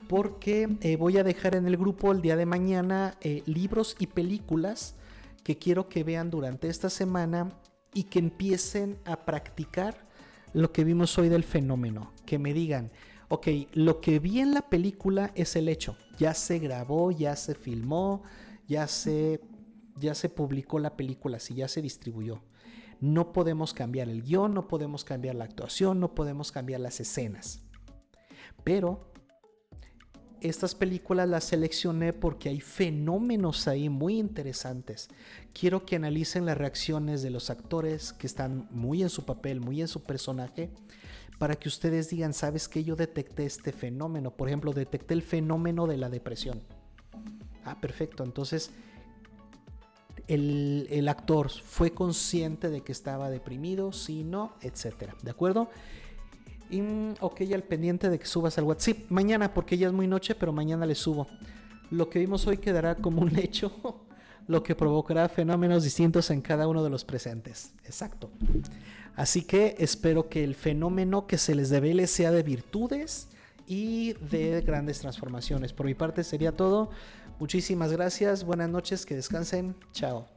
porque voy a dejar en el grupo el día de mañana libros y películas que quiero que vean durante esta semana y que empiecen a practicar lo que vimos hoy del fenómeno, que me digan, ok, lo que vi en la película es el hecho, ya se grabó, ya se filmó, ya se publicó la película, sí, ya se distribuyó. No podemos cambiar el guión, no podemos cambiar la actuación, no podemos cambiar las escenas. Pero estas películas las seleccioné porque hay fenómenos ahí muy interesantes. Quiero que analicen las reacciones de los actores que están muy en su papel, muy en su personaje, para que ustedes digan, ¿sabes qué? Yo detecté este fenómeno. Por ejemplo, detecté el fenómeno de la depresión. Ah, perfecto. Entonces, el actor fue consciente de que estaba deprimido, sí, no, etcétera. ¿De acuerdo? Y ok, al pendiente de que subas al WhatsApp. Sí, mañana, porque ya es muy noche, pero mañana le subo. Lo que vimos hoy quedará como un hecho, lo que provocará fenómenos distintos en cada uno de los presentes. Exacto. Así que espero que el fenómeno que se les devele sea de virtudes y de grandes transformaciones. Por mi parte sería todo. Muchísimas gracias. Buenas noches, que descansen. Chao.